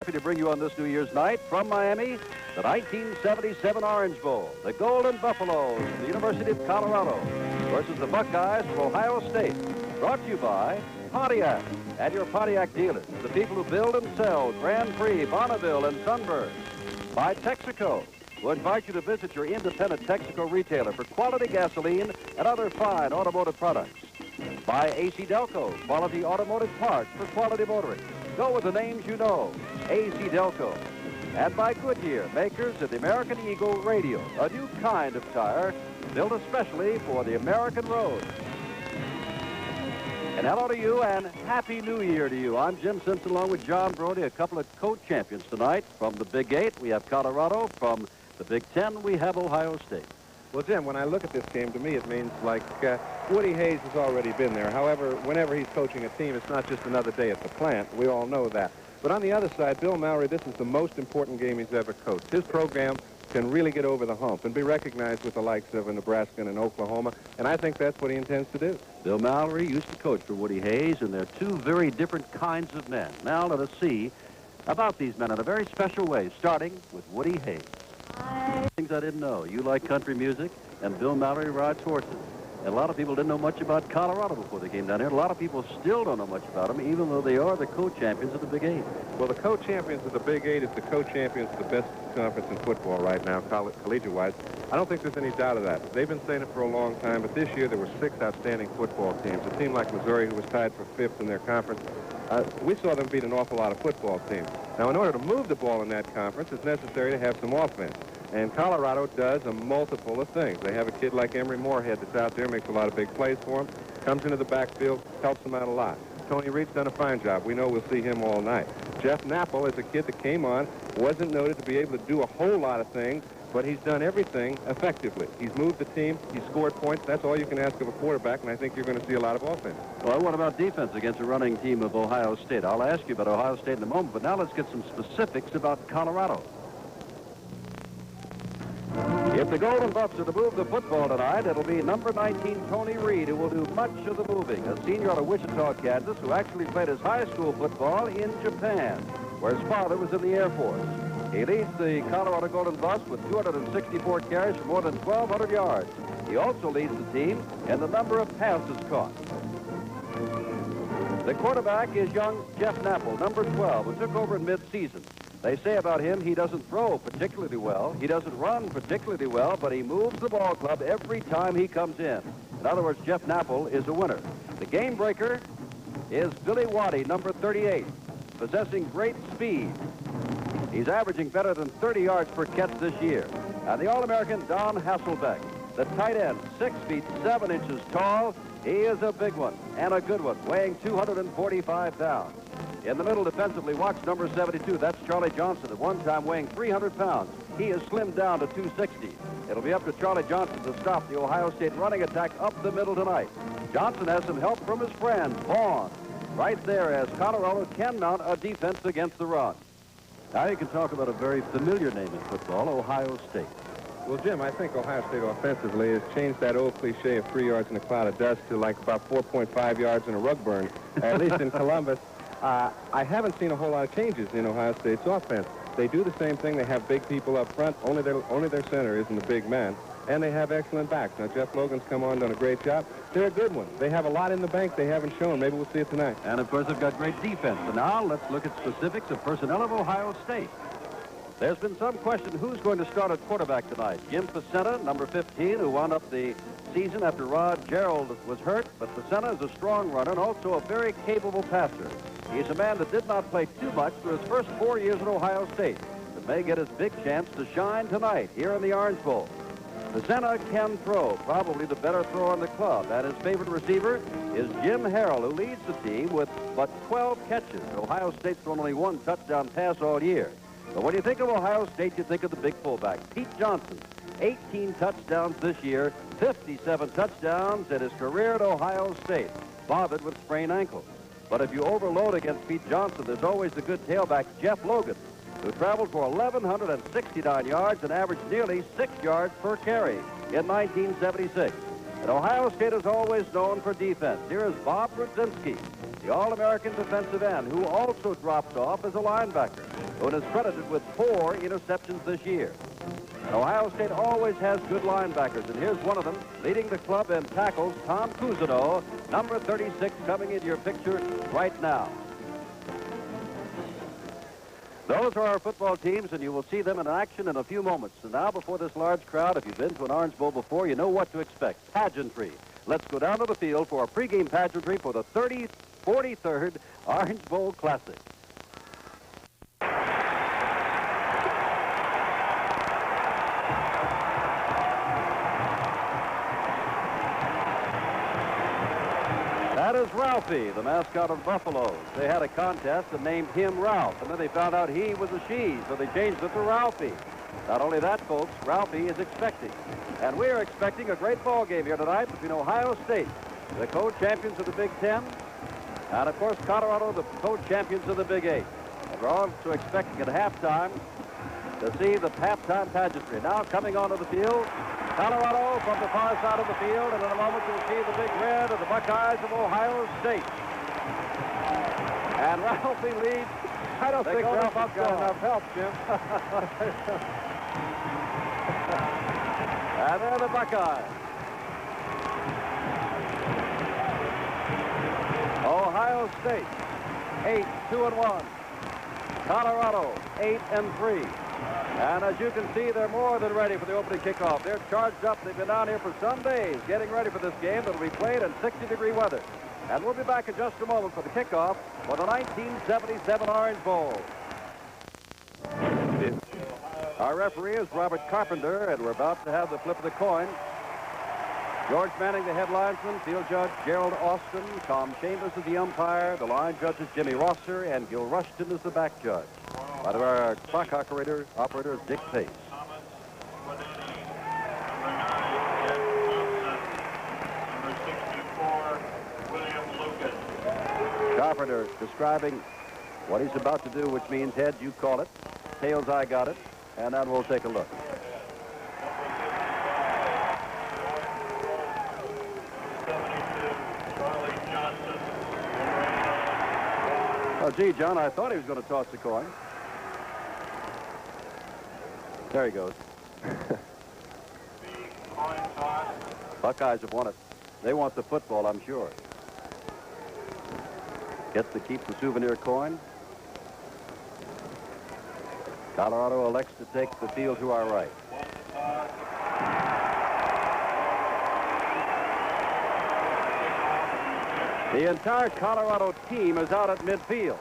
happy to bring you on this New Year's night from Miami, the 1977 Orange Bowl, the Golden Buffaloes, the University of Colorado, versus the Buckeyes from Ohio State. Brought to you by Pontiac and your Pontiac dealers, the people who build and sell Grand Prix, Bonneville, and Sunburst. By Texaco, who invite you to visit your independent Texaco retailer for quality gasoline and other fine automotive products. By AC Delco, quality automotive parts for quality motorists. Go with the names you know, AC Delco. And by Goodyear, makers of the American Eagle Radial, a new kind of tire built especially for the American road. And hello to you and Happy New Year to you. I'm Jim Simpson along with John Brody, a couple of co-champions tonight. From the Big 8, we have Colorado. From the Big 10, we have Ohio State. Well, Jim, when I look at this game, to me it means like Woody Hayes has already been there. However, whenever he's coaching a team, it's not just another day at the plant. We all know that. But on the other side, Bill Mallory, this is the most important game he's ever coached. His program can really get over the hump and be recognized with the likes of Nebraska and Oklahoma, and I think that's what he intends to do. Bill Mallory used to coach for Woody Hayes, and they're two very different kinds of men. Now let us see about these men in a very special way, starting with Woody Hayes. Things I didn't know. You like country music, and Bill Mallory rides horses. And a lot of people didn't know much about Colorado before they came down here. A lot of people still don't know much about them, even though they are the co-champions of the Big 8. Well, the co-champions of the Big 8 is the co-champions of the best conference in football right now, collegiate-wise. I don't think there's any doubt of that. They've been saying it for a long time, but this year there were 6 outstanding football teams. A team like Missouri, who was tied for 5th in their conference, we saw them beat an awful lot of football teams. Now, in order to move the ball in that conference, it's necessary to have some offense. And Colorado does a multiple of things. They have a kid like Emory Moorhead that's out there, makes a lot of big plays for him, comes into the backfield, helps them out a lot. Tony Reed's done a fine job. We know we'll see him all night. Jeff Napple is a kid that came on, wasn't noted to be able to do a whole lot of things, but he's done everything effectively. He's moved the team, he's scored points. That's all you can ask of a quarterback, and I think you're going to see a lot of offense. Well, what about defense against a running team of Ohio State? I'll ask you about Ohio State in a moment, but now let's get some specifics about Colorado. If the Golden Buffs are to move the football tonight, it'll be number 19, Tony Reed, who will do much of the moving. A senior out of Wichita, Kansas, who actually played his high school football in Japan, where his father was in the Air Force. He leads the Colorado Golden Buffs with 264 carries for more than 1,200 yards. He also leads the team in the number of passes caught. The quarterback is young Jeff Napple, number 12, who took over in mid-season. They say about him he doesn't throw particularly well, he doesn't run particularly well, but he moves the ball club every time he comes in. In other words, Jeff Napple is a winner. The game breaker is Billy Waddy, number 38, possessing great speed. He's averaging better than 30 yards per catch this year. And the All-American Don Hasselbeck, the tight end, 6 feet 7 inches tall. He is a big one and a good one, weighing 245 pounds. In the middle defensively, watch number 72. That's Charlie Johnson, at one time weighing 300 pounds. He is slimmed down to 260. It'll be up to Charlie Johnson to stop the Ohio State running attack up the middle tonight. Johnson has some help from his friend, Vaughn, right there as Colorado can mount a defense against the run. Now you can talk about a very familiar name in football, Ohio State. Well, Jim, I think Ohio State offensively has changed that old cliche of 3 yards in a cloud of dust to like about 4.5 yards in a rug burn, at least in Columbus. I haven't seen a whole lot of changes in Ohio State's offense. They do the same thing. They have big people up front. Only their center isn't a big man. And they have excellent backs. Now, Jeff Logan's come on, done a great job. They're a good one. They have a lot in the bank they haven't shown. Maybe we'll see it tonight. And, of course, they've got great defense. So now let's look at specifics of personnel of Ohio State. There's been some question who's going to start at quarterback tonight. Jim Facetta, number 15, who wound up the season after Rod Gerald was hurt. But Facetta is a strong runner and also a very capable passer. He's a man that did not play too much through his first 4 years at Ohio State, but may get his big chance to shine tonight here in the Orange Bowl. Facetta can throw, probably the better thrower in the club, and his favorite receiver is Jim Harrell, who leads the team with but 12 catches. Ohio State's thrown only 1 touchdown pass all year. But when you think of Ohio State, you think of the big fullback, Pete Johnson. 18 touchdowns this year, 57 touchdowns in his career at Ohio State, bothered with sprained ankles. But if you overload against Pete Johnson, there's always the good tailback, Jeff Logan, who traveled for 1,169 yards and averaged nearly 6 yards per carry in 1976. And Ohio State is always known for defense. Here is Bob Brzezinski, the All-American defensive end, who also drops off as a linebacker, who is credited with 4 interceptions this year. And Ohio State always has good linebackers, and here's one of them, leading the club in tackles, Tom Cousineau, number 36, coming into your picture right now. Those are our football teams, and you will see them in action in a few moments. And now, before this large crowd, if you've been to an Orange Bowl before, you know what to expect. Pageantry. Let's go down to the field for a pregame pageantry for the 43rd Orange Bowl Classic. That is Ralphie, the mascot of Buffalo. They had a contest and named him Ralph, and then they found out he was a she, so they changed it to Ralphie. Not only that, folks, Ralphie is expecting. And we are expecting a great ball game here tonight between Ohio State, the co-champions of the Big Ten, and, of course, Colorado, the co-champions of the Big Eight. And we're also expecting at halftime to see the halftime pageantry. Now coming onto the field, Colorado from the far side of the field, and in a moment you'll see the big red of the Buckeyes of Ohio State. And Ralphie leads. I don't think Ralph has got enough help, Jim. And they're the Buckeyes. Ohio State, 8-2-1. Colorado, 8-3. And as you can see, they're more than ready for the opening kickoff. They're charged up. They've been down here for some days getting ready for this game that will be played in 60-degree weather. And we'll be back in just a moment for the kickoff for the 1977 Orange Bowl. Our referee is Robert Carpenter, and we're about to have the flip of the coin. George Manning, the head linesman, field judge Gerald Austin, Tom Chambers is the umpire, the line judges Jimmy Rosser, and Gil Rushton is the back judge. By the way, our clock operator is Dick Pace. Carpenter describing what he's about to do, which means heads, you call it, tails, I got it, and then we'll take a look. Oh, gee, John, I thought he was going to toss the coin. There he goes. Buckeyes have won it. They want the football, I'm sure. Gets to keep the souvenir coin. Colorado elects to take the field to our right. The entire Colorado team is out at midfield.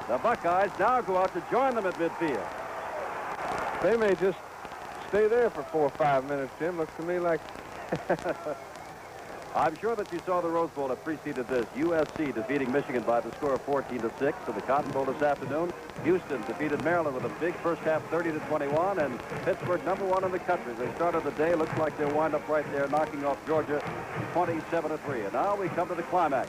The Buckeyes now go out to join them at midfield. They may just stay there for 4 or 5 minutes, Jim. Looks to me like... I'm sure that you saw the Rose Bowl that preceded this. USC defeating Michigan by the score of 14-6. And the Cotton Bowl this afternoon, Houston defeated Maryland with a big first half, 30-21. And Pittsburgh, #1 in the country. They started the day. Looks like they'll wind up right there, knocking off Georgia 27-3. And now we come to the climax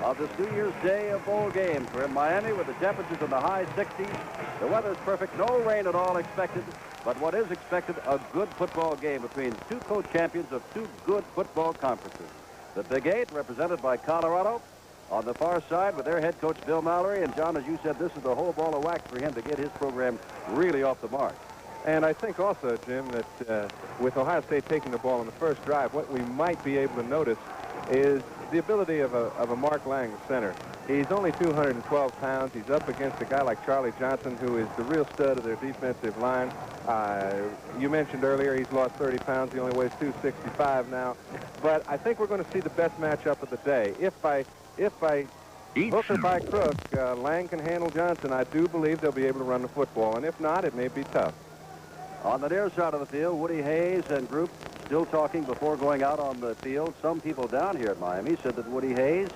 of this New Year's Day of bowl games. We're in Miami with the temperatures in the high 60s. The weather's perfect. No rain at all expected. But what is expected, a good football game between two co-champions of two good football conferences. The Big Eight, represented by Colorado, on the far side with their head coach, Bill Mallory. And, John, as you said, this is the whole ball of wax for him to get his program really off the mark. And I think also, Jim, that with Ohio State taking the ball on the first drive, what we might be able to notice is the ability of a Mark Lang, the center. He's only 212 pounds. He's up against a guy like Charlie Johnson, who is the real stud of their defensive line. You mentioned earlier he's lost 30 pounds. He only weighs 265 now. But I think we're going to see the best matchup of the day. If by hook or by crook, Lang can handle Johnson, I do believe they'll be able to run the football. And if not, it may be tough. On the near side of the field, Woody Hayes and group still talking before going out on the field. Some people down here at Miami said that Woody Hayes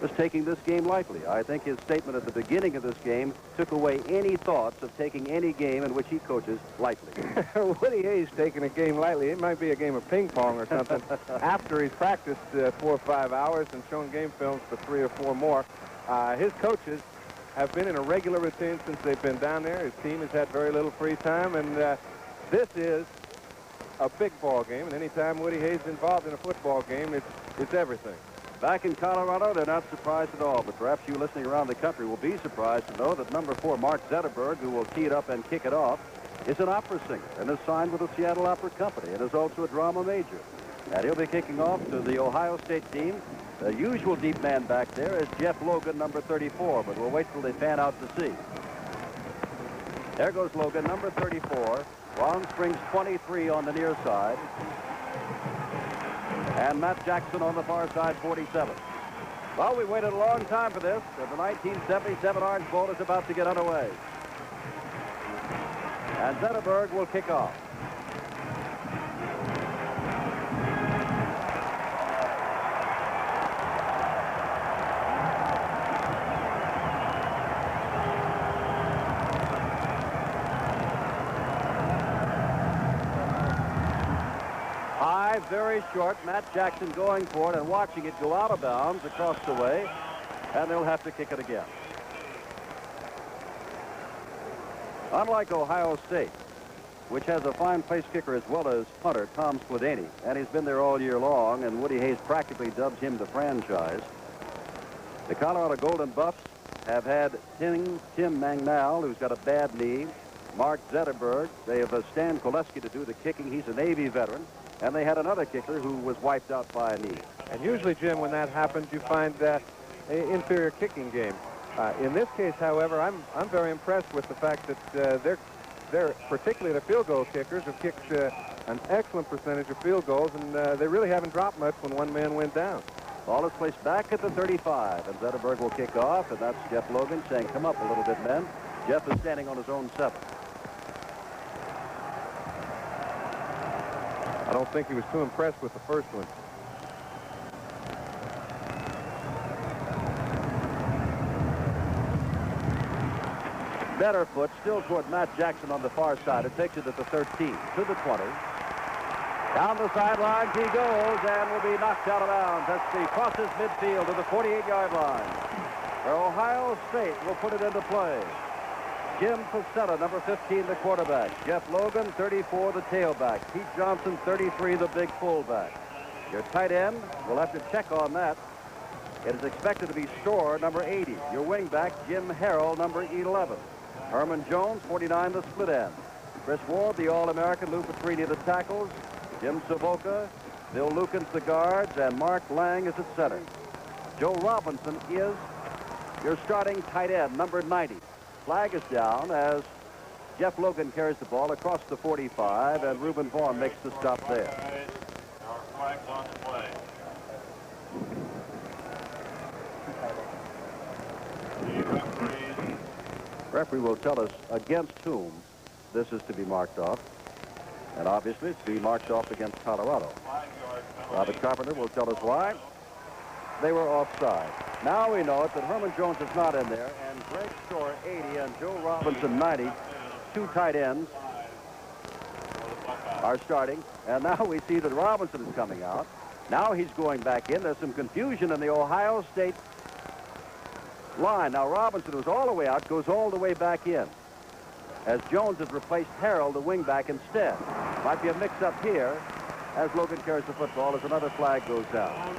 was taking this game lightly. I think his statement at the beginning of this game took away any thoughts of taking any game in which he coaches lightly. Woody Hayes taking a game lightly. It might be a game of ping pong or something after he's practiced 4 or 5 hours and shown game films for 3 or 4 more. His coaches have been in a regular routine since they've been down there. His team has had very little free time, and this is a big ball game, and anytime Woody Hayes is involved in a football game, it's everything. Back in Colorado, they're not surprised at all, but perhaps you listening around the country will be surprised to know that number 4, Mark Zetterberg, who will tee it up and kick it off, is an opera singer and is signed with the Seattle Opera Company and is also a drama major. And he'll be kicking off to the Ohio State team. The usual deep man back there is Jeff Logan, number 34, but we'll wait till they pan out to see. There goes Logan, number 34. Ron Springs, 23 on the near side. And Matt Jackson on the far side, 47. Well, we waited a long time for this, and the 1977 Orange Bowl is about to get underway. And Zetterberg will kick off. High, very short. Matt Jackson going for it and watching it go out of bounds across the way, and they'll have to kick it again. Unlike Ohio State, which has a fine place kicker as well as punter, Tom Spladany, and he's been there all year long, and Woody Hayes practically dubs him the franchise. The Colorado Golden Buffs have had Tim Mangnall, who's got a bad knee, Mark Zetterberg. They have Stan Koleski to do the kicking. He's a Navy veteran. And they had another kicker who was wiped out by a knee. And usually, Jim, when that happens, you find that inferior kicking game. In this case, however, I'm very impressed with the fact that they're particularly the field goal kickers have kicked an excellent percentage of field goals, and they really haven't dropped much when one man went down. Ball is placed back at the 35, and Zetterberg will kick off, and that's Jeff Logan saying, come up a little bit, men. Jeff is standing on his own 7. I don't think he was too impressed with the first one. Better foot still toward Matt Jackson on the far side. It takes it at the 13 to the 20. Down the sidelines he goes and will be knocked out of bounds. That's the crosses midfield to the 48-yard line, where Ohio State will put it into play. Jim Facetta, number 15, the quarterback. Jeff Logan, 34, the tailback. Pete Johnson, 33, the big fullback. Your tight end, we'll have to check on that. It is expected to be Storr, number 80. Your wingback, Jim Harrell, number 11. Herman Jones, 49, the split end. Chris Ward, the All-American. Lou Petrini, the tackles. Jim Savoca, Bill Lukens, the guards, and Mark Lang is at center. Joe Robinson is your starting tight end, number 90. Flag is down as Jeff Logan carries the ball across the 45, and Reuben Vaughn makes the stop there. Our flag's on the play. Referee will tell us against whom this is to be marked off, and obviously it's to be marked off against Colorado. Robert Carpenter will tell us why. They were offside. Now we know it that Herman Jones is not in there, and Greg Storr, 80, and Joe Robinson, 90, 2 tight ends, are starting. And now we see that Robinson is coming out. Now he's going back in. There's some confusion in the Ohio State line. Now Robinson, who's all the way out, goes all the way back in, as Jones has replaced Harrell, the wingback, instead. Might be a mix-up here as Logan carries the football as another flag goes down.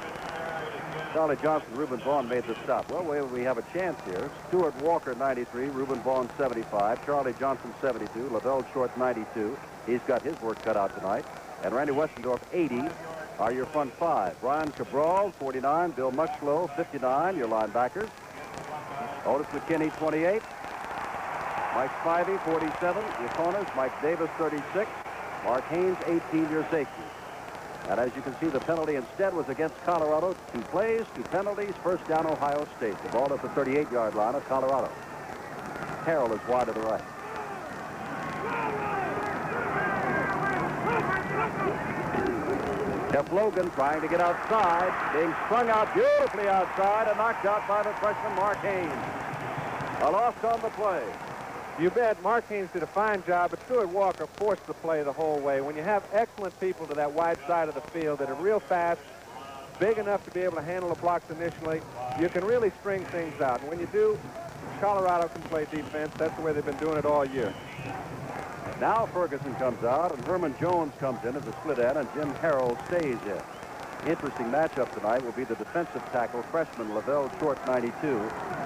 Charlie Johnson, Reuben Vaughn made the stop. Well, we have a chance here. Stuart Walker, 93. Reuben Vaughn, 75. Charlie Johnson, 72. Lavelle Short, 92. He's got his work cut out tonight. And Randy Westendorf, 80, are your front 5. Brian Cabral, 49. Bill Muxlow, 59, your linebackers. Otis McKinney, 28. Mike Spivey, 47. Your corners, Mike Davis, 36. Mark Haynes, 18, your safety. And as you can see, the penalty instead was against Colorado. 2 plays, 2 penalties. First down, Ohio State. The ball at the 38-yard line of Colorado. Harrell is wide to the right. Jeff Logan trying to get outside, being strung out beautifully outside and knocked out by the freshman Mark Haynes. A loss on the play. You bet. Mark Haynes did a fine job, but Stuart Walker forced the play the whole way. When you have excellent people to that wide side of the field that are real fast, big enough to be able to handle the blocks initially, you can really string things out. And when you do, Colorado can play defense. That's the way they've been doing it all year. Now Ferguson comes out, and Herman Jones comes in as a split end, and Jim Harrell stays in. Interesting matchup tonight will be the defensive tackle freshman Lavelle Short, 92,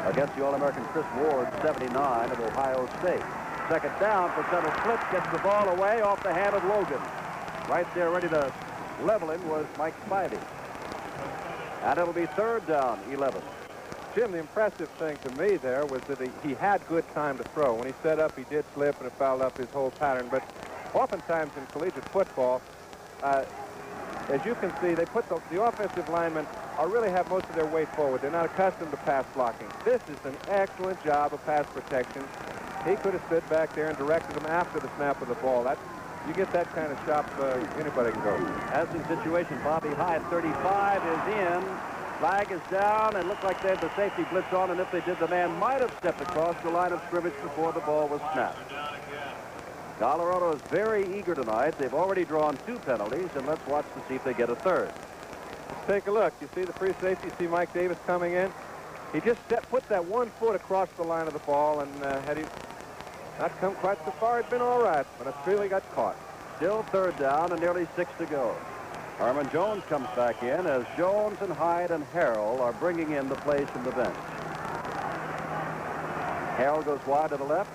against the All-American Chris Ward, 79 of Ohio State. Second down for center. Flip gets the ball away off the hand of Logan. Right there ready to level him was Mike Spivey. And it'll be third down, 11. Jim, the impressive thing to me there was that he had good time to throw. When he set up, he did slip, and it fouled up his whole pattern. But oftentimes in collegiate football, as you can see, they put the offensive linemen really have most of their weight forward. They're not accustomed to pass blocking. This is an excellent job of pass protection. He could have stood back there and directed them after the snap of the ball. You get that kind of shot, anybody can go. As in situation, Bobby Hyde, 35, is in. Flag is down, and looked like they had the safety blitz on, and if they did, the man might have stepped across the line of scrimmage before the ball was snapped. Colorado is very eager tonight. They've already drawn 2 penalties, and let's watch to see if they get a third. Let's take a look. You see the free safety, you see Mike Davis coming in. He just put that 1 foot across the line of the ball, and had he not come quite so far, it'd been all right, but I feel he got caught. Still third down and nearly 6 to go. Herman Jones comes back in as Jones and Hyde and Harrell are bringing in the plays from the bench. Harrell goes wide to the left.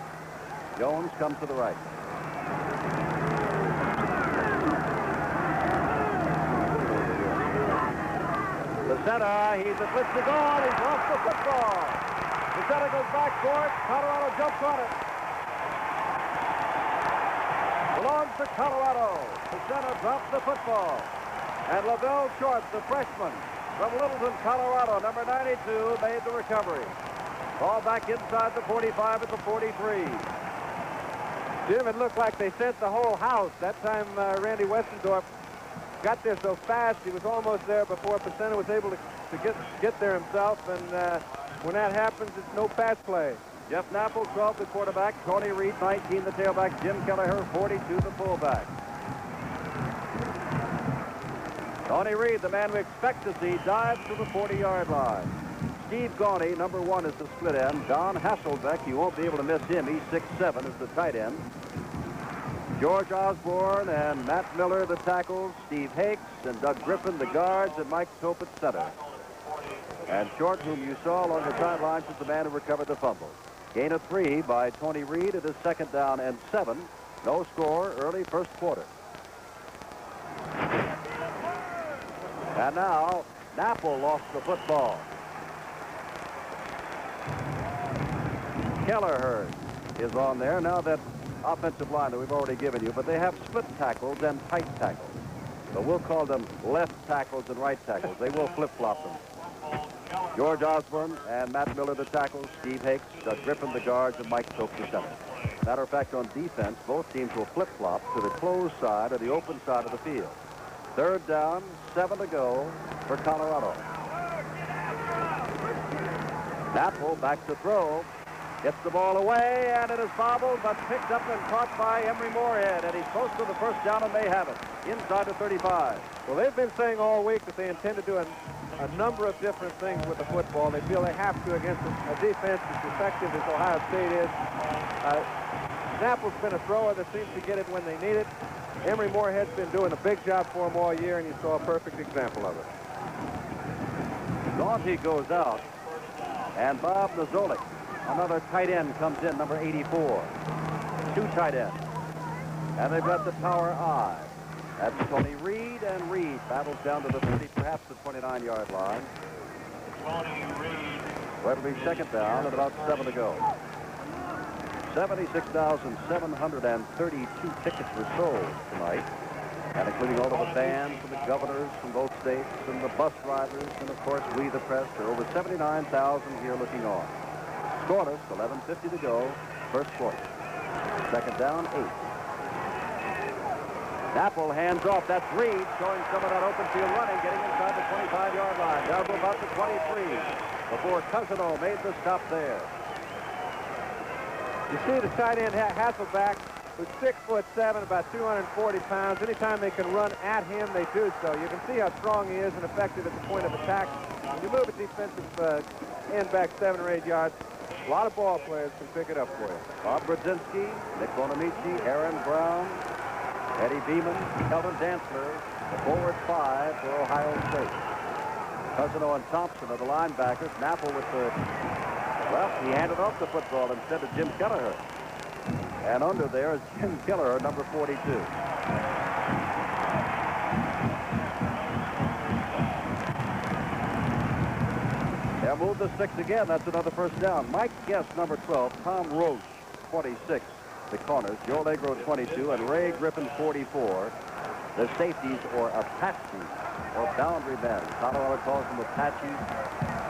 Jones comes to the right. The center, he's a blitz to goal. He's lost the football. The center goes back for it. Colorado jumps on it. Belongs to Colorado. The center drops the football. And Lavelle Short, the freshman from Littleton, Colorado, number 92, made the recovery. Ball back inside the 45 at the 43. Jim, it looked like they sent the whole house. That time Randy Westendorf got there so fast, he was almost there before Pacenta was able to get there himself. And when that happens, it's no pass play. Jeff Napple, 12, the quarterback. Tony Reed, 19, the tailback. Jim Kelleher, 42, the fullback. Tony Reed, the man we expect to see, dives to the 40-yard line. Steve Gawney, number 1, is the split end. Don Hasselbeck, you won't be able to miss him. He's 6'7", is the tight end. George Osborne and Matt Miller, the tackles. Steve Hakes and Doug Griffin, the guards, and Mike Tope at center. And Short, whom you saw along the sidelines, is the man who recovered the fumble. Gain of 3 by Tony Reed. It is second down and 7. No score, early first quarter. And now, Napple lost the football. Kelleher is on there. Now that offensive line that we've already given you, but they have split tackles and tight tackles. So we'll call them left tackles and right tackles. They will flip-flop them. George Osborne and Matt Miller, the tackles. Steve Hakes, Doug Griffin, the guards, and Mike Tope, the center. Matter of fact, on defense, both teams will flip-flop to the closed side or the open side of the field. Third down, 7 to go for Colorado. Napple back to throw. Gets the ball away, and it is bobbled, but picked up and caught by Emory Moorhead, and he's close to the first down, and they have it. Inside the 35. Well, they've been saying all week that they intend to do a number of different things with the football. They feel they have to against a defense as effective as Ohio State is. Napple's been a thrower that seems to get it when they need it. Emory Moorhead's been doing a big job for him all year, and you saw a perfect example of it. Daunte goes out, and Bob Nozolik, another tight end, comes in, number 84. 2 tight ends. And they've got the power I. That's Tony Reed, and Reed battles down to the 30, perhaps the 29-yard line. So it'll be second down and about 7 to go. 76,732 tickets were sold tonight, and including all of the bands and the governors from both states and the bus drivers and, of course, we, the press. There are over 79,000 here looking on. Scoreless, 11:50 to go, first quarter. Second down, 8. Napple hands off. That's Reed showing some of that open field running, getting inside the 25-yard line, down to about the 23, before Cousino made the stop there. You see the tight end Hasselbeck, who's 6'7", about 240 pounds. Anytime they can run at him, they do so. You can see how strong he is and effective at the point of attack. When you move a defensive end back 7 or 8 yards, A lot of ball players can pick it up for you. Bob Brzezinski, Nick Bonamici, Aaron Brown, Eddie Beeman, Kelvin Dantzler, the forward 5 for Ohio State. Cousino and Thompson are the linebackers. Napple with the left. He handed off the football instead of Jim Kelleher. And under there is Jim Kelleher, number 42. They'll move the sticks again. That's another first down. Mike Guest, number 12. Tom Roche, 26. The corners. Joe Allegro, 22. And Ray Griffin, 44. The safeties, or Apaches, or boundary men. Colorado calls them Apaches.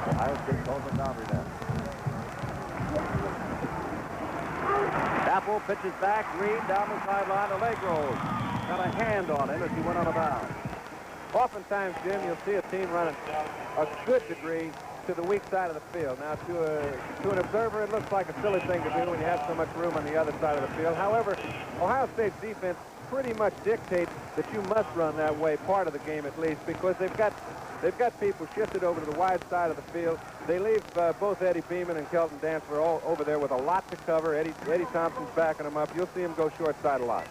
Ohio State calls them boundary men. Apple pitches back. Reed down the sideline. Allegro got a hand on him as he went out of bounds. Oftentimes, Jim, you'll see a team running a good degree to the weak side of the field. Now, to an observer, it looks like a silly thing to do when you have so much room on the other side of the field. However, Ohio State's defense pretty much dictates that you must run that way, part of the game at least, because they've got people shifted over to the wide side of the field. They leave both Eddie Beeman and Kelton Dantzler all over there with a lot to cover. Eddie Thompson's backing them up. You'll see him go short side a lot.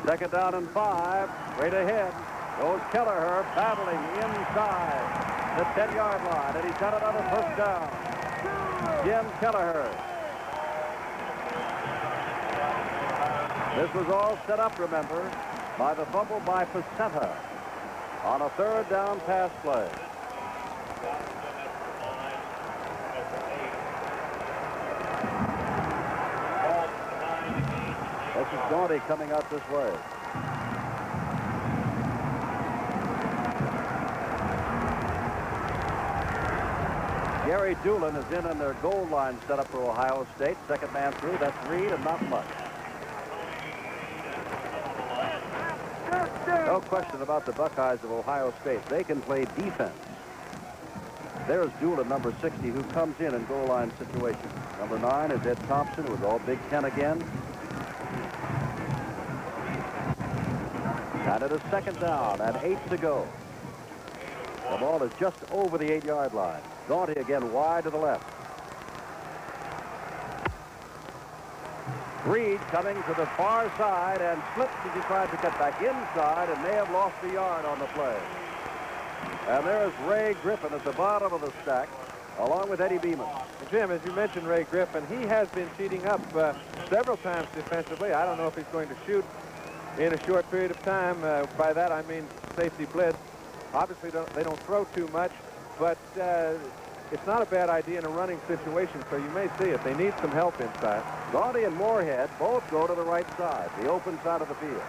Second down and 5. Right ahead goes Kelleher battling inside the 10-yard line, and he's got another first down. Jim Kelleher. This was all set up, remember, by the fumble by Pacenta on a third down pass play. This is Gaunty coming out this way. Gary Doolin is in their goal line set up for Ohio State. Second man through, that's Reed, and not much. No question about the Buckeyes of Ohio State. They can play defense. There's Doolin, number 60, who comes in goal line situations. Number 9 is Ed Thompson, who's all Big Ten again. And it is second down and 8 to go. The ball is just over the 8-yard line. Gaunty again wide to the left. Reed coming to the far side and slips as he tried to get back inside and may have lost a yard on the play. And there's Ray Griffin at the bottom of the stack, along with Eddie Beeman. Jim, as you mentioned, Ray Griffin, he has been cheating up several times defensively. I don't know if he's going to shoot in a short period of time. By that, I mean safety blitz. Obviously, they don't throw too much, but it's not a bad idea in a running situation, so you may see it. They need some help inside. Gaunty and Moorhead both go to the right side, the open side of the field.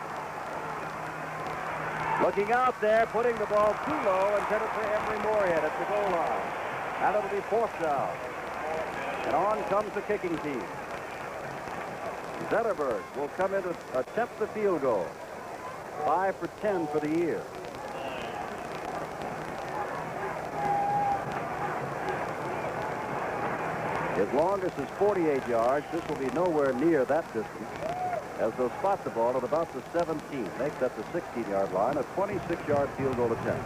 Looking out there, putting the ball too low, intended for Emory Moorhead at the goal line. And it'll be fourth down. And on comes the kicking team. Zetterberg will come in to attempt the field goal. 5 for 10 for the year. His longest is 48 yards. This will be nowhere near that distance, as they'll spot the ball at about the 17. Makes that the 16-yard line, a 26-yard field goal attempt.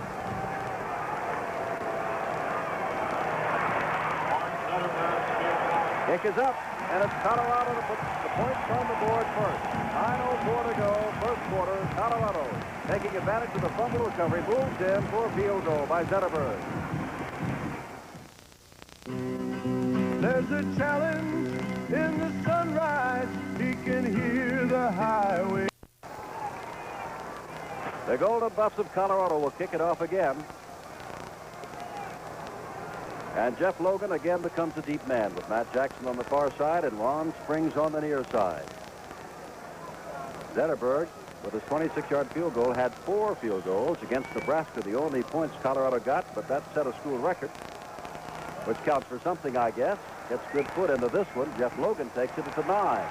Kick is up, and it's Colorado to put the points on the board first. 9:04 to go, first quarter. Colorado taking advantage of the fumble recovery, moves in for a field goal by Zetterberg. There's a challenge in the sunrise. He can hear the highway. The Golden Buffs of Colorado will kick it off again. And Jeff Logan again becomes a deep man with Matt Jackson on the far side and Ron Springs on the near side. Zetterberg, with his 26-yard field goal, had 4 field goals against Nebraska, the only points Colorado got, but that set a school record, which counts for something, I guess. Gets good foot into this one. Jeff Logan takes it to 9.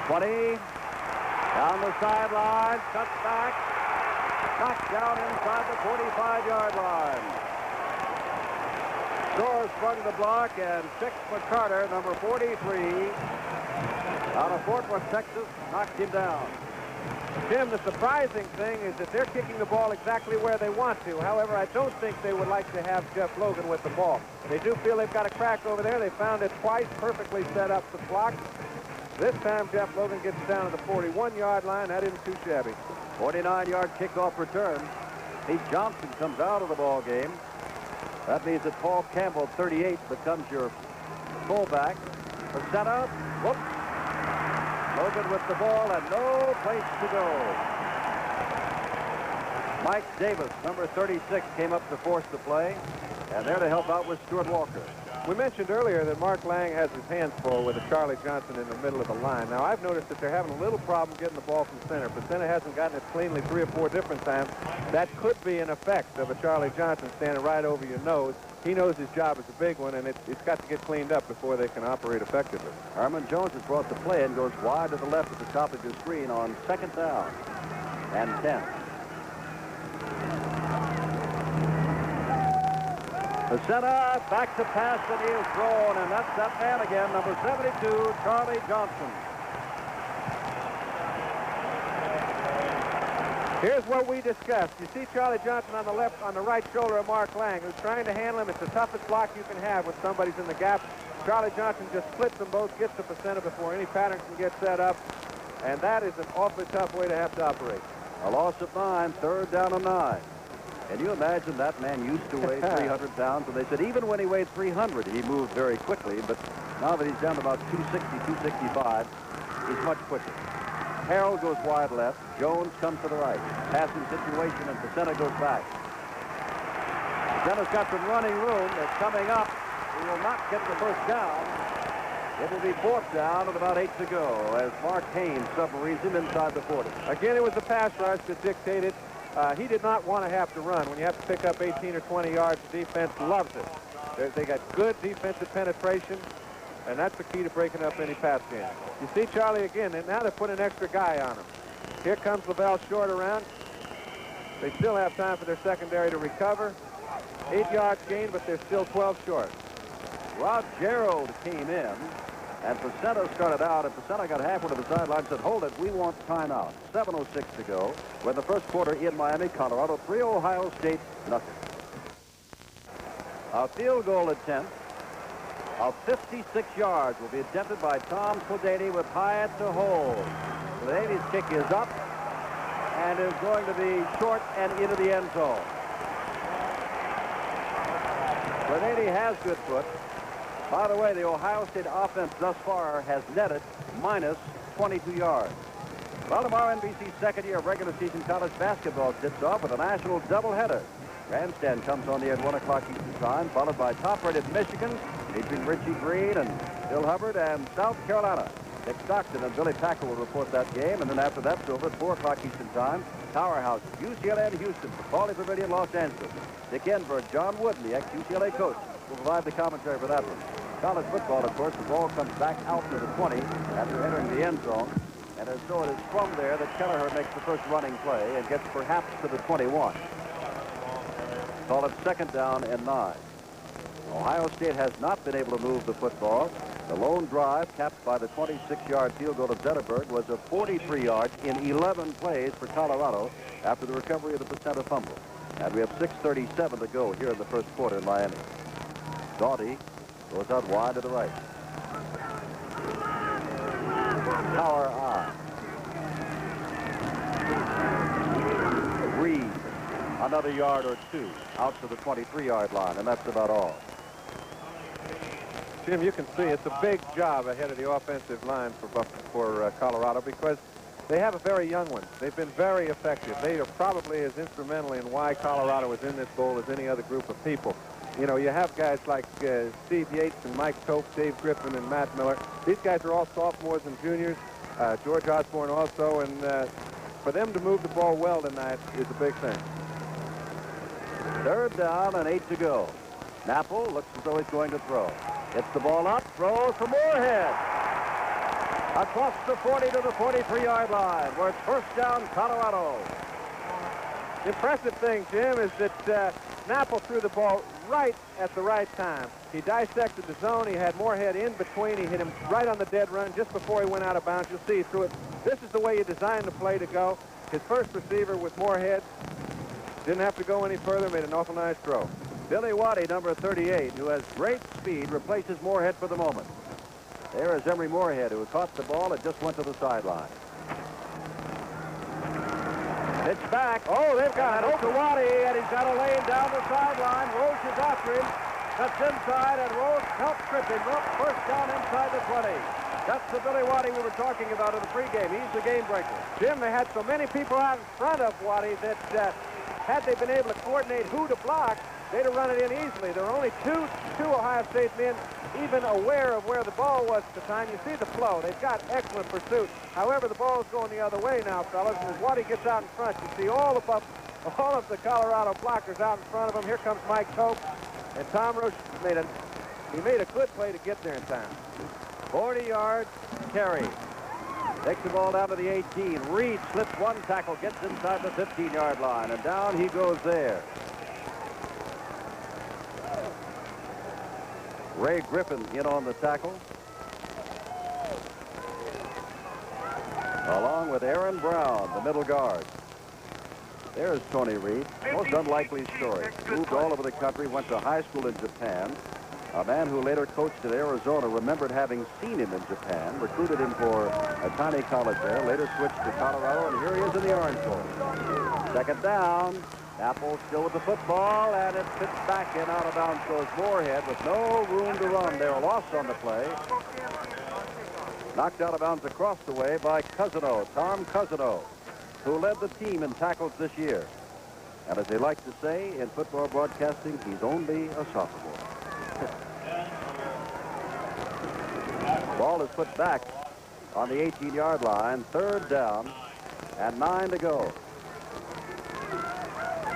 20. Down the sideline. Cuts back. Knocked down inside the 45-yard line. Shore sprung the block, and Chick McCarter, number 43, out of Fort Worth, Texas, knocked him down. Jim, the surprising thing is that they're kicking the ball exactly where they want to. However, I don't think they would like to have Jeff Logan with the ball. They do feel they've got a crack over there. They found it twice, perfectly set up to block. This time, Jeff Logan gets down to the 41-yard line. That isn't too shabby. 49-yard kickoff return. Pete Johnson comes out of the ball game. That means that Paul Campbell, 38, becomes your fullback. Pacenta, whoops. Logan with the ball and no place to go. Mike Davis, number 36, came up to force the play. And there to help out was Stuart Walker. We mentioned earlier that Mark Lang has his hands full with a Charlie Johnson in the middle of the line. Now, I've noticed that they're having a little problem getting the ball from center. Pacenta hasn't gotten it cleanly 3 or 4 different times. That could be an effect of a Charlie Johnson standing right over your nose. He knows his job is a big one, and it's got to get cleaned up before they can operate effectively. Herman Jones has brought the play and goes wide to the left at the top of your screen on 2nd down and 10. Pacenta back to pass, and he is thrown, and that's that man again, number 72, Charlie Johnson. Here's what we discussed. You see Charlie Johnson on the left, on the right shoulder of Mark Lang, who's trying to handle him. It's the toughest block you can have when somebody's in the gap. Charlie Johnson just splits them both, gets to Pacenta before any pattern can get set up, and that is an awfully tough way to have to operate. A loss of 9, 3rd down and 9. Can you imagine that man used to weigh 300 pounds? And they said even when he weighed 300, he moved very quickly. But now that he's down to about 260, 265, he's much quicker. Harold goes wide left. Jones comes to the right. Passing situation, and Pacenta goes back. Pacenta's got some running room. They're coming up. He will not get the first down. It will be 4th down with about 8 to go as Mark Haynes submarines him inside the 40. Again, it was the pass rush that dictated. He did not want to have to run. When you have to pick up 18 or 20 yards, the defense loves it. They got good defensive penetration, and that's the key to breaking up any pass game. You see Charlie again, and now they're putting an extra guy on him. Here comes Lavelle Short around. They still have time for their secondary to recover. 8 yards gain, but they're still 12 short. Rod Gerald came in, and Pacenta started out, and Pacenta got halfway to the sideline and said, hold it, we want timeout. 7:06 to go. We're in the first quarter in Miami, Colorado. 3 Ohio State, nothing. A field goal attempt of 56 yards will be attempted by Tom Fladaney with Hyatt to hold. Fladaney's kick is up and is going to be short and into the end zone. Fladaney has good foot. By the way, the Ohio State offense thus far has netted minus 22 yards. Well, tomorrow NBC's second year of regular season college basketball tips off with a national doubleheader. Grandstand comes on the air at 1 o'clock Eastern Time, followed by top-rated Michigan, featuring Richie Green and Bill Hubbard, and South Carolina. Dick Stockton and Billy Packer will report that game, and then after that's over at 4 o'clock Eastern Time, Powerhouse, UCLA and Houston for Pauley Pavilion, Los Angeles. Dick Enberg, John Wooden, the ex-UCLA coach, will provide the commentary for that one. College football, of course, the ball comes back out to the 20 after entering the end zone. And so it is from there that Kelleher makes the first running play and gets perhaps to the 21. Call it 2nd down and 9. Ohio State has not been able to move the football. The lone drive, capped by the 26-yard field goal of Zetterberg, was of 43 yards in 11 plays for Colorado after the recovery of the Pacenta fumble. And we have 6:37 to go here in the first quarter in Miami. Doughty goes out wide to the right. Power I. Reed, another yard or 2 out to the 23-yard line, and that's about all. Jim, you can see it's a big job ahead of the offensive line for Colorado because they have a very young one. They've been very effective. They are probably as instrumental in why Colorado is in this bowl as any other group of people. You know, you have guys like Steve Yates and Mike Tope, Dave Griffin, and Matt Miller. These guys are all sophomores and juniors. George Osborne also, and for them to move the ball well tonight is a big thing. 3rd down and 8 to go. Napple looks as though he's going to throw. Gets the ball up, throws for Moorhead. Across the 40 to the 43-yard line, where it's 1st down, Colorado. The impressive thing, Jim, is that Napple threw the ball right at the right time. He dissected the zone. He had Moorhead in between. He hit him right on the dead run just before he went out of bounds. You'll see he threw it. This is the way you design the play to go. His first receiver was Moorhead. Didn't have to go any further. Made an awful nice throw. Billy Waddy, number 38, who has great speed, replaces Moorhead for the moment. There is Emery Moorhead, who caught the ball and just went to the sideline. Pitch back. Oh, they've got it. To Waddy, and he's got a lane down the sideline. Roach is after him. Cuts inside, and Roach helps trip him up. First down inside the 20. That's the Billy Waddy we were talking about in the pregame. He's the game breaker. Jim, they had so many people out in front of Waddy that had they been able to coordinate who to block, they'd have run it in easily. There were only two Ohio State men even aware of where the ball was at the time. You see the flow. They've got excellent pursuit. However, the ball is going the other way now, fellas, and as Waddy gets out in front, you see all of the Colorado blockers out in front of him. Here comes Mike Cope, and Tom Roach made a good play to get there in time. 40 yards, carry. Takes the ball down to the 18. Reed slips one tackle, gets inside the 15-yard line, and down he goes there. Ray Griffin in on the tackle, along with Aaron Brown, the middle guard. There's Tony Reed. Most unlikely story. Moved all over the country, went to high school in Japan. A man who later coached at Arizona remembered having seen him in Japan, recruited him for a tiny college there, later switched to Colorado, and here he is in the Orange Bowl. Second down. Apple still with the football, and it fits back in. Out of bounds goes Moorhead with no room to run. They're a loss on the play. Knocked out of bounds across the way by Cousineau, Tom Cousineau, who led the team in tackles this year. And as they like to say in football broadcasting, he's only a sophomore. Ball is put back on the 18-yard line. Third down and 9 to go.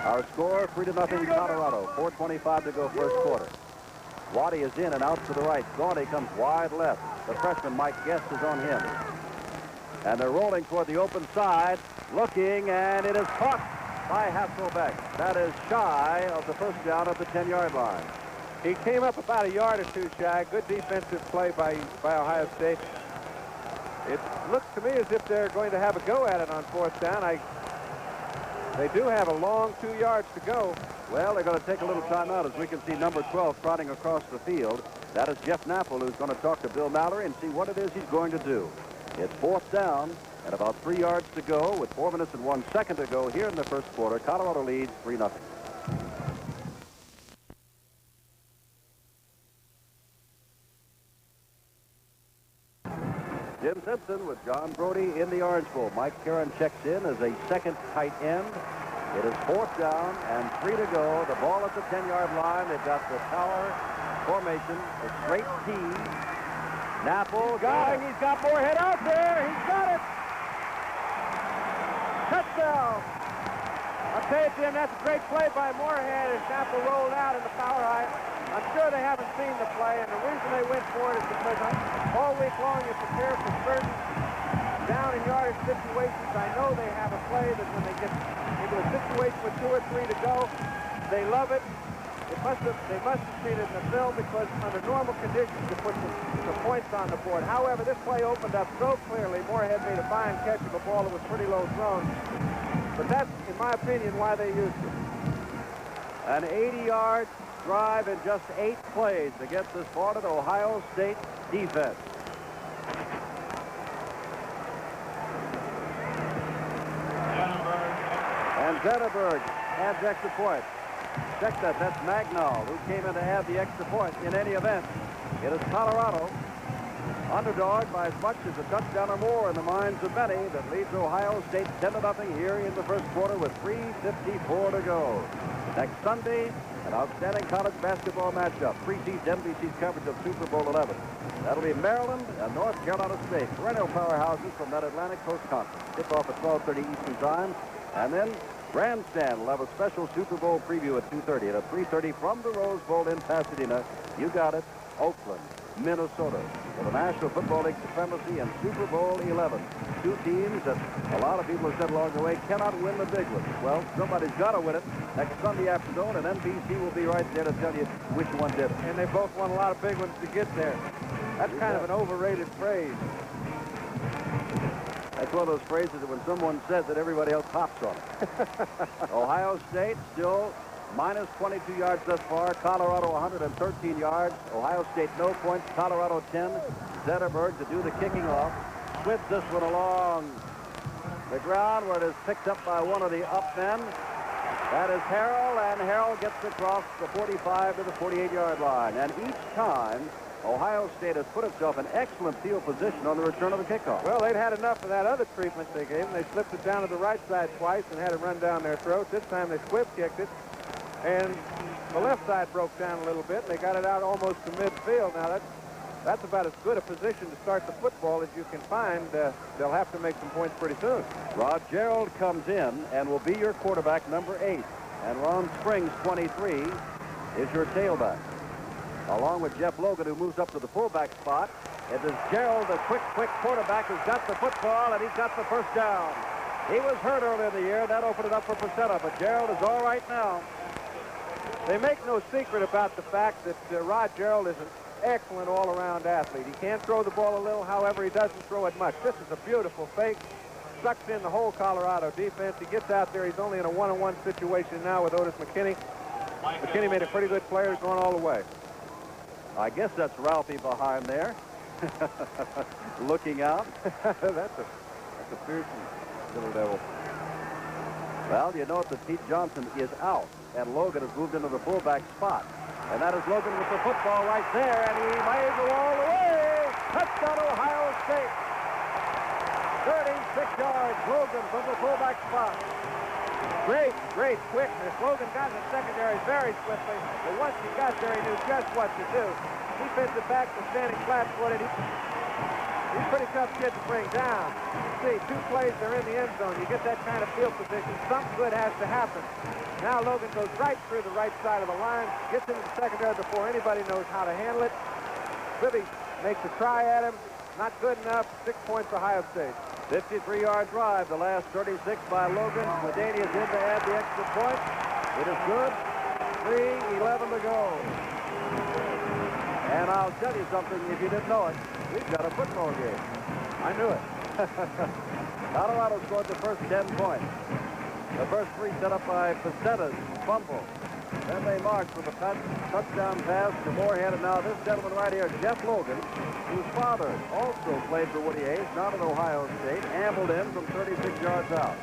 Our score, 3-0 Colorado. 4:25 to go first quarter. Waddy is in and out to the right. Gawney comes wide left. The freshman Mike Guest is on him. And they're rolling toward the open side, looking, and it is caught by Hasselbeck. That is shy of the first down at the 10-yard line. He came up about a yard or two shy. Good defensive play by Ohio State. It looks to me as if they're going to have a go at it on fourth down. They do have a long 2 yards to go. Well, they're going to take a little time out, as we can see number 12 trotting across the field. That is Jeff Napple, who's going to talk to Bill Mallory and see what it is he's going to do. It's fourth down and about 3 yards to go with 4 minutes and 1 second to go here in the first quarter. Colorado leads 3-0. Jim Simpson with John Brody in the Orange Bowl. Mike Karen checks in as a second tight end. It is fourth down and 3 to go. The ball at the 10-yard line. They've got the tower formation, a straight T. Napple going. He's got Moorhead out there. He's got it. Touchdown. I'll tell you, Jim, that's a great play by Moorhead as Napple rolled out in the power high. I'm sure they haven't seen the play, and the reason they went for it is because all week long you prepare for certain down and yardage situations. I know they have a play that when they get into a situation with 2 or 3 to go, they love it. They must have seen it in the film because under normal conditions you put some points on the board. However, this play opened up so clearly. Moorhead made a fine catch of a ball that was pretty low thrown. But that's, in my opinion, why they used it. An 80-yard drive in just 8 plays against this vaunted Ohio State defense. And Zetterberg adds extra point. Check that. That's Magnol, who came in to add the extra point in any event. It is Colorado, underdog by as much as a touchdown or more in the minds of many, that leads Ohio State 10-0 here in the first quarter with 3:54 to go. Next Sunday, an outstanding college basketball matchup. Precedes NBC's coverage of Super Bowl 11. That'll be Maryland and North Carolina State, perennial powerhouses from that Atlantic Coast Conference. Tip-off at 12:30 Eastern Time. And then Grandstand will have a special Super Bowl preview at 2:30. And at 3:30 from the Rose Bowl in Pasadena, you got it, Oakland Minnesota for the National Football League supremacy in Super Bowl 11. Two teams that a lot of people have said along the way cannot win the big one. Well, somebody's got to win it next Sunday afternoon, and NBC will be right there to tell you which one did it. And they both won a lot of big ones to get there. That's kind of an overrated phrase. That's one of those phrases that when someone says it, everybody else hops on it. Ohio State still minus 22 yards thus far. Colorado 113 yards. Ohio State no points. Colorado 10. Zetterberg to do the kicking off. Swifts this one along the ground where it is picked up by one of the up men. That is Harrell, and Harrell gets across the 45 to the 48-yard line. And each time, Ohio State has put itself in excellent field position on the return of the kickoff. Well, they'd had enough of that other treatment they gave them. They slipped it down to the right side twice and had it run down their throat. This time they swift kicked it, and the left side broke down a little bit, and they got it out almost to midfield. Now, that's about as good a position to start the football as you can find. They'll have to make some points pretty soon. Rod Gerald comes in and will be your quarterback, number 8. And Ron Springs, 23, is your tailback. Along with Jeff Logan, who moves up to the fullback spot. It is Gerald, the quick quarterback, who's got the football, and he's got the first down. He was hurt earlier in the year. That opened it up for Pacetta, but Gerald is all right now. They make no secret about the fact that Rod Gerald is an excellent all-around athlete. He can throw the ball a little, however, he doesn't throw it much. This is a beautiful fake. Sucks in the whole Colorado defense. He gets out there. He's only in a one-on-one situation now with Otis McKinney. McKinney made a pretty good player. He's going all the way. I guess that's Ralphie behind there. Looking out. That's a fearsome little devil. Well, you note that Pete Johnson is out, and Logan has moved into the fullback spot. And that is Logan with the football right there, and he may go all the way. Touchdown, Ohio State. 36 yards, Logan from the fullback spot. Great quickness. Logan got in the secondary very swiftly, but once he got there, he knew just what to do. Defensive back was standing flat-footed. He's a pretty tough kid to bring down. See, 2 plays, they're in the end zone. You get that kind of field position, something good has to happen. Now Logan goes right through the right side of the line, gets into the secondary before anybody knows how to handle it. Bibby makes a try at him. Not good enough. 6 points, Ohio State. 53-yard drive, the last 36 by Logan. Sladany is in to add the extra point. It is good. 3:11 to go. And I'll tell you something, if you didn't know it, we've got a football game. I knew it. Colorado scored the first 10 points. The first 3 set up by Pacetta's fumble. Then they marched with a touchdown pass to Moorhead, and now this gentleman right here, Jeff Logan, whose father also played for Woody Hayes, not at Ohio State, ambled in from 36 yards out.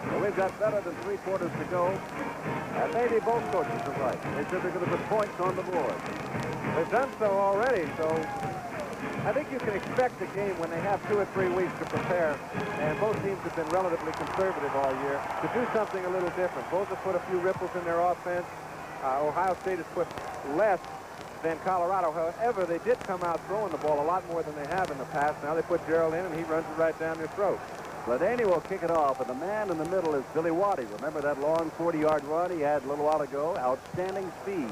So we've got better than 3 quarters to go, and maybe both coaches are right. They said they're going to put points on the board. They've done so already, so I think you can expect a game when they have 2 or 3 weeks to prepare, and both teams have been relatively conservative all year, to do something a little different. Both have put a few ripples in their offense. Ohio State has put less than Colorado. However, they did come out throwing the ball a lot more than they have in the past. Now they put Gerald in, and he runs it right down their throat. Sladany will kick it off, and the man in the middle is Billy Waddy. Remember that long 40-yard run he had a little while ago? Outstanding speed.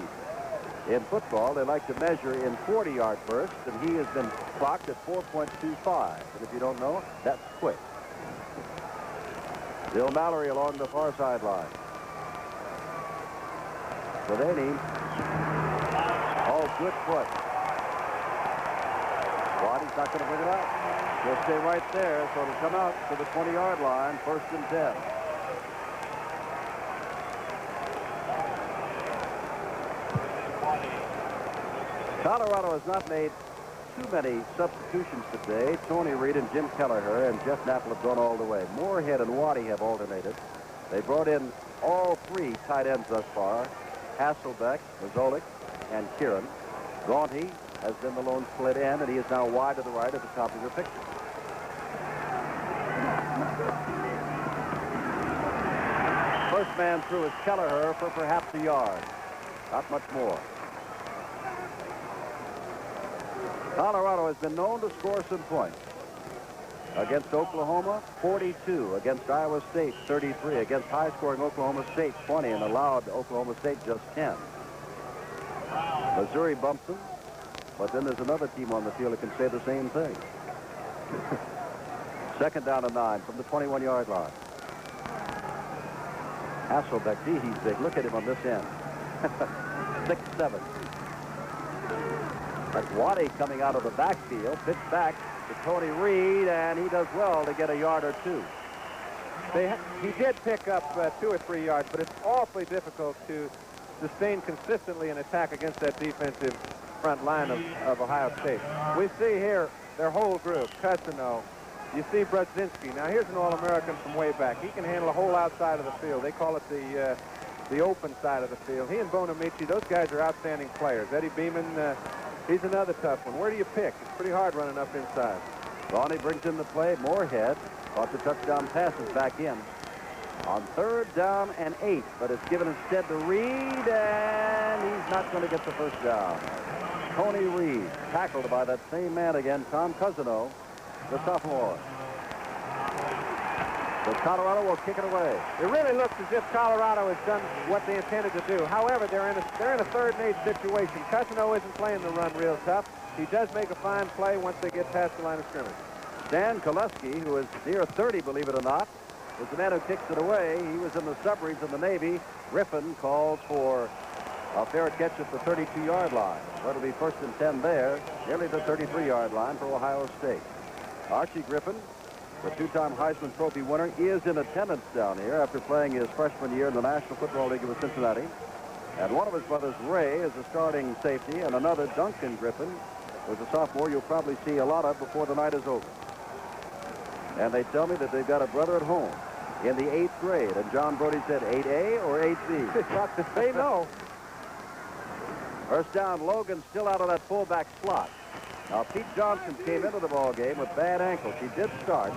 In football, they like to measure in 40-yard bursts, and he has been clocked at 4.25. And if you don't know, that's quick. Bill Mallory along the far sideline. Sladany. Oh, good foot. Waddy's not going to bring it out. He'll stay right there, so it'll come out to the 20-yard line, 1st and 10. Colorado has not made too many substitutions today. Tony Reed and Jim Kelleher and Jeff Napple have gone all the way. Moorhead and Waddy have alternated. They brought in all 3 tight ends thus far. Hasselbeck, Mazolik, and Kieran. Gaunty has been the lone split end, and he is now wide to the right at the top of your picture. First man through is Kelleher for perhaps a yard. Not much more. Colorado has been known to score some points. Against Oklahoma, 42. Against Iowa State, 33. Against high-scoring Oklahoma State, 20, and allowed Oklahoma State just 10. Missouri bumps them. But then there's another team on the field that can say the same thing. Second down and 9 from the 21-yard line. Hasselbeck, gee, he's big. Look at him on this end. 6'7". That's Waddy coming out of the backfield. Pitch back to Tony Reed, and he does well to get a yard or two. He did pick up 2 or 3 yards, but it's awfully difficult to sustain consistently an attack against that defensive front line of Ohio State. We see here their whole group, Cousino. You see Brzezinski. Now, here's an All-American from way back. He can handle the whole outside of the field. They call it the open side of the field. He and Bonamici, those guys are outstanding players. Eddie Beeman, he's another tough one. Where do you pick? It's pretty hard running up inside. Ronnie brings in the play. Moorhead caught the touchdown passes back in. On 3rd down and 8, but it's given instead to Reed, and he's not going to get the first down. Tony Reed tackled by that same man again, Tom Cousino, the sophomore. So Colorado will kick it away. It really looks as if Colorado has done what they intended to do. However, they're in a 3rd and 8 situation. Cousino isn't playing the run real tough. He does make a fine play once they get past the line of scrimmage. Dan Koleski, who is near 30, believe it or not, is the man who kicks it away. He was in the submarines in the Navy. Griffin calls for a fair catch at the 32-yard line. That'll be 1st and 10 there, nearly the 33-yard line for Ohio State. Archie Griffin, the 2-time Heisman Trophy winner, is in attendance down here after playing his freshman year in the National Football League with Cincinnati. And one of his brothers, Ray, is a starting safety, and another, Duncan Griffin, who's a sophomore you'll probably see a lot of before the night is over. And they tell me that they've got a brother at home in the 8th grade. And John Brody said 8A or 8B? They know. First down, Logan still out of that fullback slot. Now, Pete Johnson came into the ball game with bad ankles. He did start,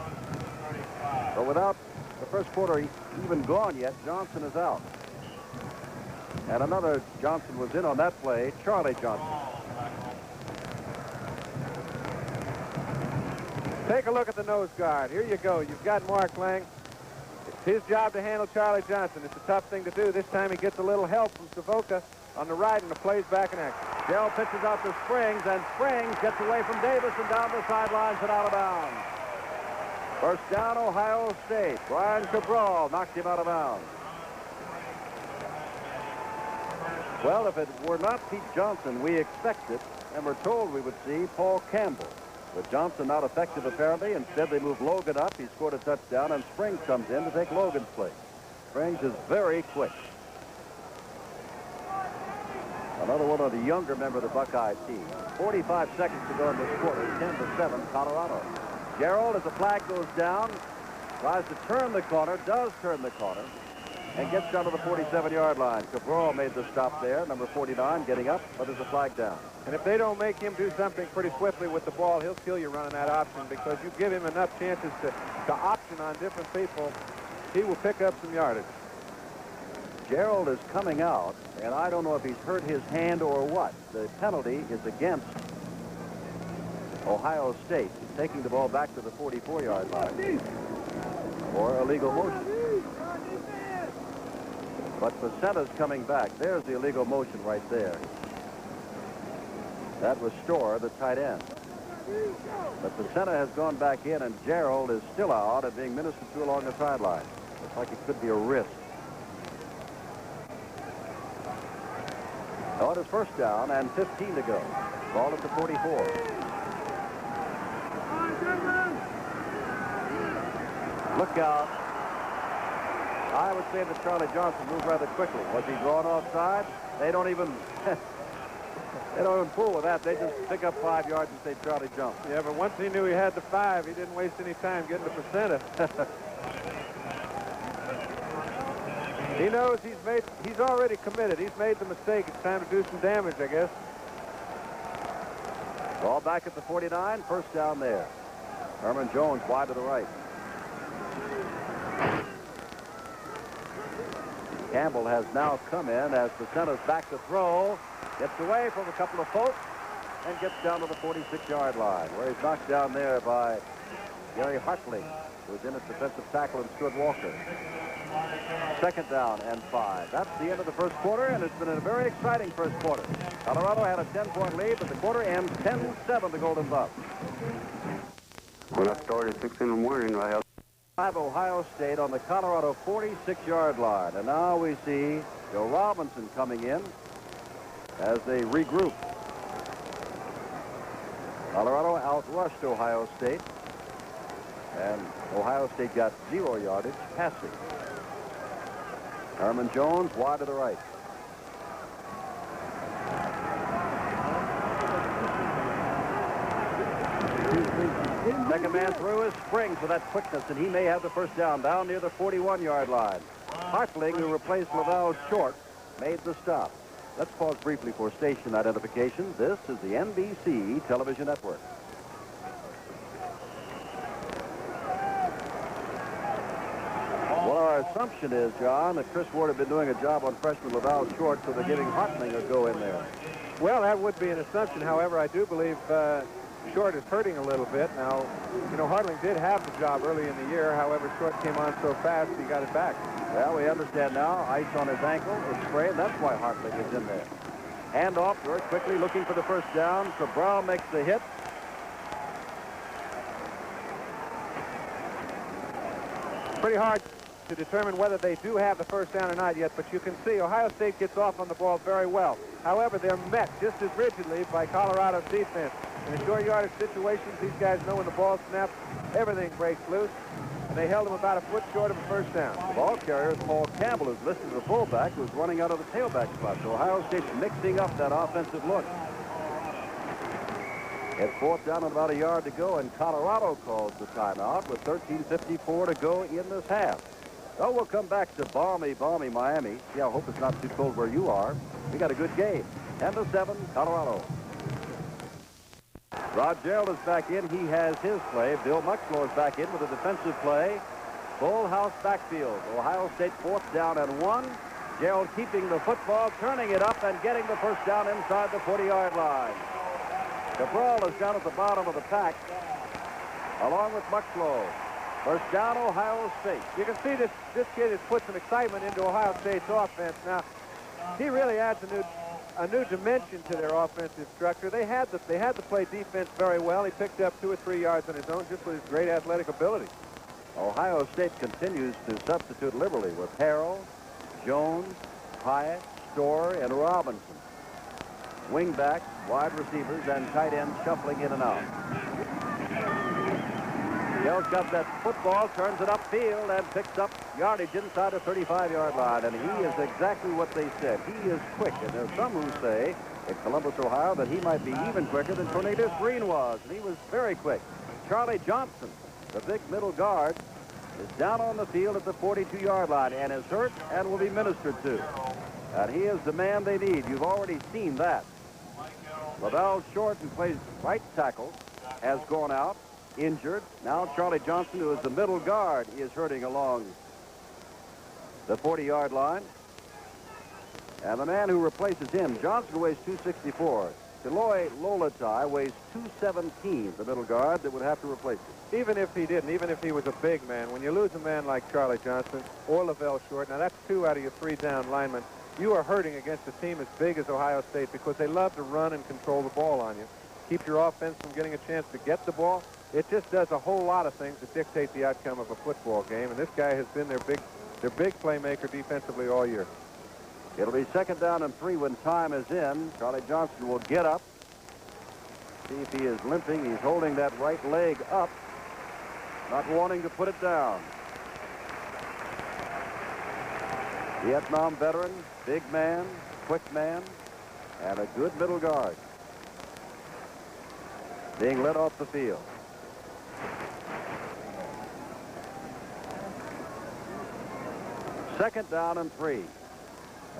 but without the first quarter even gone yet, Johnson is out. And another Johnson was in on that play, Charlie Johnson. Take a look at the nose guard. Here you go. You've got Mark Lang. It's his job to handle Charlie Johnson. It's a tough thing to do. This time he gets a little help from Savoca on the right, and the play's back in action. Dell pitches out to Springs, and Springs gets away from Davis and down the sidelines and out of bounds. First down, Ohio State. Brian Cabral knocked him out of bounds. Well, if it were not Pete Johnson, we expected and were told we would see Paul Campbell. But Johnson not effective, apparently. Instead, they move Logan up. He scored a touchdown, and Springs comes in to take Logan's place. Springs is very quick. Another one of the younger member of the Buckeye team. 45 seconds to go in this quarter. 10-7, Colorado. Gerald, as the flag goes down, tries to turn the corner, does turn the corner, and gets down to the 47-yard line. Cabral made the stop there, number 49, getting up, but there's a flag down. And if they don't make him do something pretty swiftly with the ball, he'll kill you running that option, because you give him enough chances to option on different people, he will pick up some yardage. Gerald is coming out, and I don't know if he's hurt his hand or what. The penalty is against Ohio State, taking the ball back to the 44-yard line for illegal motion. But Pacetta's coming back. There's the illegal motion right there. That was Storr, the tight end. But Pacetta has gone back in, and Gerald is still out and being ministered to along the sideline. Looks like it could be a wrist. So it is first down and 15 to go. Ball at the 44. Look out. I would say that Charlie Johnson moved rather quickly. Was he drawn offside? They don't even fool with that. They just pick up 5 yards and say Charlie jumped. Yeah, but once he knew he had the 5, he didn't waste any time getting the Pacetta. He knows he's already committed. He's made the mistake. It's time to do some damage, I guess. Ball back at the 49. First down there. Herman Jones wide to the right. Campbell has now come in as Pacetta's back to throw. Gets away from a couple of folks and gets down to the 46-yard line, where he's knocked down there by Gary Hartling, who's in at defensive tackle, and Stuart Walker. Second down and 5. That's the end of the first quarter, and it's been a very exciting first quarter. Colorado had a 10-point lead, but the quarter ends 10-7 the Golden Buffs. When I started at 6 in the morning, I had 5 Ohio State on the Colorado 46-yard line. And now we see Joe Robinson coming in as they regroup. Colorado outrushed Ohio State, and Ohio State got 0 yardage passing. Herman Jones wide to the right. Second man through is Springs with that quickness, and he may have the first down near the 41-yard line. Hartling, who replaced Laval Short, made the stop. Let's pause briefly for station identification. This is the NBC television network. Well, our assumption is, John, that Chris Ward had been doing a job on freshman Laval Short, so they're giving Hartling a go in there. Well, that would be an assumption. However, I do believe Short is hurting a little bit. Now, you know, Hartling did have the job early in the year. However, Short came on so fast, he got it back. Well, we understand now. Ice on his ankle. It's sprained. That's why Hartling is in there. Hand off to her, quickly looking for the first down. Cabral makes the hit. Pretty hard to determine whether they do have the first down or not yet, but you can see Ohio State gets off on the ball very well. However, they're met just as rigidly by Colorado's defense. In the short yardage situations, these guys know when the ball snaps, everything breaks loose, and they held them about a foot short of a first down. The ball carrier is Paul Campbell, who's listed as a fullback, who's running out of the tailback spot. So Ohio State's mixing up that offensive look. It's fourth down and about a yard to go, and Colorado calls the timeout with 13:54 to go in this half. So we'll come back to balmy Miami. Yeah, I hope it's not too cold where you are. We got a good game. 10-7, Colorado. Rod Gerald is back in. He has his play. Bill Muxlow is back in with a defensive play. Full house backfield. Ohio State fourth down and 1. Gerald keeping the football, turning it up, and getting the first down inside the 40-yard line. Cabral is down at the bottom of the pack, along with Muxlow. First down, Ohio State. You can see this kid has put some excitement into Ohio State's offense. Now, he really adds a new dimension to their offensive structure. They had to play defense very well. He picked up 2 or 3 yards on his own just with his great athletic ability. Ohio State continues to substitute liberally with Harrell, Jones, Hyatt, Storr, and Robinson. Wingbacks, wide receivers, and tight ends shuffling in and out. Yell's got that football, turns it upfield, and picks up yardage inside the 35-yard line. And he is exactly what they said. He is quick. And there's some who say in Columbus, Ohio, that he might be even quicker than Cornelius Green was. And he was very quick. Charlie Johnson, the big middle guard, is down on the field at the 42-yard line and is hurt and will be ministered to. And he is the man they need. You've already seen that. Laval Short, who plays right tackle, has gone out, injured. Now Charlie Johnson, who is the middle guard, is hurting along the 40-yard line. And the man who replaces him, Johnson, weighs 264. Eloy Lolatai weighs 217, the middle guard that would have to replace him. Even if he didn't, even if he was a big man, when you lose a man like Charlie Johnson or Laval Short, now that's 2 out of your 3 down linemen, you are hurting against a team as big as Ohio State because they love to run and control the ball on you. Keep your offense from getting a chance to get the ball. It just does a whole lot of things that dictate the outcome of a football game, and this guy has been their big playmaker defensively all year. It'll be second down and 3 when time is in. Charlie Johnson will get up. See if he is limping. He's holding that right leg up, not wanting to put it down. Vietnam veteran, big man, quick man, and a good middle guard. Being led off the field. Second down and 3.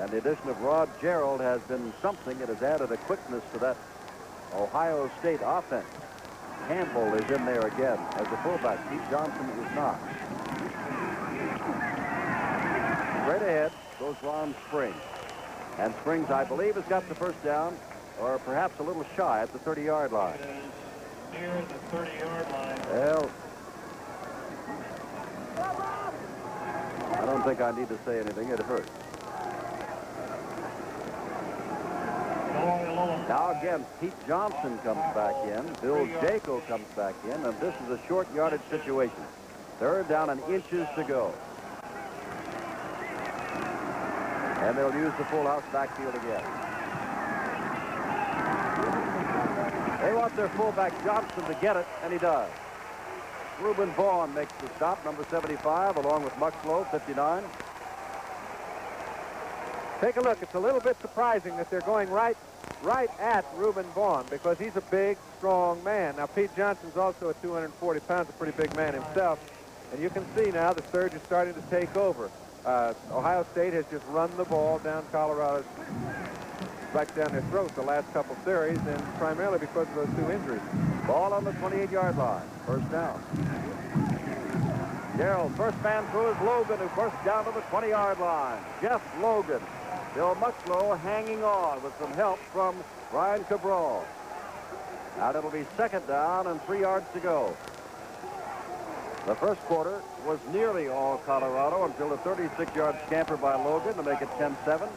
And the addition of Rod Gerald has been something. It has added a quickness to that Ohio State offense. Campbell is in there again as a fullback. Steve Johnson is not. Straight ahead goes Ron Springs. And Springs, I believe, has got the first down, or perhaps a little shy at the 30-yard line. Near the 30-yard line. Well, I don't don't think I need to say anything. It hurts. Now again, Pete Johnson comes back in. Bill Jaco comes back in, and this is a short yardage situation. Third down and inches to go. And they'll use the full house backfield again. They want their fullback Johnson to get it, and he does. Reuben Vaughn makes the stop, number 75, along with Muxlow, 59. Take a look. It's a little bit surprising that they're going right at Reuben Vaughn because he's a big, strong man. Now, Pete Johnson's also at 240 pounds, a pretty big man himself. And you can see now the surge is starting to take over. Ohio State has just run the ball down Colorado's, right down their throats the last couple series, and primarily because of those two injuries. Ball on the 28-yard line. First down. Gerald, first man through is Logan, who bursts down to the 20-yard line. Jeff Logan. Bill Muxlow hanging on with some help from Brian Cabral. Now it'll be second down and 3 yards to go. The first quarter was nearly all Colorado until the 36-yard scamper by Logan to make it 10-7.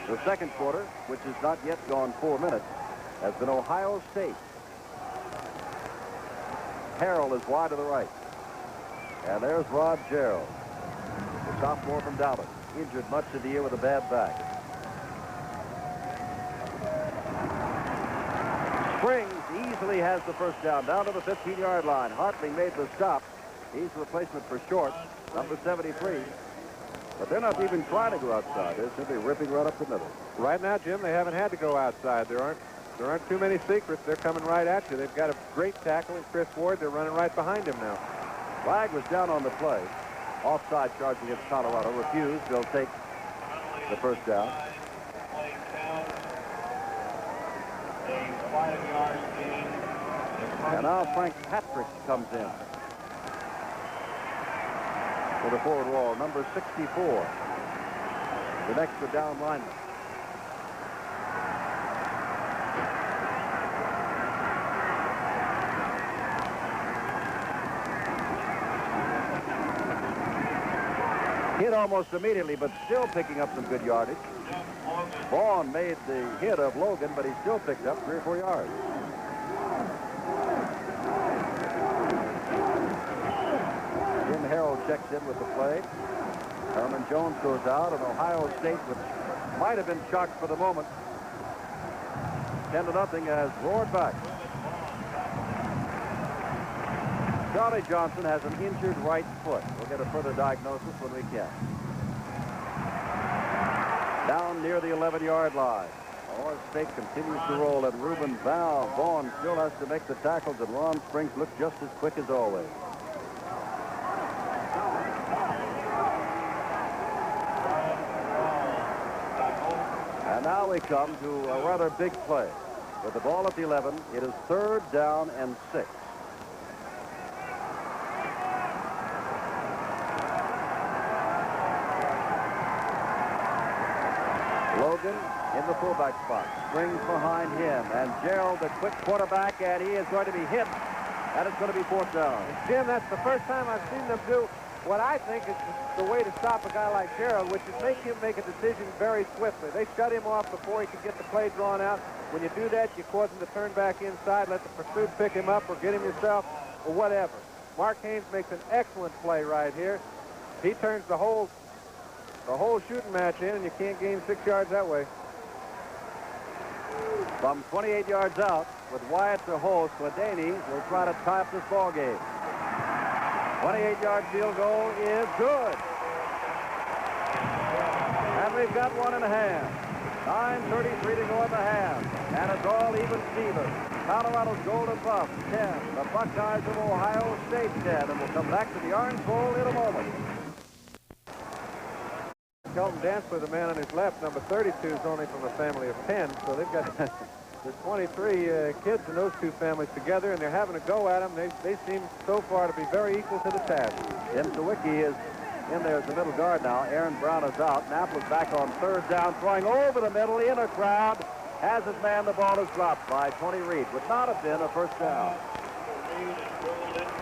The second quarter, which has not yet gone 4 minutes, has been Ohio State. Harrell is wide to the right. And there's Rod Gerald, the sophomore from Dallas, injured much of the year with a bad back. Springs easily has the first down to the 15-yard line. Hartling made the stop. He's the replacement for Short, number 73. But they're not even trying to go outside. They're simply ripping right up the middle. Right now, Jim, they haven't had to go outside. There aren't too many secrets. They're coming right at you. They've got a great tackle in Chris Ward. They're running right behind him now. Flag was down on the play. Offside charge against Colorado. Refused. They'll take the first down. And now Frank Patrick comes in for the forward wall, number 64. The next down lineman. Hit almost immediately, but still picking up some good yardage. Vaughn made the hit of Logan, but he still picked up 3 or 4 yards. Jim Harrell checks in with the play. Herman Jones goes out, and Ohio State, which might have been shocked for the moment, 10-0, has roared back. Charlie Johnson has an injured right foot. We'll get a further diagnosis when we can. Down near the 11-yard line. Ohio State continues to roll, and Reuben Vaughn still has to make the tackles, and Ron Springs looks just as quick as always. And now we come to a rather big play. With the ball at the 11, it is third down and 6. Logan in the fullback spot. Springs behind him. And Gerald, the quick quarterback, and he is going to be hit. And it's going to be fourth down. And Jim, that's the first time I've seen them do what I think is the way to stop a guy like Gerald, which is make him make a decision very swiftly. They shut him off before he could get the play drawn out. When you do that, you cause him to turn back inside, let the pursuit pick him up or get him yourself or whatever. Mark Haynes makes an excellent play right here. He turns the whole shooting match in, and you can't gain 6 yards that way. From 28 yards out, with Wyatt to host, Ladaney will try to tie up this ball game. 28-yard field goal is good. And we've got one in the hand. 9:33 to go in the half. And it's all even Steven. Colorado's Golden Buffs 10. The Buckeyes of Ohio State 10. And we'll come back to the Orange Bowl in a moment. Kelton Dantzler, the man on his left, number 32, is only from a family of 10. So they've got there's 23 kids in those two families together, and they're having a go at them. They seem so far to be very equal to the task. Tim Sawicki is in there as the middle guard now. Aaron Brown is out. Knapp is back on third down, throwing over the middle in a crowd. Has his man. The ball is dropped by Tony Reed. Would not have been a first down.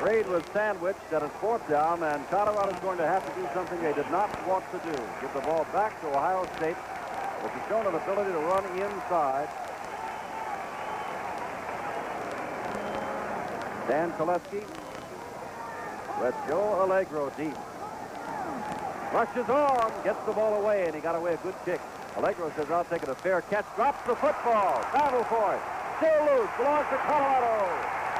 Reed was sandwiched at his 4th down, and Colorado's going to have to do something they did not want to do. Give the ball back to Ohio State, which has shown an ability to run inside. Dan Koleski with Joe Allegro deep. Rushes on, gets the ball away, and he got away a good kick. Allegro says, I'll take it, a fair catch, drops the football. Battle for it. Still loose, belongs to Colorado.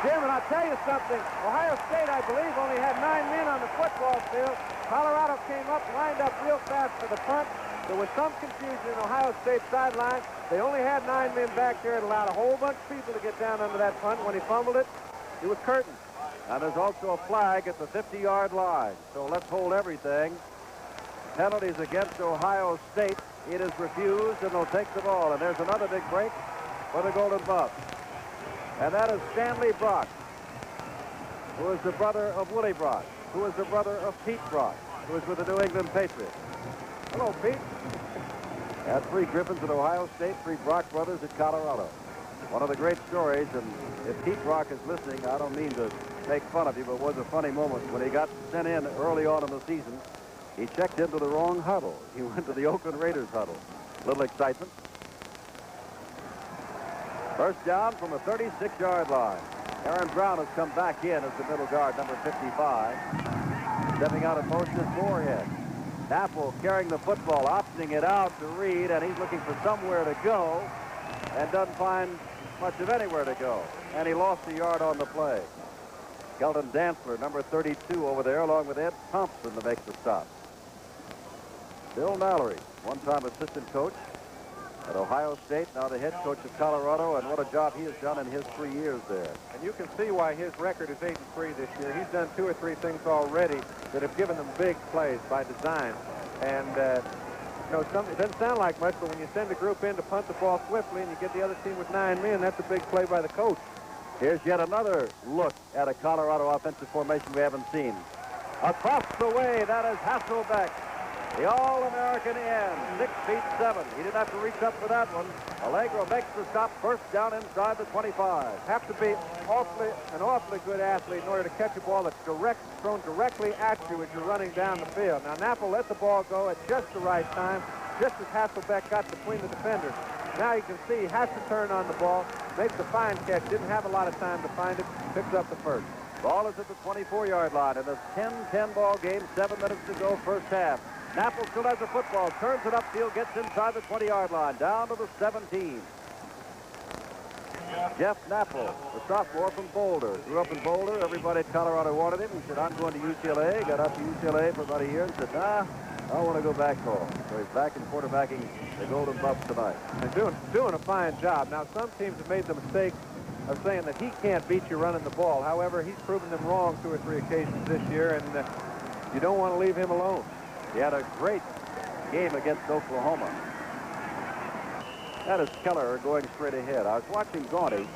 Jim, and I'll tell you something. Ohio State, I believe, only had 9 men on the football field. Colorado came up, lined up real fast for the punt. There was some confusion in Ohio State's sideline. They only had 9 men back there. It allowed a whole bunch of people to get down under that punt. When he fumbled it, it was curtained. And there's also a flag at the 50-yard line. So let's hold everything. Penalties against Ohio State. It is refused, and they'll take the ball. And there's another big break for the Golden Buffs. And that is Stanley Brock, who is the brother of Willie Brock, who is the brother of Pete Brock, who is with the New England Patriots. Hello, Pete. Had 3 Griffins at Ohio State, 3 Brock brothers at Colorado. One of the great stories, and if Pete Brock is listening, I don't mean to make fun of you, but it was a funny moment when he got sent in early on in the season. He checked into the wrong huddle. He went to the Oakland Raiders huddle. Little excitement. First down from a 36-yard line. Aaron Brown has come back in as the middle guard, number 55. Stepping out of motion is Moorhead. Napple carrying the football, optioning it out to Reed, and he's looking for somewhere to go and doesn't find much of anywhere to go. And he lost a yard on the play. Kelton Dantzler, number 32 over there, along with Ed Thompson to make the stop. Bill Mallory, one-time assistant coach at Ohio State, now the head coach of Colorado, and what a job he has done in his 3 years there. And you can see why his record is 8-3 this year. He's done 2 or 3 things already that have given them big plays by design. And, you know, it doesn't sound like much, but when you send a group in to punt the ball swiftly and you get the other team with 9 men, that's a big play by the coach. Here's yet another look at a Colorado offensive formation we haven't seen. Across the way, that is Hasselbeck. The All-American end, 6'7". He didn't have to reach up for that one. Allegro makes the stop, first down inside the 25. Have to be an awfully good athlete in order to catch a ball that's thrown directly at you as you're running down the field. Now, Napple let the ball go at just the right time, just as Hasselbeck got between the defenders. Now you can see he has to turn on the ball, makes a fine catch, didn't have a lot of time to find it, picks up the first. Ball is at the 24-yard line in a 10-10 ball game, 7 minutes to go, first half. Napple still has the football, turns it upfield, gets inside the 20-yard line, down to the 17. Jeff Napple, the sophomore from Boulder. Grew up in Boulder. Everybody at Colorado wanted him. He said, I'm going to UCLA. Got up to UCLA for about a year and said, nah, I want to go back home. So he's back in quarterbacking the Golden Buffs tonight. And doing a fine job. Now, some teams have made the mistake of saying that he can't beat you running the ball. However, he's proven them wrong 2 or 3 occasions this year, and you don't want to leave him alone. He had a great game against Oklahoma. That is Keller going straight ahead. I was watching Gaunty,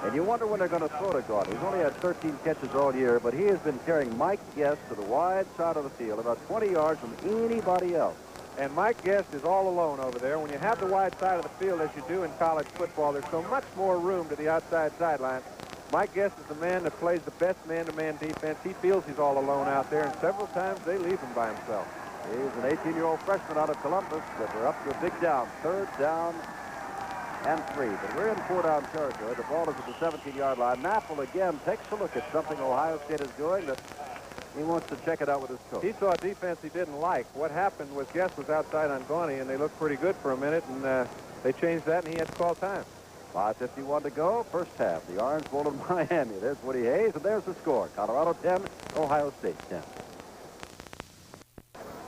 and you wonder when they're going to throw to Gaunty. He's only had 13 catches all year, but he has been carrying Mike Guest to the wide side of the field, about 20 yards from anybody else. And Mike Guest is all alone over there. When you have the wide side of the field, as you do in college football, there's so much more room to the outside sideline. Mike Guest is the man that plays the best man-to-man defense. He feels he's all alone out there, and several times they leave him by himself. He's an 18-year-old freshman out of Columbus, but we're up to a big down. 3rd down and 3. But we're in 4-down territory. The ball is at the 17-yard line. Napple again takes a look at something Ohio State is doing that he wants to check it out with his coach. He saw a defense he didn't like. What happened was Guest was outside on Gaunty, and they looked pretty good for a minute, and they changed that, and he had to call time. 5:51 to go, first half. The Orange Bowl in Miami. There's Woody Hayes, and there's the score. Colorado 10, Ohio State 10.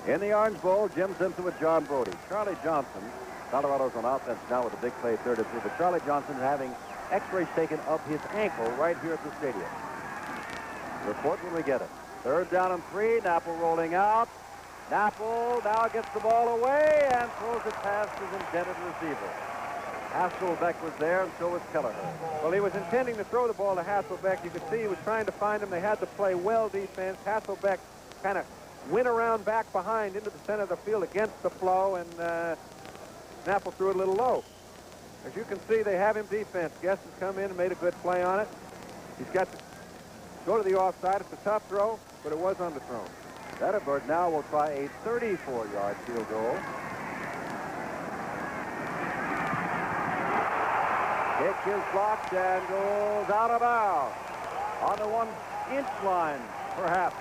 In the Orange Bowl, Jim Simpson with John Brody. Charlie Johnson, Colorado's on offense now with a big play, 3rd and 3, but Charlie Johnson having x-rays taken of his ankle right here at the stadium. Report when we get it. 3rd down and 3, Napple rolling out. Napple now gets the ball away and throws it past his intended receiver. Hasselbeck was there, and so was Kelleher. Well, he was intending to throw the ball to Hasselbeck. You could see he was trying to find him. They had to play well defense. Hasselbeck kind of went around back behind into the center of the field against the flow, and Napple threw it a little low. As you can see, they have him defense. Guest has come in and made a good play on it. He's got the go to the offside. It's a tough throw, but it was underthrown. Vandenberg now will try a 34-yard field goal. Kick is blocked and goes out of bounds. On the 1-inch line, perhaps.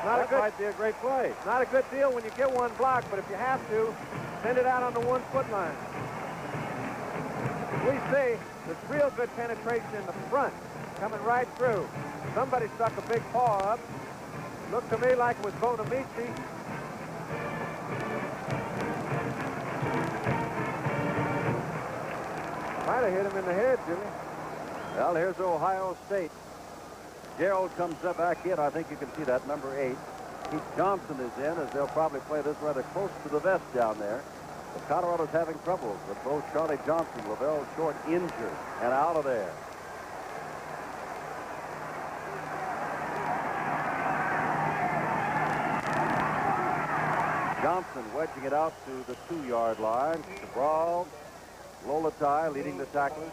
That might be a great play. Not a good deal when you get one block, but if you have to, send it out on the 1-foot line. We see there's real good penetration in the front, coming right through. Somebody stuck a big paw up. Looked to me like it was Bonamici. Might have hit him in the head, Jimmy. Well, here's Ohio State. Gerald comes back in. I think you can see that, number 8. Keith Johnson is in, as they'll probably play this rather close to the vest down there. But Colorado's having trouble with both Charlie Johnson, Lavelle Short injured and out of there. Johnson wedging it out to the 2-yard line. Cabral, Lolatai leading the tacklers.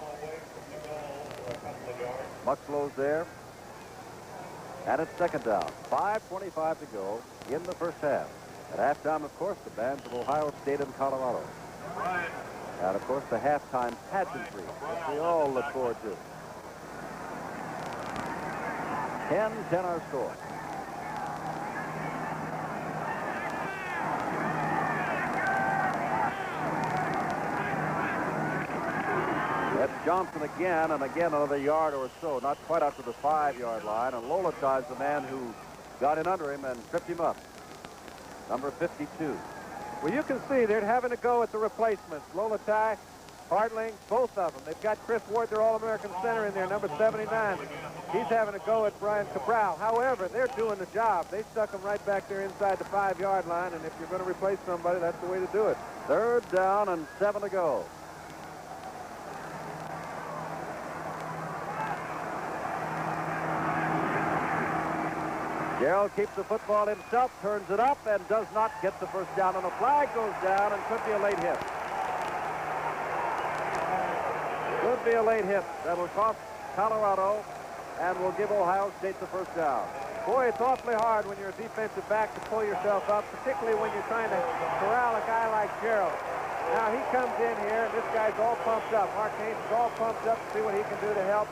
Muxlow's there. And it's second down. 5:25 to go in the first half. At halftime, of course, the bands of Ohio State and Colorado. And, of course, the halftime pageantry, which we all look forward to. 10-10 our score. That's Johnson again, and again another yard or so, not quite out to the 5-yard line. And Lolotai's the man who got in under him and tripped him up. Number 52. Well, you can see they're having to go at the replacements. Lolatai, Hartling, both of them. They've got Chris Ward, their All-American center, in there, number 79. He's having to go at Brian Cabral. However, they're doing the job. They stuck him right back there inside the 5-yard line, and if you're going to replace somebody, that's the way to do it. Third down and 7 to go. Gerald keeps the football himself, turns it up, and does not get the first down. And the flag goes down and could be a late hit. Could be a late hit. That will cost Colorado and will give Ohio State the first down. Boy, it's awfully hard when you're a defensive back to pull yourself up, particularly when you're trying to corral a guy like Gerald. Now he comes in here, and this guy's all pumped up. Mark Haynes is all pumped up to see what he can do to help.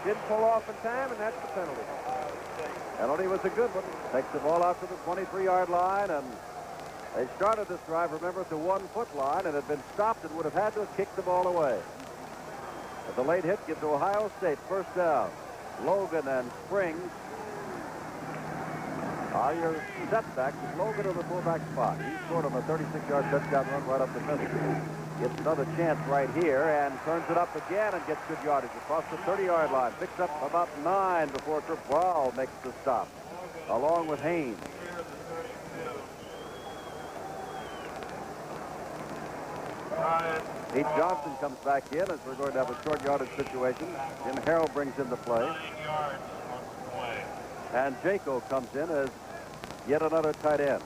Didn't pull off in time, and that's the penalty. Penalty was a good one. Takes the ball out to the 23-yard line, and they started this drive, remember, at the 1-foot line, and had been stopped and would have had to have kicked the ball away. But the late hit gives Ohio State first down. Logan and Springs are your setbacks. Logan in the fullback spot. He scored on a 36-yard touchdown run right up the middle. Gets another chance right here and turns it up again and gets good yardage across the 30-yard line. Picks up about 9 before Cabral makes the stop, along with Haynes. Pete Johnson comes back in as we're going to have a short yardage situation. Jim Harrell brings in the play. And Jaco comes in as yet another tight end.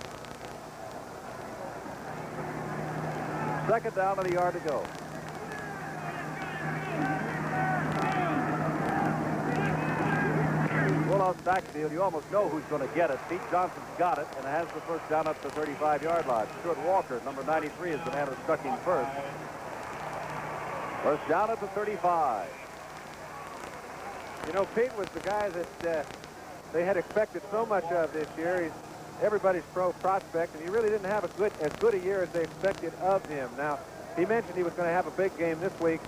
Second down and a yard to go. Full-out backfield, you almost know who's going to get it. Pete Johnson's got it and has the first down up to the 35-yard line. Stuart Walker, number 93, is the man who struck him first. First down at the 35. You know, Pete was the guy that they had expected so much of this year. He's everybody's pro prospect, and he really didn't have as good a year as they expected of him. Now, he mentioned he was going to have a big game this week.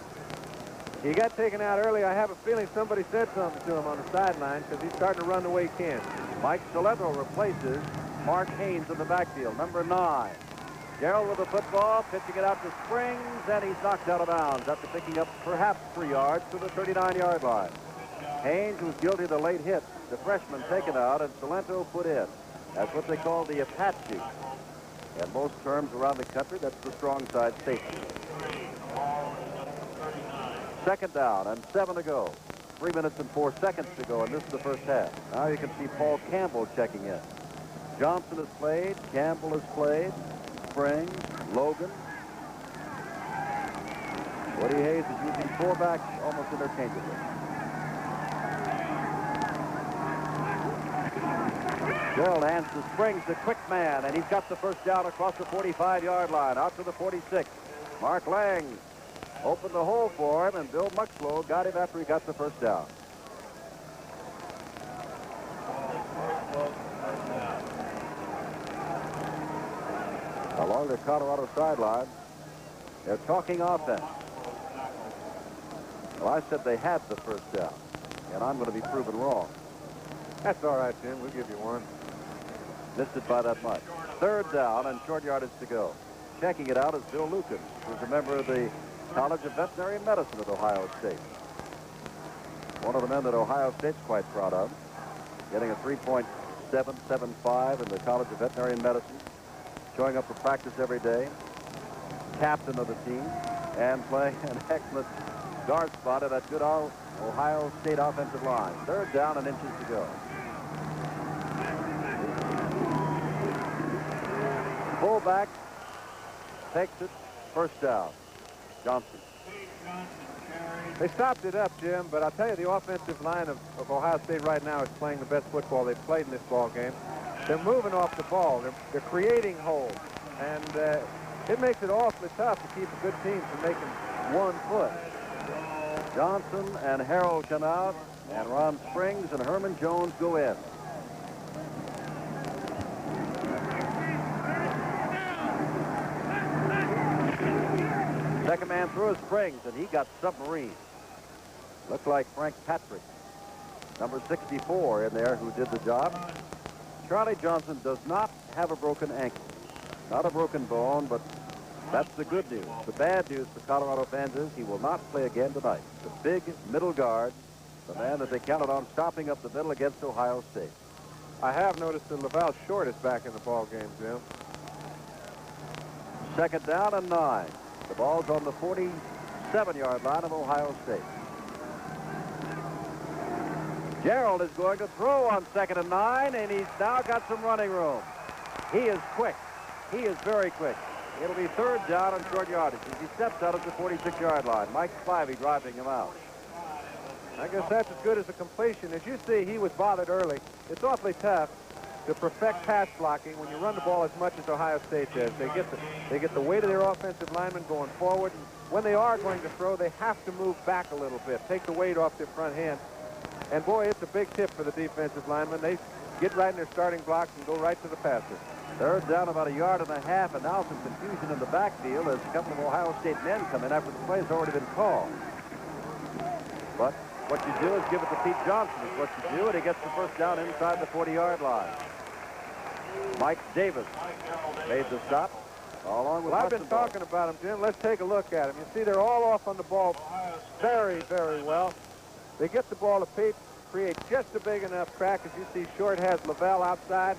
He got taken out early. I have a feeling somebody said something to him on the sideline because he's starting to run the way he can. Mike Saletto replaces Mark Haynes in the backfield, number 9. Gerald with the football, pitching it out to Springs, and he's knocked out of bounds after picking up perhaps 3 yards to the 39-yard line. Haynes was guilty of the late hit. The freshman taken out, and Salento put in. That's what they call the Apache. In most terms around the country, that's the strong side safety. Second down and 7 to go. 3 minutes and 4 seconds to go, and this is the first half. Now you can see Paul Campbell checking in. Johnson has played. Campbell has played. Springs, Logan. Woody Hayes is using 4 backs almost interchangeably. Gerald hands to Springs, the quick man, and he's got the first down across the 45-yard line, out to the 46. Mark Lang opened the hole for him, and Bill Muxlow got him after he got the first down. Along the Colorado sideline, they're talking offense. Well, I said they had the first down, and I'm going to be proven wrong. That's all right, Jim. We'll give you one. Missed it by that much. Third down and short yardage to go. Checking it out is Bill Lucan, who's a member of the College of Veterinary Medicine at Ohio State. One of the men that Ohio State's quite proud of, getting a 3.775 in the College of Veterinary Medicine, showing up for practice every day, captain of the team, and playing an excellent guard spot at that good Ohio State offensive line. Third down and inches to go. Fullback takes it, first down. Johnson. They stopped it up, Jim, but I'll tell you, the offensive line of Ohio State right now is playing the best football they've played in this ball game. They're moving off the ball. They're creating holes, and it makes it awfully tough to keep a good team from making one foot. Johnson and Harold come out, and Ron Springs and Herman Jones go in. Second man through is Springs, and he got submarine. Looked like Frank Patrick, number 64 in there, who did the job. Charlie Johnson does not have a broken ankle. Not a broken bone, but that's the good news. The bad news for Colorado fans is he will not play again tonight. The big middle guard, the man that they counted on stopping up the middle against Ohio State. I have noticed that Laval Short is back in the ball game, Jim. Second down and 9. The ball's on the 47-yard line of Ohio State. Gerald is going to throw on second and 9, and he's now got some running room. He is quick. He is very quick. It'll be third down and short yardage as he steps out of the 46-yard line. Mike Spivey driving him out. I guess that's as good as a completion. As you see, he was bothered early. It's awfully tough to perfect pass blocking when you run the ball as much as Ohio State does. They get the weight of their offensive linemen going forward. And when they are going to throw, they have to move back a little bit, take the weight off their front hand. And boy, it's a big tip for the defensive linemen. They get right in their starting blocks and go right to the passer. Third down about 1.5 yards, and now some confusion in the backfield as a couple of Ohio State men come in after the play's already been called. But what you do is give it to Pete Johnson is what you do, and he gets the first down inside the 40-yard line. Mike Davis made the stop, along with Well, I've been talking about him, Jim. Let's take a look at him. You see, they're all off on the ball very, very well. They get the ball to Pete, create just a big enough crack. As you see, Short has Laval outside.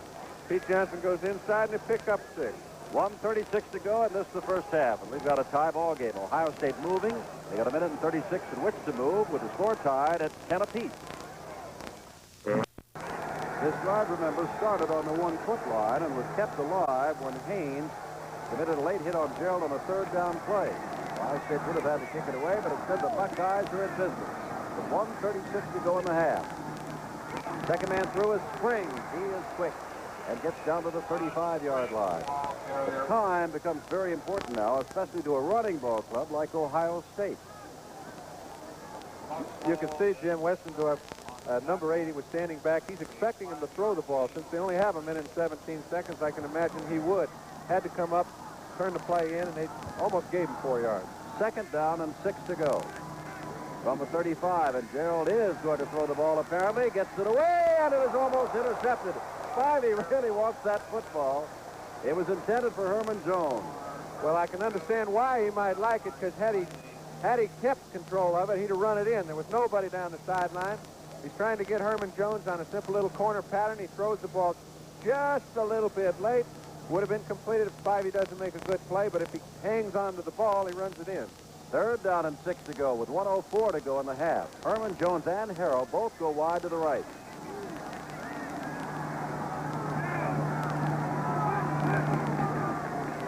Pete Johnson goes inside, and they pick up 6. 1:36 to go, and this is the first half. And we've got a tie ball game. Ohio State moving. They got 1:36 in which to move, with the score tied at 10 apiece. This drive, remember, started on the 1-foot line and was kept alive when Haynes committed a late hit on Gerald on a third down play. Ohio State would have had to kick it away, but instead the Buckeyes are in business. With 1:36 to go in the half. Second man through is Springs. He is quick and gets down to the 35-yard line. The time becomes very important now, especially to a running ball club like Ohio State. You can see Jim Westendorf, number 80, was standing back. He's expecting him to throw the ball. Since they only have a minute and 17 seconds, I can imagine he would. Had to come up, turn the play in, and they almost gave him 4 yards. Second down and 6 to go. From the 35, and Gerald is going to throw the ball apparently. Gets it away, and it was almost intercepted. Spivey really wants that football. It was intended for Herman Jones. Well, I can understand why he might like it, because had he kept control of it, he'd have run it in. There was nobody down the sideline. He's trying to get Herman Jones on a simple little corner pattern. He throws the ball just a little bit late. Would have been completed if Spivey doesn't make a good play, but if he hangs on to the ball, he runs it in. Third down and 6 to go with 1:04 to go in the half. Herman Jones and Harrell both go wide to the right.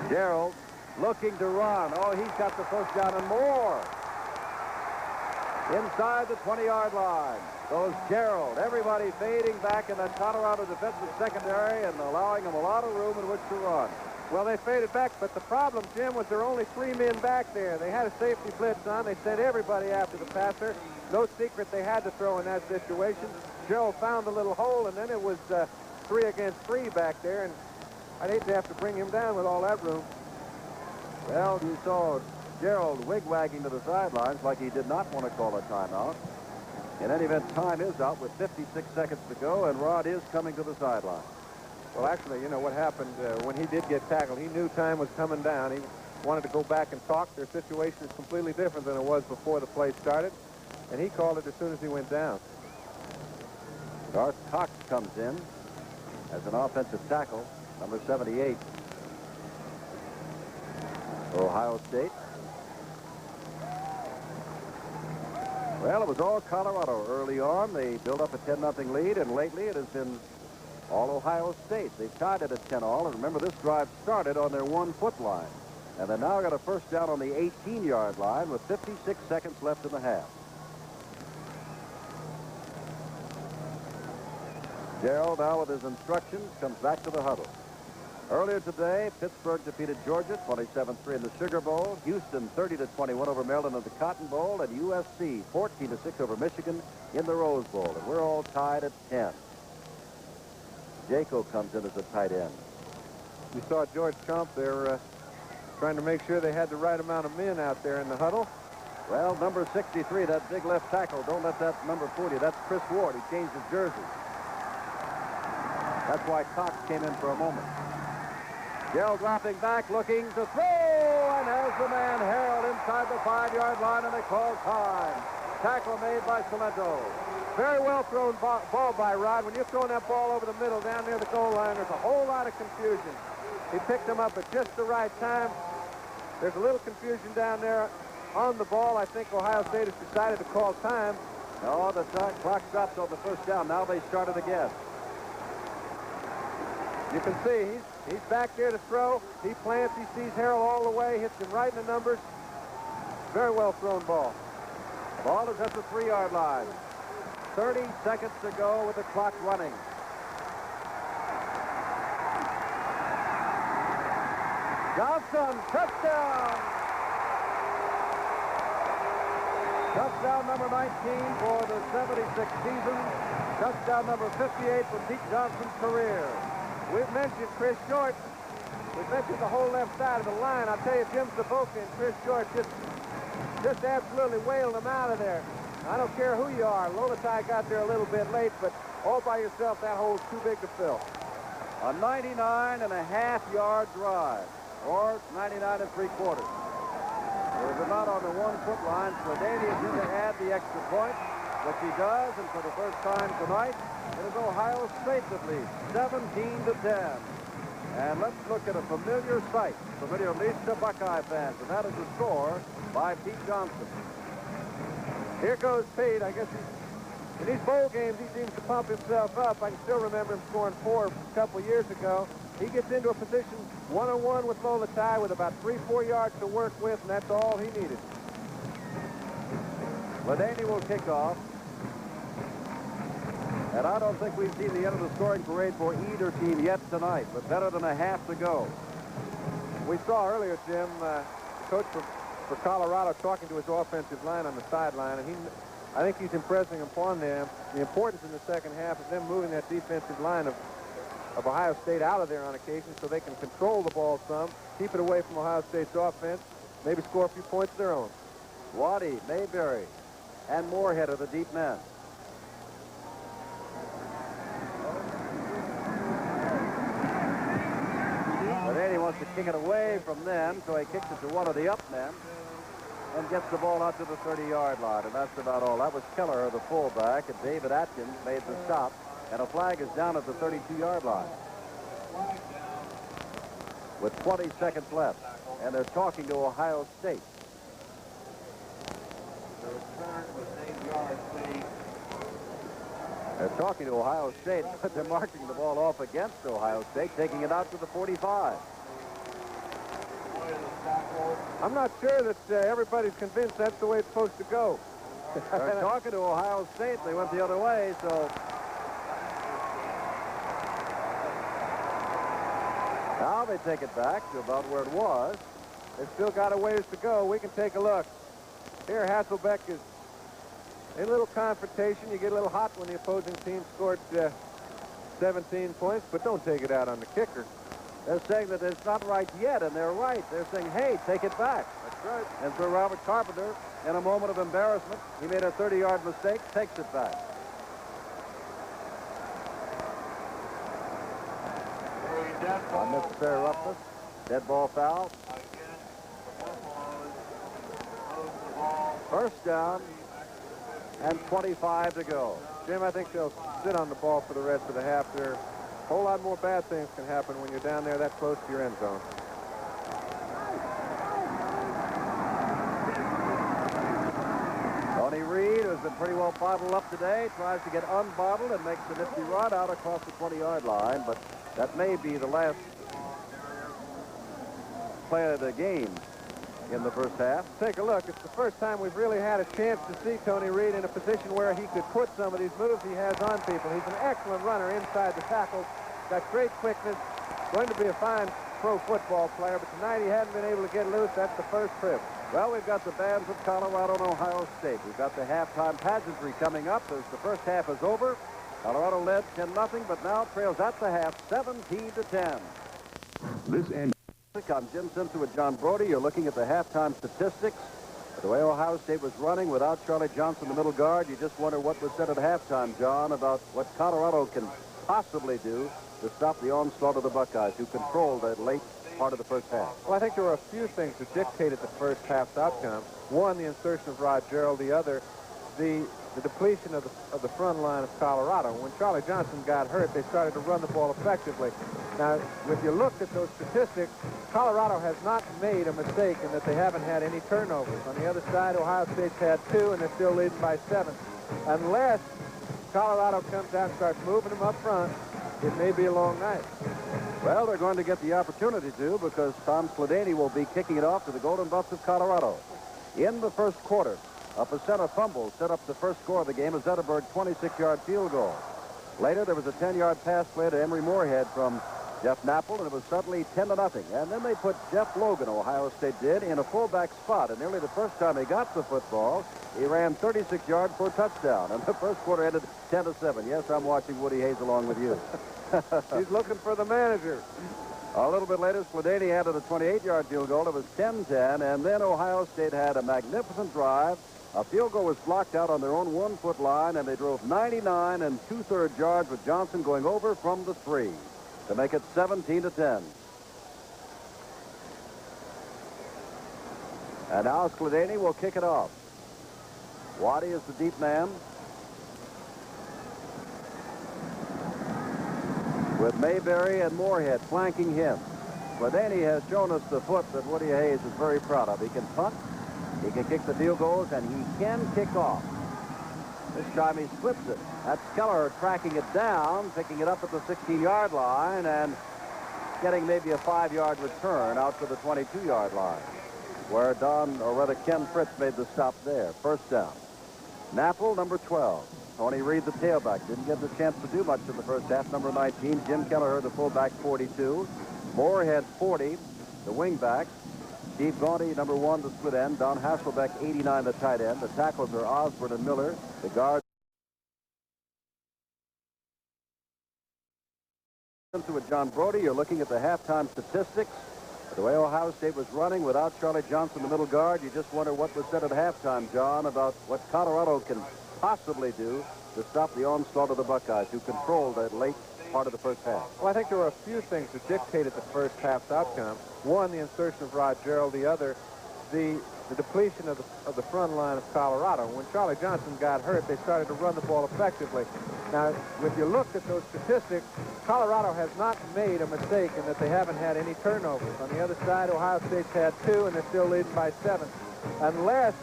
Gerald looking to run. Oh, he's got the first down and more. Inside the 20-yard line goes Gerald. Everybody fading back in that Colorado defensive secondary and allowing them a lot of room in which to run. Well, they faded back, but the problem, Jim, was there were only 3 men back there. They had a safety blitz on. They sent everybody after the passer. No secret they had to throw in that situation. Gerald found a little hole, and then it was 3 against 3 back there, and I'd hate to have to bring him down with all that room. Well, you saw Gerald wig-wagging to the sidelines like he did not want to call a timeout. In any event, time is out with 56 seconds to go, and Rod is coming to the sideline. Well, actually, you know what happened when he did get tackled. He knew time was coming down. He wanted to go back and talk. Their situation is completely different than it was before the play started, and he called it as soon as he went down. Garth Cox comes in as an offensive tackle, number 78. Ohio State. Well, it was all Colorado early on. They built up a 10-0 lead, and lately it has been all Ohio State. They've tied it at 10-all, and remember, this drive started on their 1-foot line. And they now got a first down on the 18-yard line with 56 seconds left in the half. Gerald, now with his instructions, comes back to the huddle. Earlier today, Pittsburgh defeated Georgia 27-3 in the Sugar Bowl, Houston 30-21 over Maryland in the Cotton Bowl, and USC 14-6 over Michigan in the Rose Bowl. And we're all tied at 10. Jaco comes in as a tight end. You saw George Trump. They're trying to make sure they had the right amount of men out there in the huddle. Well, number 63, that big left tackle, don't let that number fool you. That's Chris Ward. He changed his jersey. That's why Cox came in for a moment. Gerald dropping back, looking to throw, and has the man Harold inside the 5-yard line, and they call time. Tackle made by Salento. Very well thrown ball by Rod. When you're throwing that ball over the middle down near the goal line, there's a whole lot of confusion. He picked them up at just the right time. There's a little confusion down there on the ball. I think Ohio State has decided to call time. No, the clock stopped on the first down. Now they start it again. You can see he's back there to throw. He plants. He sees Harold all the way. Hits him right in the numbers. Very well thrown ball. Ball is at the 3-yard line. 30 seconds to go with the clock running. Johnson, touchdown! Touchdown number 19 for the 76 season. Touchdown number 58 for Pete Johnson's career. We've mentioned Chris Short. We've mentioned the whole left side of the line. I'll tell you, Jim Savoca and Chris Short just absolutely wailed them out of there. I don't care who you are. Lolatai got there a little bit late, but all by yourself, that hole's too big to fill. A 99.5-yard drive, or 99 3/4. It was not on the 1-foot line. Sledania is going to add the extra point, which he does, and for the first time tonight, it is Ohio State that leads, 17-10. And let's look at a familiar sight, familiar at least to Buckeye fans, and that is the score by Pete Johnson. Here goes Pete. I guess in these bowl games, he seems to pump himself up. I can still remember him scoring 4 a couple of years ago. He gets into a position one-on-one with Lolatai with about 3-4 yards to work with, and that's all he needed. Ladaney will kick off. And I don't think we've seen the end of the scoring parade for either team yet tonight, but better than a half to go. We saw earlier, Jim, coach for Colorado talking to his offensive line on the sideline, and I think he's impressing upon them the importance in the second half of them moving that defensive line of Ohio State out of there on occasion so they can control the ball some, keep it away from Ohio State's offense, maybe score a few points of their own. Waddy, Mayberry, and Moorhead are the deep men. Ladaney wants to kick it away from them, so he kicks it to one of the up men and gets the ball out to the 30-yard line, and that's about all. That was Keller, the fullback, and David Atkins made the stop, and a flag is down at the 32-yard line with 20 seconds left, and they're talking to Ohio State. They're talking to Ohio State, but they're marking the ball off against Ohio State, taking it out to the 45. I'm not sure that everybody's convinced that's the way it's supposed to go. They're talking to Ohio State. They went the other way, so... Now they take it back to about where it was. They've still got a ways to go. We can take a look. Here, Hasselbeck is a little confrontation. You get a little hot when the opposing team scored 17 points, but don't take it out on the kicker. They're saying that it's not right yet, and they're right. They're saying, hey, take it back. That's right. And so Robert Carpenter, in a moment of embarrassment, he made a 30-yard mistake, takes it back. Unnecessary roughness, dead ball foul. First down and 25 to go. Jim, I think they'll sit on the ball for the rest of the half. There, a whole lot more bad things can happen when you're down there that close to your end zone. Tony Reed, who's been pretty well bottled up today, tries to get unbottled and makes a nifty run out across the 20-yard line, but that may be the last play of the game in the first half. Take a look. It's the first time we've really had a chance to see Tony Reed in a position where he could put some of these moves he has on people. He's an excellent runner inside the tackles, got great quickness, going to be a fine pro football player, but tonight he hadn't been able to get loose. That's the first trip. Well, we've got the bands of Colorado and Ohio State. We've got the halftime pageantry coming up as the first half is over. Colorado led 10-0, but now trails at the half 17-10. This end. I'm Jim Simpson with John Brody. You're looking at the halftime statistics. The way Ohio State was running without Charlie Johnson, the middle guard, you just wonder what was said at halftime, John, about what Colorado can possibly do to stop the onslaught of the Buckeyes, who controlled that late part of the first half. Well, I think there were a few things that dictated the first half's outcome. One, the insertion of Rod Gerald. The other, the depletion of the front line of Colorado. When Charlie Johnson got hurt, they started to run the ball effectively. Now, if you look at those statistics, Colorado has not made a mistake in that they haven't had any turnovers. On the other side, Ohio State's had 2, and they're still leading by 7. Unless Colorado comes out and starts moving them up front, it may be a long night. Well, they're going to get the opportunity to, because Tom Sladany will be kicking it off to the Golden Buffs of Colorado. In the first quarter, a Pacenta fumble set up the first score of the game, a Zetterberg 26-yard field goal. Later, there was a 10-yard pass play to Emory Moorhead from Jeff Napple, and it was suddenly 10-0. And then they put Jeff Logan, Ohio State did, in a fullback spot. And nearly the first time he got the football, he ran 36 yards for a touchdown. And the first quarter ended 10-7. Yes, I'm watching Woody Hayes along with you. He's looking for the manager. A little bit later, Sladany added a 28-yard field goal. It was 10-10, and then Ohio State had a magnificent drive. A field goal was blocked out on their own 1-foot line, and they drove 99 2/3 yards with Johnson going over from the 3 to make it 17-10. And now Sladany will kick it off. Waddy is the deep man, with Mayberry and Moorhead flanking him. Sladany has shown us the foot that Woody Hayes is very proud of. He can punt, he can kick the field goals, and he can kick off. This time he splits it. That's Keller tracking it down, picking it up at the 16-yard line, and getting maybe a 5-yard return out to the 22-yard line, where Ken Fritz made the stop there. First down. Napple, number 12. Tony Reed, the tailback, didn't get the chance to do much in the first half. Number 19, Jim Kelleher, the fullback, 42. Moorhead, 40, the wingback. Steve Gaunty, number 1, the split end. Don Hasselbeck, 89, the tight end. The tackles are Osborne and Miller. The guards. With John Brody, you're looking at the halftime statistics. The way Ohio State was running without Charlie Johnson, the middle guard, you just wonder what was said at halftime, John, about what Colorado can possibly do to stop the onslaught of the Buckeyes, who controlled that late part of the first half. Well, I think there were a few things that dictated the first half's outcome. One, the insertion of Rod Gerald. The other, the depletion of the front line of Colorado. When Charlie Johnson got hurt, they started to run the ball effectively. Now, if you look at those statistics, Colorado has not made a mistake in that they haven't had any turnovers. On the other side, Ohio State's had 2, and they're still leading by 7. Unless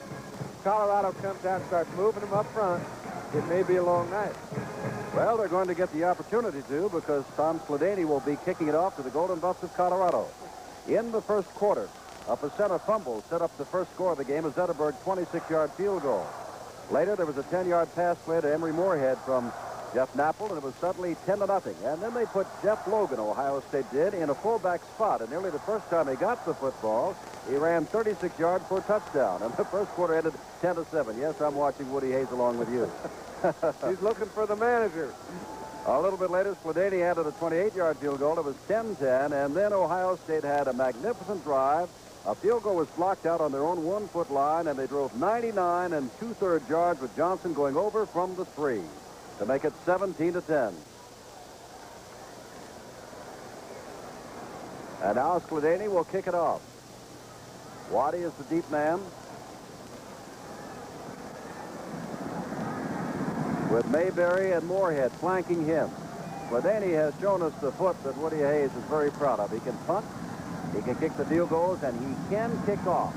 Colorado comes out and starts moving them up front, it may be a long night. Well, they're going to get the opportunity to, because Tom Sladany will be kicking it off to the Golden Buffs of Colorado. In the first quarter, a Pacenta fumble set up the first score of the game, a Zetterberg 26-yard field goal. Later, there was a 10-yard pass play to Emory Moorhead from Jeff Napple, and it was suddenly 10-0. And then they put Jeff Logan, Ohio State did, in a fullback spot. And nearly the first time he got the football, he ran 36 yards for a touchdown. And the first quarter ended 10-7. Yes, I'm watching Woody Hayes along with you. He's looking for the manager. A little bit later, Spladany added a 28-yard field goal. It was 10-10, and then Ohio State had a magnificent drive. A field goal was blocked out on their own 1-foot line, and they drove 99 2/3 yards with Johnson going over from the 3 to make it 17-10. And now Spladany will kick it off. Waddy is the deep man, with Mayberry and Moorhead flanking him. Spladany has shown us the foot that Woody Hayes is very proud of. He can punt, he can kick the field goals, and he can kick off.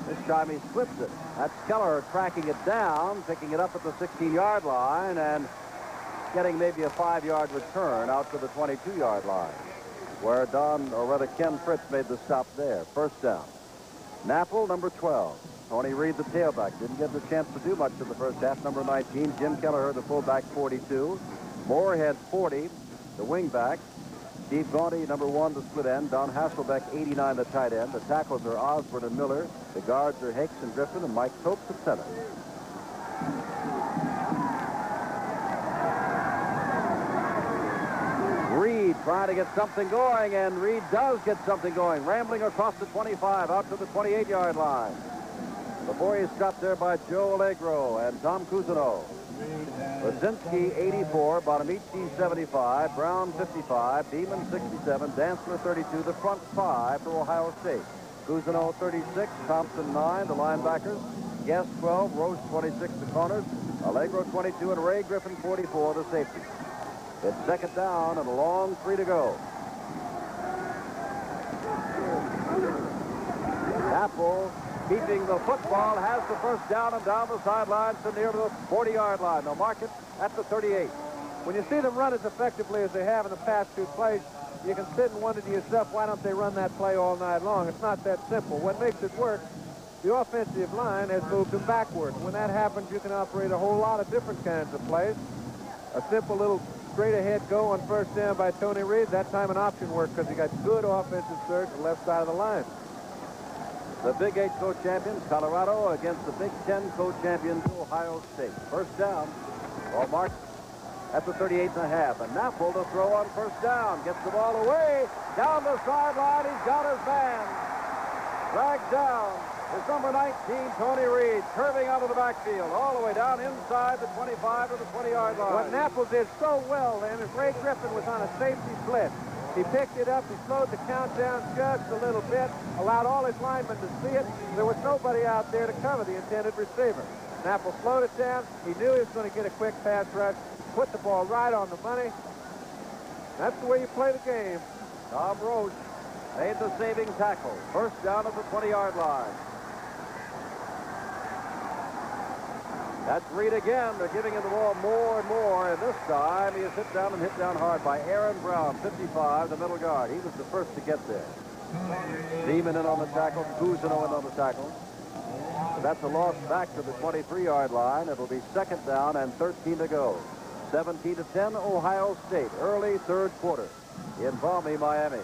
This time he slips it. That's Keller tracking it down, picking it up at the 16-yard line, and getting maybe a 5-yard return out to the 22-yard line, where Ken Fritz made the stop there. First down. Napple, number 12. Tony Reed, the tailback, didn't get the chance to do much in the first half. Number 19, Jim Kelleher, the fullback, 42. Moorhead, 40, the wingback. Steve Gaunty, number 1, the split end. Don Hasselbeck, 89, the tight end. The tackles are Osborne and Miller. The guards are Hakes and Griffin, and Mike Topes at center. Reed trying to get something going, and Reed does get something going. Rambling across the 25, out to the 28-yard line. Before he's stopped there by Joe Allegro and Tom Cousineau. Brzezinski, 84, Bonamici, 75, Brown, 55, Beeman, 67, Dantzler, 32, the front 5 for Ohio State. Cousineau, 36, Thompson, 9, the linebackers. Guest, 12, Roche, 26, the corners. Allegro, 22, and Ray Griffin, 44, the safety. It's second down and a long 3 to go. Apple, keeping the football, has the first down and down the sidelines to near the 40-yard line. They'll mark it at the 38. When you see them run as effectively as they have in the past 2 plays, you can sit and wonder to yourself, why don't they run that play all night long? It's not that simple. What makes it work, the offensive line has moved them backward. When that happens, you can operate a whole lot of different kinds of plays. A simple little straight-ahead go on first down by Tony Reed. That time an option work because he got good offensive surge to the left side of the line. The Big 8 co-champions, Colorado, against the Big 10 co-champions, Ohio State. First down, ball marked at the 38.5. And Napple to throw on first down. Gets the ball away. Down the sideline, he's got his man. Dragged down is number 19, Tony Reed, curving out of the backfield, all the way down inside the 25 to the 20-yard line. What Napple did so well then is Ray Griffin was on a safety blitz. He picked it up, he slowed the count down just a little bit, allowed all his linemen to see it. There was nobody out there to cover the intended receiver. Napple slowed it down. He knew he was going to get a quick pass rush, put the ball right on the money. That's the way you play the game. Tom Roche made the saving tackle. First down at the 20-yard line. That's Reed again. They're giving him the ball more and more, and this time he is hit down and hit down hard by Aaron Brown, 55, the middle guard. He was the first to get there. Beeman in on the tackle, Cousineau in on the tackle. So that's a loss back to the 23-yard line. It'll be second down and 13 to go. 17-10, Ohio State, early third quarter in balmy Miami.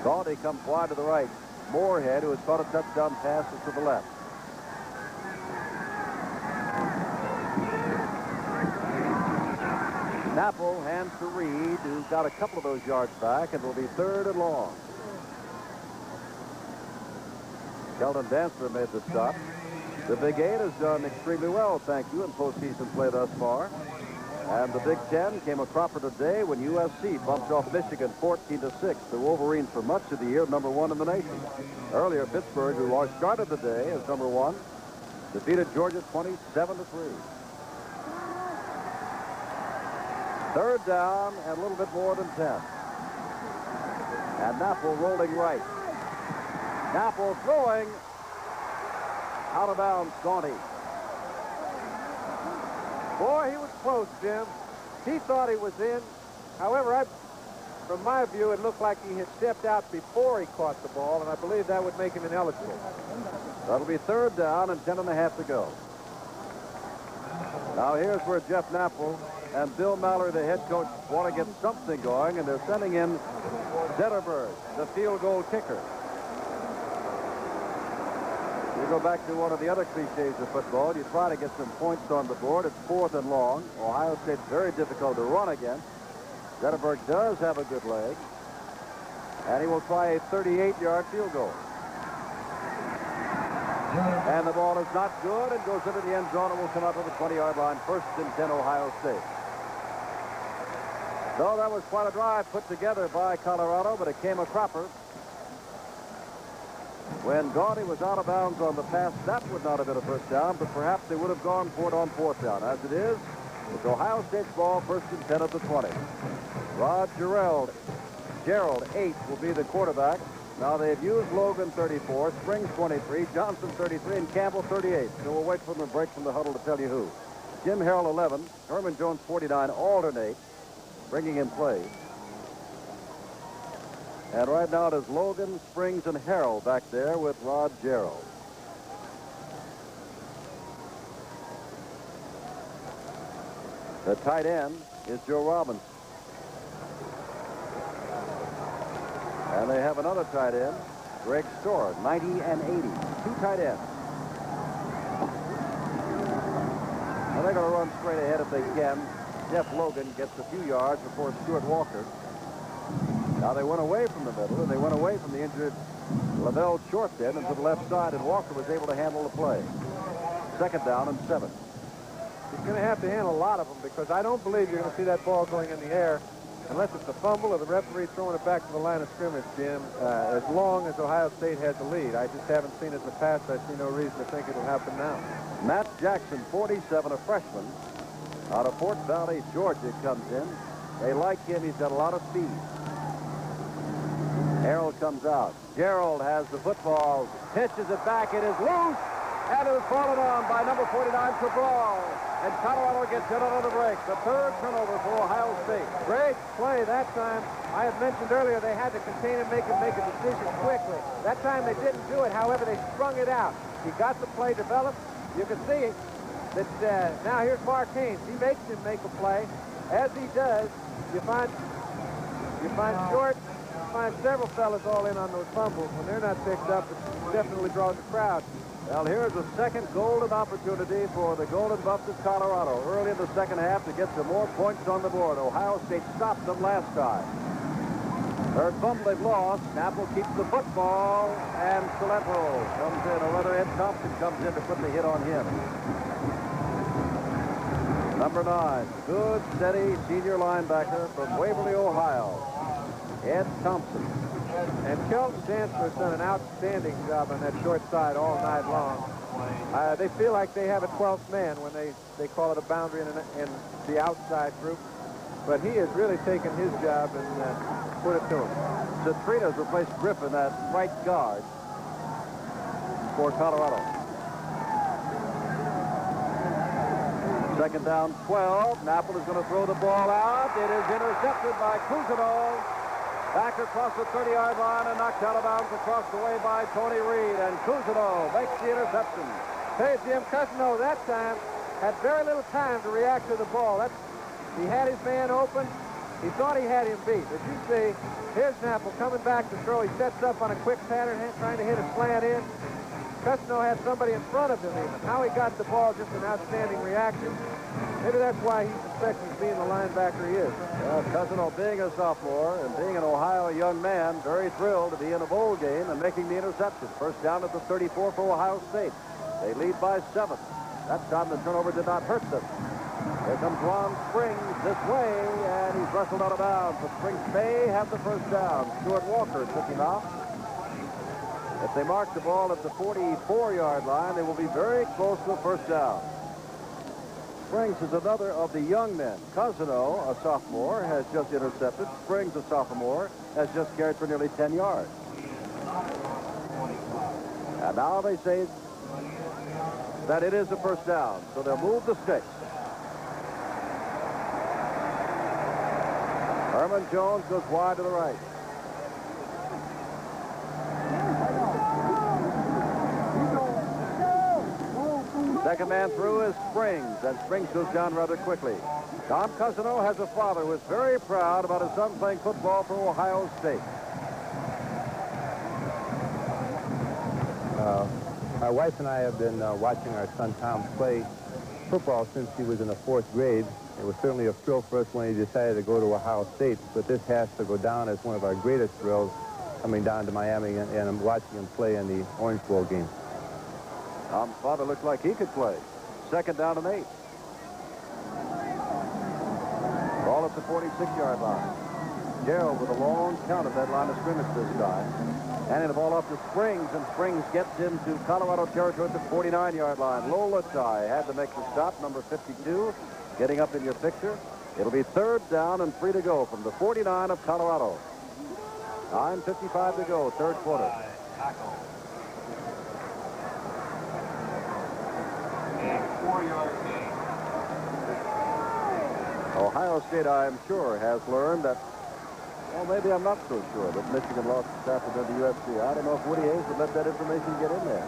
Gaunty comes wide to the right. Moorhead, who has caught a touchdown pass, is to the left. Napple hands to Reed, who's got a couple of those yards back, and will be third and long. Sheldon Dantzler made the stop. The Big 8 has done extremely well, thank you, in postseason play thus far. And the Big 10 came a cropper today when USC bumped off Michigan 14-6. The Wolverines for much of the year number 1 in the nation. Earlier, Pittsburgh, who started the day as number 1, defeated Georgia 27-3. Third down and a little bit more than 10. And Napple rolling right. Napple throwing out of bounds, Gaunty. Boy, he was close, Jim. He thought he was in. However, from my view, it looked like he had stepped out before he caught the ball, and I believe that would make him ineligible. That'll be 3rd down and 10.5 to go. Now here's where Jeff Knapple and Bill Mallory, the head coach, want to get something going, and they're sending in Zetterberg, the field goal kicker. You go back to one of the other cliches of football. You try to get some points on the board. It's 4th and long. Ohio State's very difficult to run against. Zetterberg does have a good leg, and he will try a 38-yard field goal. And the ball is not good and goes into the end zone and will come out to the 20-yard line. 1st and 10, Ohio State. So that was quite a drive put together by Colorado, but it came a cropper. When Gaudy was out of bounds on the pass, that would not have been a 1st down, but perhaps they would have gone for it on 4th down. As it is, it's Ohio State's ball, 1st and 10 at the 20. Rod Gerald, 8, will be the quarterback. Now they've used Logan 34, Springs 23, Johnson 33, and Campbell 38. So we'll wait for them to break from the huddle to tell you who. Jim Harrell 11, Herman Jones 49 alternate, bringing in plays. And right now it is Logan, Springs, and Harrell back there with Rod Gerald. The tight end is Joe Robinson. And they have another tight end, Greg Storr, 90 and 80. 2 tight ends. And they're going to run straight ahead if they can. Jeff Logan gets a few yards before Stuart Walker. Now they went away from the middle, and they went away from the injured Lavelle Short then into the left side, and Walker was able to handle the play. 2nd down and 7. He's going to have to handle a lot of them, because I don't believe you're going to see that ball going in the air unless it's a fumble or the referee throwing it back to the line of scrimmage, Jim, as long as Ohio State has the lead. I just haven't seen it in the past. I see no reason to think it'll happen now. Matt Jackson, 47, a freshman, out of Fort Valley, Georgia, comes in. They like him. He's got a lot of speed. Harold comes out. Gerald has the football, pitches it back. It is loose, and it is fallen on by number 49, Cabral. And Colorado gets hit on the break. The 3rd turnover for Ohio State. Great play that time. I had mentioned earlier they had to contain him, make him make a decision quickly. That time they didn't do it. However, they sprung it out. He got the play developed. You can see that now here's Mark Haynes. He makes him make a play. As he does, you find Short, you find several fellas all in on those fumbles. When they're not picked up, it definitely draws a crowd. Well, here's a second golden opportunity for the Golden Buffs of Colorado early in the 2nd half to get some more points on the board. Ohio State stopped them last time. 3rd fumble they've lost. Knapple keeps the football, and Saletro comes in. A Leatherhead Thompson comes in to put the hit on him. Number 9, good, steady senior linebacker from Waverly, Ohio, Ed Thompson. And Kelton Dancer has done an outstanding job on that short side all night long. They feel like they have a 12th man when they call it a boundary in the outside group. But he has really taken his job and put it to him. Citrina's replaced Griffin at right guard for Colorado. 2nd down, 12. Knapple is going to throw the ball out. It is intercepted by Cousineau. Back across the 30-yard line and knocked out of bounds across the way by Tony Reed. And Cousineau makes the interception. Hey, Jim, Cousineau that time had very little time to react to the ball. He had his man open. He thought he had him beat. As you see, here's Knapple coming back to throw. He sets up on a quick pattern, trying to hit a slant in. Cousineau had somebody in front of him even. How he got the ball, just an outstanding reaction. Maybe that's why he's expecting to be in the linebacker he is. Well, Cousineau, being a sophomore and being an Ohio young man, very thrilled to be in a bowl game and making the interception. 1st down at the 34 for Ohio State. They lead by 7. That time the turnover did not hurt them. Here comes Ron Springs this way, and he's wrestled out of bounds. But Springs may have the 1st down. Stuart Walker took him out. If they mark the ball at the 44-yard line, they will be very close to a 1st down. Springs is another of the young men. Cousineau, a sophomore, has just intercepted. Springs, a sophomore, has just carried for nearly 10 yards. And now they say that it is a 1st down, so they'll move the sticks. Herman Jones goes wide to the right. Second man through is Springs, and Springs goes down rather quickly. Tom Cousino has a father who is very proud about his son playing football for Ohio State. My wife and I have been watching our son Tom play football since he was in the 4th grade. It was certainly a thrill for us when he decided to go to Ohio State, but this has to go down as one of our greatest thrills, coming down to Miami and watching him play in the Orange Bowl game. Tom's father looked like he could play. Second down and 8. Ball at the 46-yard line. Gerald with a long count at that line of scrimmage this time. Handing the ball off to Springs, and Springs gets into Colorado territory at the 49-yard line. Lolatai had to make the stop, number 52, getting up in your picture. It'll be 3rd down and 3 to go from the 49 of Colorado. 9:55 to go, 3rd quarter. Ohio State, I'm sure, has learned that, well, maybe I'm not so sure that Michigan lost to Stafford to the USC. I don't know if Woody Hayes would let that information get in there.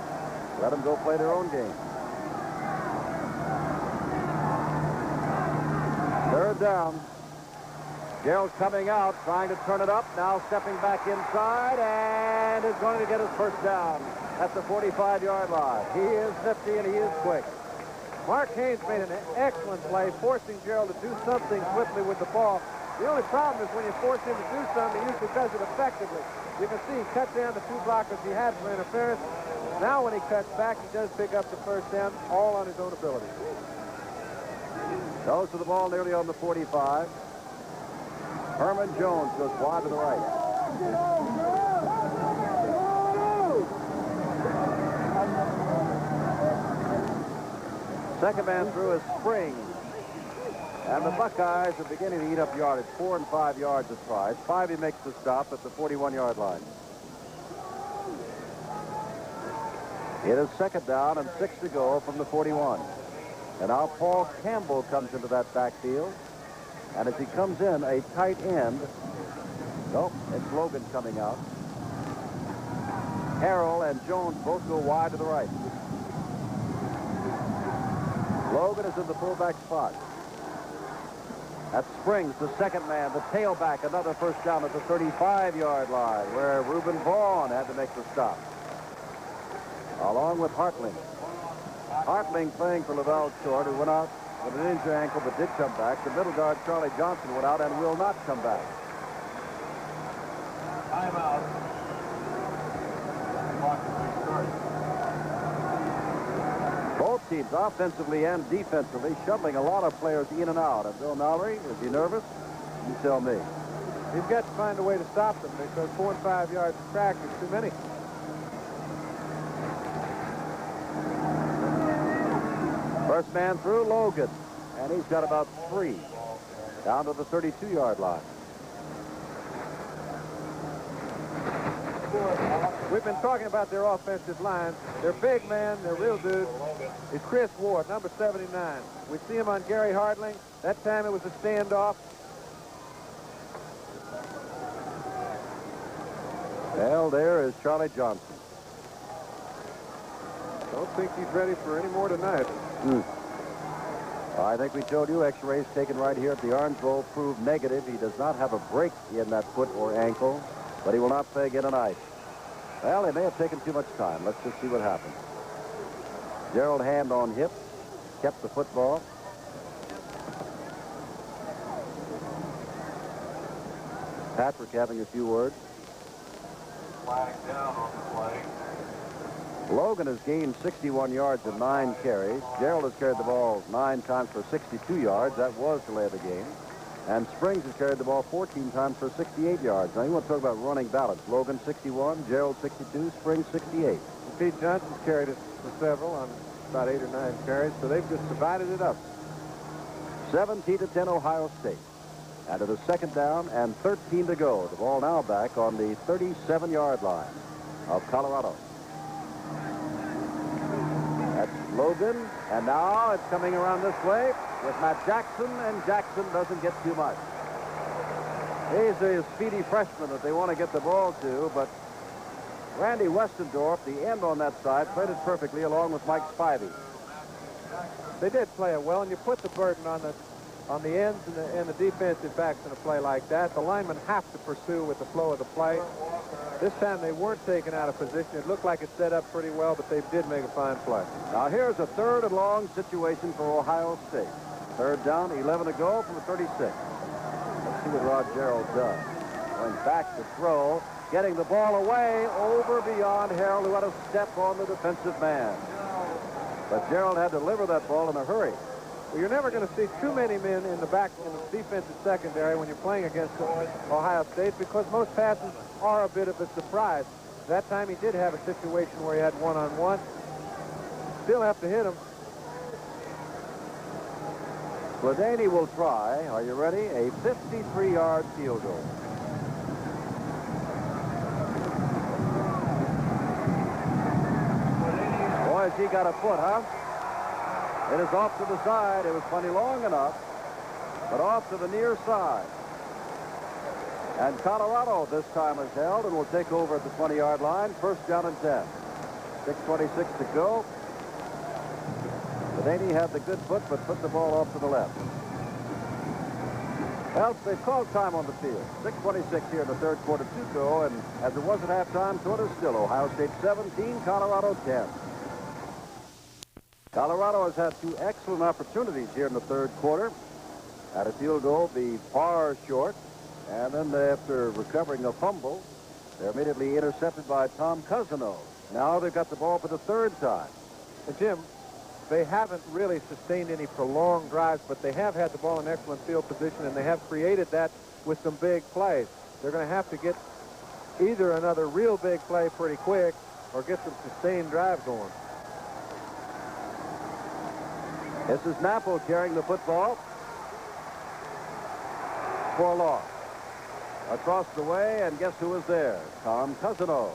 Let them go play their own game. 3rd down. Gerald coming out, trying to turn it up, now stepping back inside, and is going to get his first down at the 45-yard line. He is nifty and he is quick. Mark Haynes made an excellent play, forcing Gerald to do something swiftly with the ball. The only problem is when you force him to do something, he usually does it effectively. You can see he cut down the 2 blockers he had for interference. Now when he cuts back, he does pick up the first down, all on his own ability. Goes to the ball nearly on the 45. Herman Jones goes wide to the right. Second man through is Springs. And the Buckeyes are beginning to eat up yardage. 4 and 5 yards of tries. 5 he makes the stop at the 41-yard line. It is 2nd down and 6 to go from the 41. And now Paul Campbell comes into that backfield. And as he comes in, a tight end. Nope, it's Logan coming out. Harrell and Jones both go wide to the right. Logan is in the fullback spot. That's Springs, the second man, the tailback, another first down at the 35-yard line, where Reuben Vaughn had to make the stop, along with Hartling. Hartling playing for Lavelle Short, who went out with an injured ankle but did come back. The middle guard, Charlie Johnson, went out and will not come back. Timeout. Both teams, offensively and defensively, shuttling a lot of players in and out. And Bill Mallory, is he nervous? You tell me. He's got to find a way to stop them because 4 and 5 yards of track is too many. First man through, Logan. And he's got about 3 down to the 32-yard line. We've been talking about their offensive line. Their big man, their real dude, is Chris Ward, number 79. We see him on Gary Hartling. That time it was a standoff. Well, there is Charlie Johnson. Don't think he's ready for any more tonight. I think we told you X-rays taken right here at the Orange Bowl proved negative. He does not have a break in that foot or ankle, but he will not play again tonight. Well, they may have taken too much time. Let's just see what happens. Gerald hand on hip, kept the football. Patrick having a few words. Flag down on the play. Logan has gained 61 yards in 9 carries. Gerald has carried the ball 9 times for 62 yards. That was delay of the game. And Springs has carried the ball 14 times for 68 yards. Now, you want to talk about running balance. Logan 61, Gerald 62, Springs 68. Pete Johnson's carried it for several on about 8 or 9 carries, so they've just divided it up. 17-10 Ohio State. And it is 2nd down and 13 to go. The ball now back on the 37-yard line of Colorado. That's Logan, and now it's coming around this way with Matt Jackson, and Jackson doesn't get too much. He's a speedy freshman that they want to get the ball to, but Randy Westendorf, the end on that side, played it perfectly along with Mike Spivey. They did play it well, and you put the burden on the ends and the defensive backs in a play like that. The linemen have to pursue with the flow of the play. This time they weren't taken out of position. It looked like it set up pretty well, but they did make a fine play. Now here's a 3rd and long situation for Ohio State. 3rd down, 11 to go from the 36. Let's see what Rod Gerald does. Going back to throw, getting the ball away over beyond Harold, who had a step on the defensive man. But Gerald had to deliver that ball in a hurry. Well, you're never going to see too many men in the back in the defensive secondary when you're playing against Ohio State, because most passes are a bit of a surprise. That time he did have a situation where he had one-on-one. Still have to hit him. Gladany will try. Are you ready? A 53-yard field goal. Boy, has he got a foot, huh? It is off to the side. It was plenty long enough, but off to the near side. And Colorado this time is held and will take over at the 20-yard line. 1st down and 10. 6:26 to go. Gladany had the good foot, but put the ball off to the left. Well, they've called time on the field. 6:26 here in the 3rd quarter to go, and as it was at halftime, so it is still Ohio State 17, Colorado 10. Colorado has had 2 excellent opportunities here in the 3rd quarter. Had a field goal be far short, and then after recovering a fumble, they're immediately intercepted by Tom Cousino. Now they've got the ball for the 3rd time. And Jim, they haven't really sustained any prolonged drives, but they have had the ball in excellent field position, and they have created that with some big plays. They're going to have to get either another real big play pretty quick or get some sustained drive going. This is Napple carrying the football for a loss. Across the way, and guess who is there? Tom Cousino.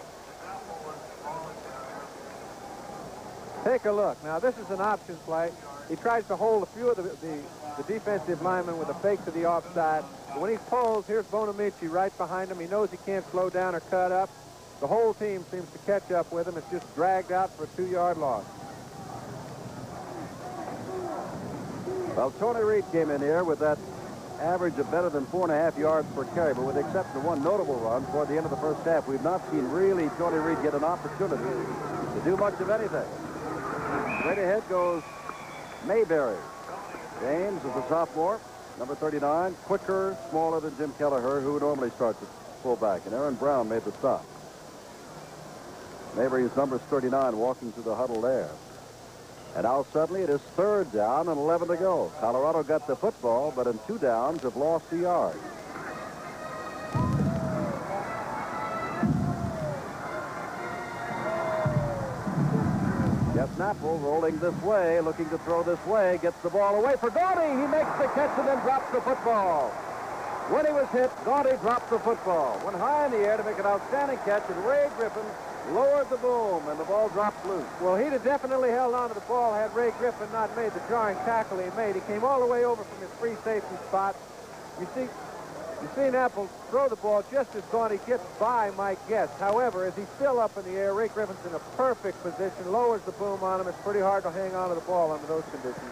Take a look. Now, this is an option play. He tries to hold a few of the defensive linemen with a fake to the offside. But when he pulls, here's Bonamici right behind him. He knows he can't slow down or cut up. The whole team seems to catch up with him. It's just dragged out for a 2-yard loss. Well, Tony Reed came in here with that average of better than 4.5 yards per carry, but with the exception of one notable run toward the end of the 1st half, we've not seen really Tony Reed get an opportunity to do much of anything. Straight ahead goes Mayberry. James is a sophomore, number 39, quicker, smaller than Jim Kelleher, who normally starts at fullback, and Aaron Brown made the stop. Mayberry's number is 39, walking through the huddle there. And now suddenly it is 3rd down and 11 to go. Colorado got the football, but in 2 downs have lost the yard. Jeff Napple rolling this way, looking to throw this way, gets the ball away for Gaudy. He makes the catch and then drops the football. When he was hit, Gaudy dropped the football. Went high in the air to make an outstanding catch, and Ray Griffin lowered the boom, and the ball dropped loose. Well, he'd have definitely held on to the ball had Ray Griffin not made the jarring tackle he made. He came all the way over from his free safety spot. You see Napple throw the ball just as Gaudy gets by, might guess. However, as he's still up in the air, Ray Griffin's in a perfect position, lowers the boom on him. It's pretty hard to hang on to the ball under those conditions.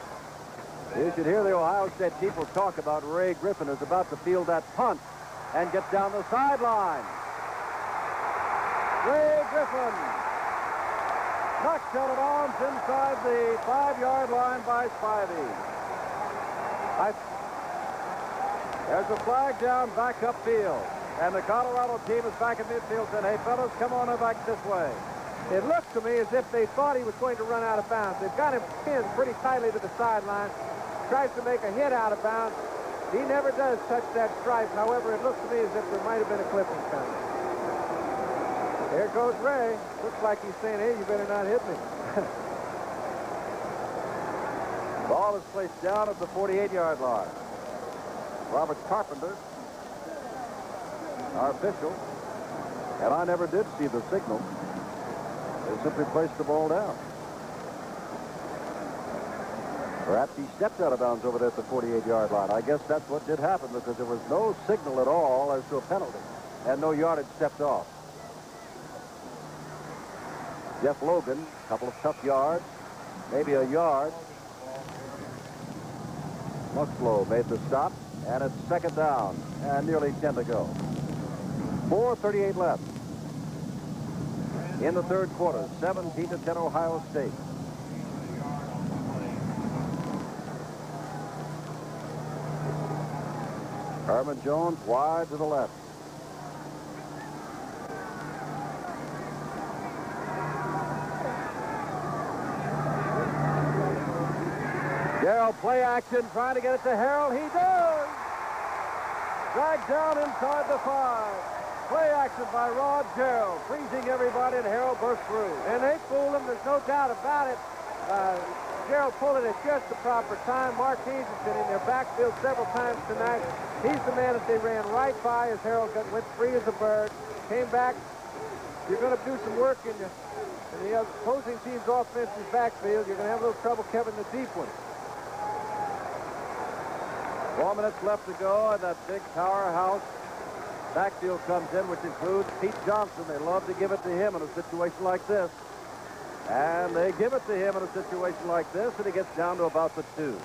You should hear the Ohio State people talk about Ray Griffin is about to field that punt and get down the sideline. Ray Griffin knocks out of bounds inside the 5-yard line by Spivey. There's a flag down back upfield, and the Colorado team is back in midfield saying, hey, fellas, come on back this way. It looks to me as if they thought he was going to run out of bounds. They've got him pinned pretty tightly to the sideline. Tries to make a hit out of bounds. He never does touch that stripe. However, it looks to me as if there might have been a clipping coming. There goes Ray. Looks like he's saying, hey, you better not hit me. Ball is placed down at the 48-yard line. Robert Carpenter, our official, and I never did see the signal. They simply placed the ball down. Perhaps he stepped out of bounds over there at the 48-yard line. I guess that's what did happen because there was no signal at all as to a penalty and no yardage stepped off. Jeff Logan, a couple of tough yards, maybe a yard. Muxlow made the stop, and it's second down and nearly 10 to go. 4:38 left in the third quarter. 17-10 Ohio State. Herman Jones wide to the left. Darrell play action, trying to get it to Harrell. He does! Dragged down inside the 5. Play action by Rod Gerald, freezing everybody, and Harrell burst through. And they fooled him, there's no doubt about it. Gerald pulled it at just the proper time. Mark Hayes has been in their backfield several times tonight. He's the man that they ran right by as Harrell went free as a bird. Came back. You're going to do some work in the opposing team's offensive backfield. You're going to have a little trouble covering the deep one. 4 minutes left to go, and that big powerhouse backfield comes in, which includes Pete Johnson. They love to give it to him in a situation like this. And they give it to him in a situation like this, and he gets down to about the 2.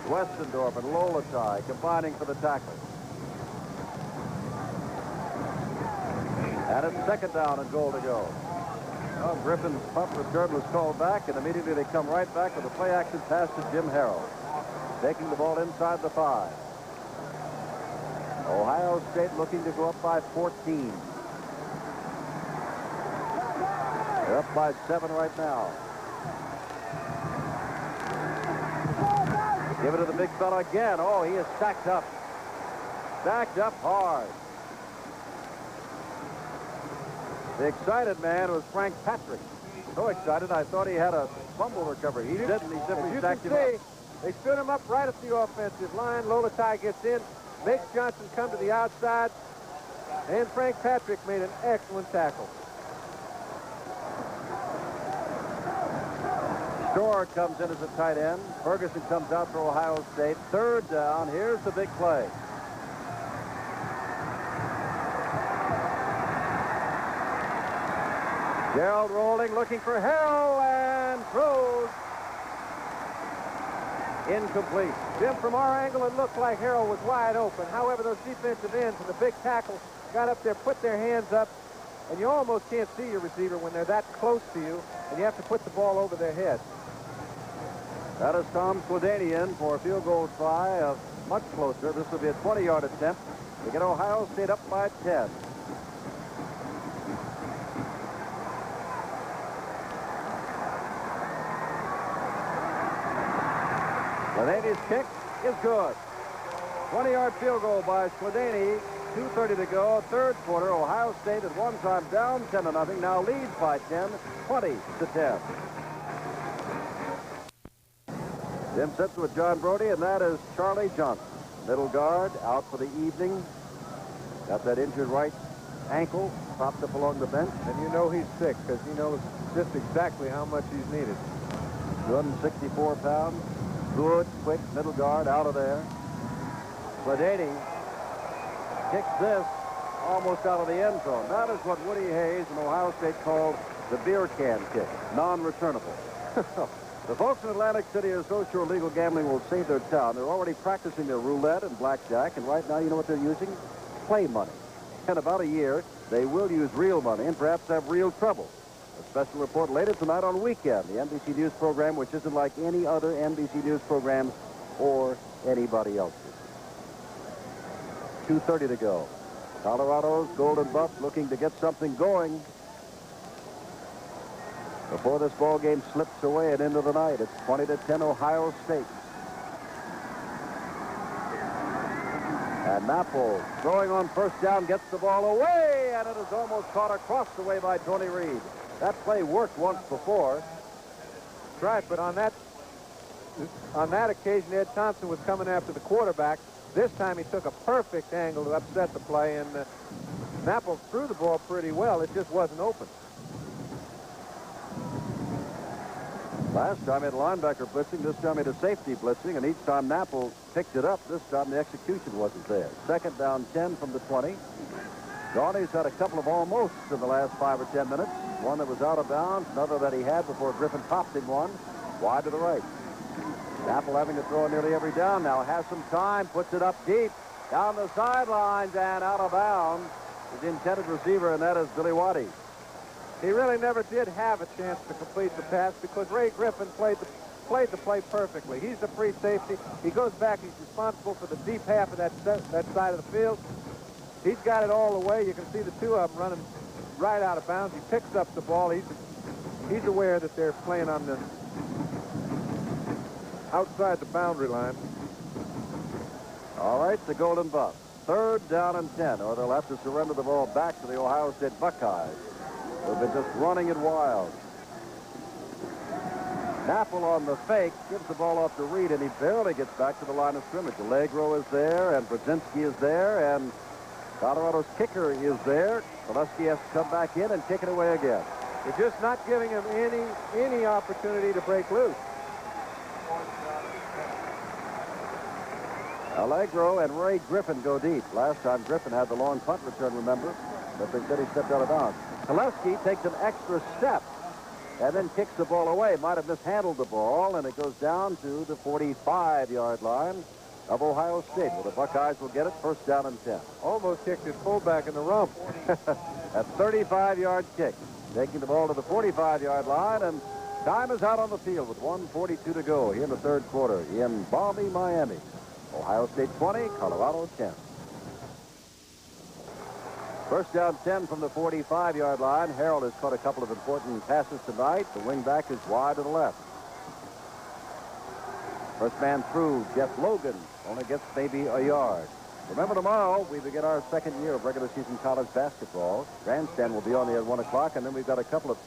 Westendorf and Lolatai combining for the tackle. And it's second down and goal to go. Well, Griffin's punt return was called back, and immediately they come right back with a play-action pass to Jim Harrell. Taking the ball inside the 5. Ohio State looking to go up by 14. They're up by 7 right now. Give it to the big fella again. Oh, he is stacked up. Stacked up hard. The excited man was Frank Patrick. So excited, I thought he had a fumble recovery. He didn't. He simply stacked him up. They stood him up right at the offensive line. Lolatai gets in, makes Johnson come to the outside, and Frank Patrick made an excellent tackle. Storr comes in as a tight end. Ferguson comes out for Ohio State. Third down. Here's the big play. Gerald rolling, looking for Harrell, and throws. Incomplete. Jim, from our angle, it looked like Harrell was wide open. However, those defensive ends and the big tackle got up there, put their hands up, and you almost can't see your receiver when they're that close to you, and you have to put the ball over their head. That is Tom Sledany in for a field goal try of much closer. This will be a 20-yard attempt to get Ohio State up by 10. Sledany's kick is good. 20-yard field goal by Sledany. 2:30 to go. Third quarter. Ohio State at one time down 10-0. Now leads by 10, 20-10. Jim sits with John Brody, and that is Charlie Johnson. Middle guard out for the evening. Got that injured right ankle propped up along the bench. And you know he's sick because he knows just exactly how much he's needed. 264 pounds. Good, quick middle guard out of there. Sledany kicks this almost out of the end zone. That is what Woody Hayes and Ohio State called the beer can kick, non-returnable. The folks in Atlantic City are so sure legal gambling will save their town. They're already practicing their roulette and blackjack, and right now, you know what they're using? Play money. In about a year, they will use real money and perhaps have real trouble. A special report later tonight on Weekend, the NBC News program, which isn't like any other NBC News programs or anybody else's. 2:30 to go. Colorado's Golden Buffs looking to get something going before this ball game slips away and into the night. It's 20-10 Ohio State. And Napple throwing on first down gets the ball away, and it is almost caught across the way by Tony Reed. That play worked once before. That's right, but on that occasion, Ed Thompson was coming after the quarterback. This time he took a perfect angle to upset the play, and Napple threw the ball pretty well. It just wasn't open. Last time he had linebacker blitzing, this time he had a safety blitzing, and each time Napple picked it up, this time the execution wasn't there. Second down 10 from the 20. Gauntie's had a couple of almost in the last 5 or 10 minutes. One that was out of bounds, another that he had before Griffin popped him one. Wide to the right. Napple having to throw nearly every down now. Has some time, puts it up deep, down the sidelines and out of bounds. His intended receiver, and that is Billy Waddy. He really never did have a chance to complete the pass because Ray Griffin played the play perfectly. He's the free safety. He goes back. He's responsible for the deep half of that side of the field. He's got it all the way. You can see the two of them running right out of bounds. He picks up the ball. He's aware that they're playing on the outside the boundary line. All right, the Golden Buffs. Third down and 10, or they'll have to surrender the ball back to the Ohio State Buckeyes. They've been just running it wild. Napple on the fake gives the ball off to Reed, and he barely gets back to the line of scrimmage. Allegro is there, and Brzezinski is there, and Colorado's kicker is there. Gillespie has to come back in and kick it away again. They're just not giving him any opportunity to break loose. Allegro and Ray Griffin go deep. Last time Griffin had the long punt return, remember? But they said he stepped out of bounds. Gillespie takes an extra step and then kicks the ball away. Might have mishandled the ball, and it goes down to the 45-yard line of Ohio State, where the Buckeyes will get it first down and 10. Almost kicked his fullback in the rump. A 35-yard kick. Taking the ball to the 45-yard line, and time is out on the field with 1:42 to go here in the third quarter in balmy Miami. Ohio State 20, Colorado 10. First down 10 from the 45-yard line. Harold has caught a couple of important passes tonight. The wingback is wide to the left. First man through, Jeff Logan, only gets maybe a yard. Remember, tomorrow we begin our second year of regular season college basketball. Grandstand will be on the at 1 o'clock, and then we've got a couple of,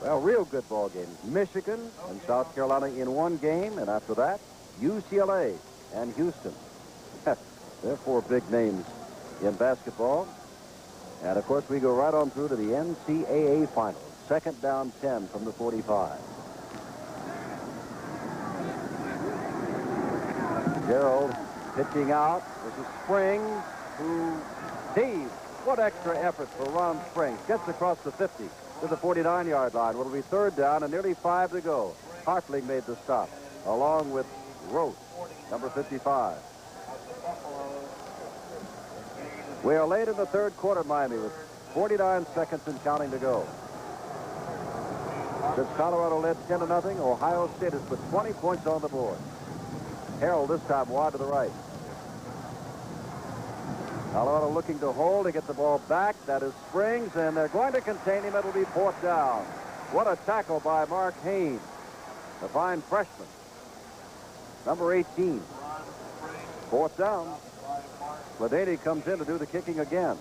well, real good ball games. Michigan and South Carolina in one game, and after that, UCLA and Houston. They're four big names in basketball. And, of course, we go right on through to the NCAA finals. Second down 10 from the 45. Gerald pitching out. This is Springs, who Steve, what extra effort for Ron Springs. Gets across the 50 to the 49-yard line. Will be third down and nearly 5 to go. Hartling made the stop, along with Roth, number 55. We are late in the third quarter, Miami, with 49 seconds and counting to go. Since Colorado led 10-0, Ohio State has put 20 points on the board. Harold this time wide to the right. Colorado looking to hold to get the ball back. That is Springs, and they're going to contain him. It'll be fourth down. What a tackle by Mark Haynes, the fine freshman. Number 18. Fourth down. Ladaney comes in to do the kicking again.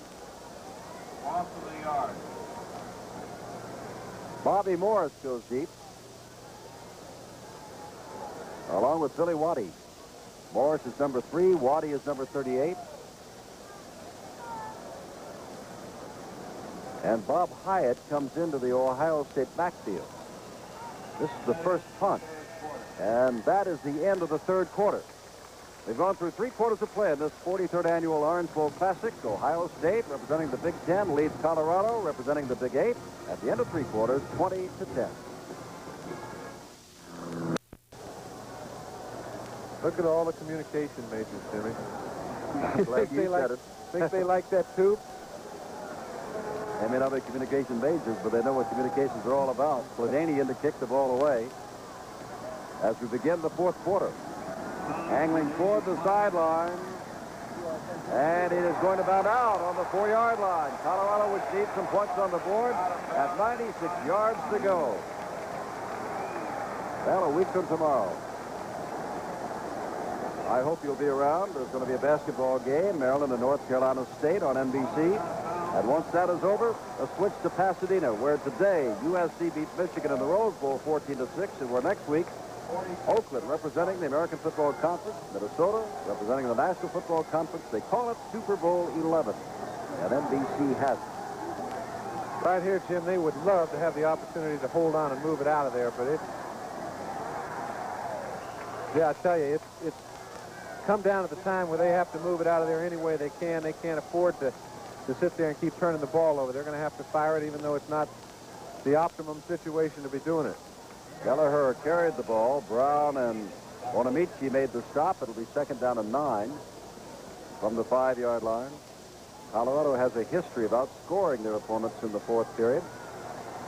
Off of the yard. Bobby Morris goes deep, along with Billy Waddy. Morris is number 3. Waddy is number 38. And Bob Hyatt comes into the Ohio State backfield. This is the first punt. And that is the end of the third quarter. They've gone through 3 quarters of play in this 43rd annual Orange Bowl Classic. Ohio State, representing the Big Ten, leads Colorado, representing the Big 8. At the end of 3 quarters, 20-10. Look at all the communication majors, Jimmy. Glad you said it. Think they like that too? They may not be communication majors, but they know what communications are all about. Ladaney in to kick the ball away as we begin the fourth quarter. Angling toward the sideline. And it is going to bound out on the 4-yard line. Colorado would need some points on the board at 96 yards to go. Well, a week from tomorrow. I hope you'll be around. There's going to be a basketball game, Maryland and North Carolina State on NBC. And once that is over, a switch to Pasadena, where today USC beats Michigan in the Rose Bowl 14-6, and where next week Oakland, representing the American Football Conference, Minnesota, representing the National Football Conference. They call it Super Bowl 11, and NBC has it. Right here, Jim, they would love to have the opportunity to hold on and move it out of there, but Yeah, I tell you, it's come down to the time where they have to move it out of there any way they can. They can't afford to sit there and keep turning the ball over. They're going to have to fire it, even though it's not the optimum situation to be doing it. Gallagher carried the ball. Brown and Bonamici made the stop. It'll be 2nd down and 9 from the 5-yard line. Colorado has a history of outscoring their opponents in the 4th period.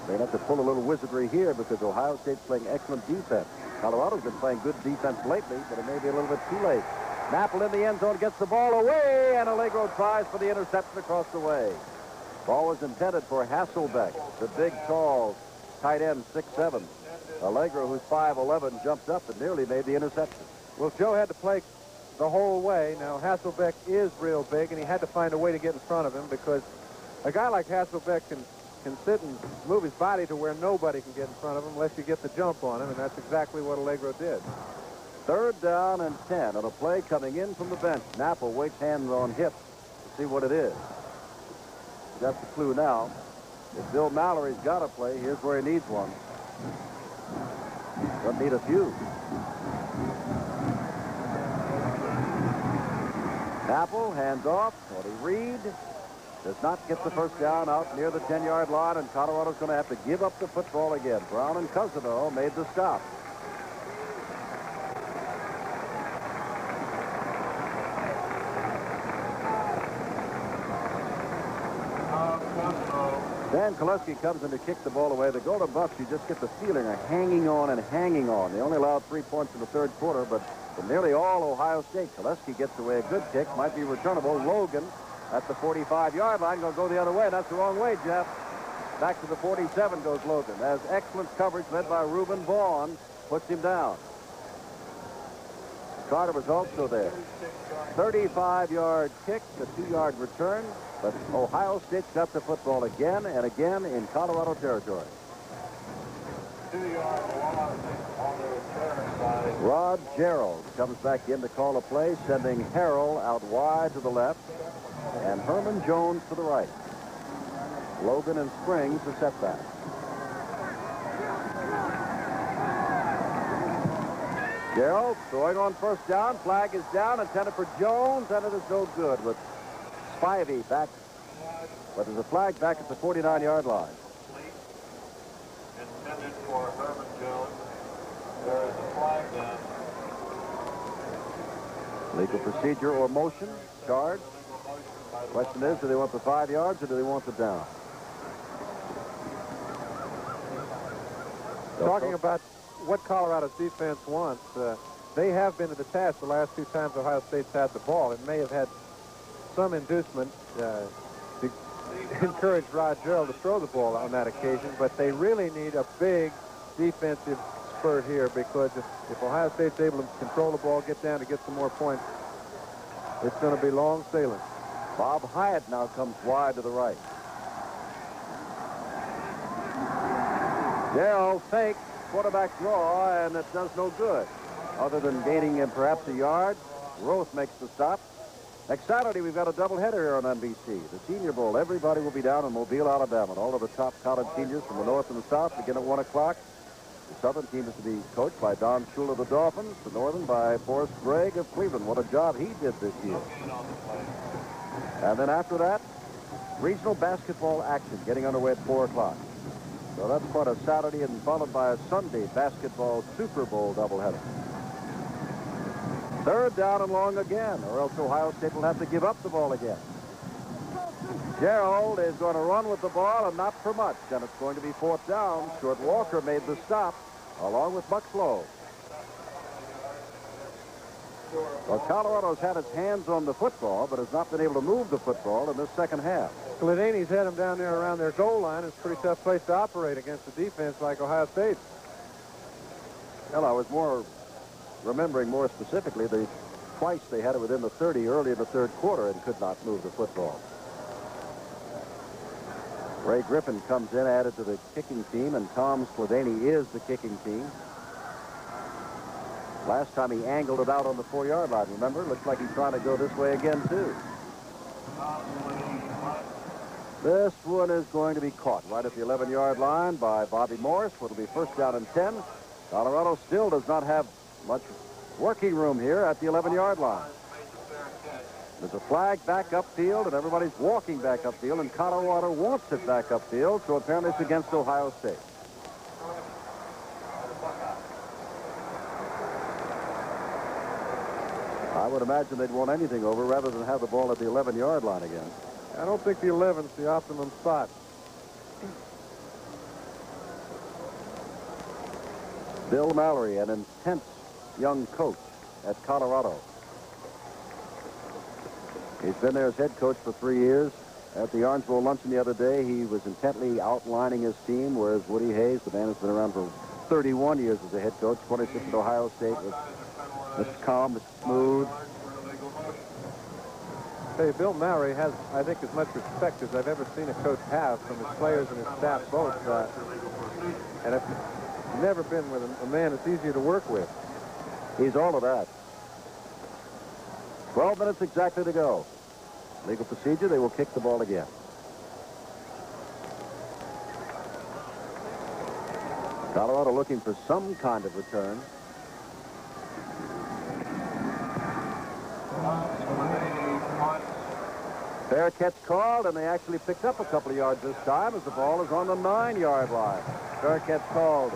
They have to pull a little wizardry here because Ohio State's playing excellent defense. Colorado's been playing good defense lately, but it may be a little bit too late. Napple in the end zone gets the ball away, and Allegro tries for the interception across the way. Ball was intended for Hasselbeck, the big, tall tight end, 6'7". Allegro, who's 5'11", jumped up and nearly made the interception. Well, Joe had to play the whole way. Now, Hasselbeck is real big, and he had to find a way to get in front of him because a guy like Hasselbeck can sit and move his body to where nobody can get in front of him unless you get the jump on him, and that's exactly what Allegro did. 3rd down and 10 on a play coming in from the bench. Napple waits hands on hips to see what it is. That's the clue now. If Bill Mallory's got a play, here's where he needs one. Doesn't need a few. Napple, hands off. Tony Reed does not get the first down out near the 10-yard line, and Colorado's going to have to give up the football again. Brown and Cousino made the stop. Dan Koleski comes in to kick the ball away. The Golden Buffs, you just get the feeling, are hanging on and hanging on. They only allowed 3 points in the 3rd quarter, but for nearly all Ohio State, Koleski gets away a good kick, might be returnable. Logan at the 45-yard line, going to go the other way. That's the wrong way, Jeff. Back to the 47 goes Logan. As excellent coverage led by Reuben Vaughn puts him down. Carter was also there. 35-yard kick, the 2-yard return. But Ohio State's got the football again and again in Colorado territory. 2-yard loss on the return side. Rod Gerald comes back in to call a play, sending Harrell out wide to the left and Herman Jones to the right. Logan and Springs the setback. Gerald throwing on 1st down. Flag is down, intended for Jones, and it is no good with Spivey back. But there's a flag back at the 49-yard line. Intended for Herman Jones. There is a flag down. Legal procedure or motion, charge. Question is, do they want the 5 yards or do they want the down? Talking about what Colorado's defense wants, they have been to the task the last 2 times Ohio State's had the ball. It may have had some inducement to encourage Rod Gerald to throw the ball on that occasion, but they really need a big defensive spurt here because if Ohio State's able to control the ball, get down to get some more points, it's going to be long sailing. Bob Hyatt now comes wide to the right. Gerald fake, quarterback draw, and it does no good. Other than gaining perhaps a yard, Roth makes the stop. Next Saturday, we've got a doubleheader here on NBC. The Senior Bowl. Everybody will be down in Mobile, Alabama. And all of the top college seniors from the north and the south begin at 1 o'clock. The southern team is to be coached by Don Shula of the Dolphins. The northern by Forrest Gregg of Cleveland. What a job he did this year. And then after that, regional basketball action getting underway at 4 o'clock. So that's quite a Saturday and followed by a Sunday basketball Super Bowl doubleheader. 3rd down and long again, or else Ohio State will have to give up the ball again. Gerald is going to run with the ball, and not for much. And it's going to be 4th down. Stuart Walker made the stop, along with Buck Slow. Well, Colorado's had its hands on the football, but has not been able to move the football in this second half. Gladani's had them down there around their goal line. It's a pretty tough place to operate against a defense like Ohio State. Well, I was remembering more specifically, twice they had it within the 30 early in the 3rd quarter and could not move the football. Ray Griffin comes in, added to the kicking team, and Tom Skladany is the kicking team. Last time he angled it out on the 4-yard line, remember? Looks like he's trying to go this way again, too. This one is going to be caught right at the 11-yard line by Bobby Morris. It'll be 1st down and 10. Colorado still does not have much working room here at the 11-yard line. There's a flag back upfield, and everybody's walking back upfield, and Colorado wants it back upfield, so apparently it's against Ohio State. I would imagine they'd want anything over rather than have the ball at the 11-yard line again. I don't think the 11's the optimum spot. Bill Mallory, an intense young coach at Colorado. He's been there as head coach for 3 years. At the Orange Bowl luncheon the other day, he was intently outlining his team, whereas Woody Hayes, the man who's been around for 31 years as a head coach, 26 at Ohio State, was Mr. Calm, Mr. Smooth. Hey, Bill Mallory has, I think, as much respect as I've ever seen a coach have from his players and his staff both. And I've never been with a man that's easier to work with. He's all of that. 12 minutes exactly to go. Legal procedure, they will kick the ball again. Colorado looking for some kind of return. Fair catch called, and they actually picked up a couple of yards this time as the ball is on the 9-yard line. Fair catch called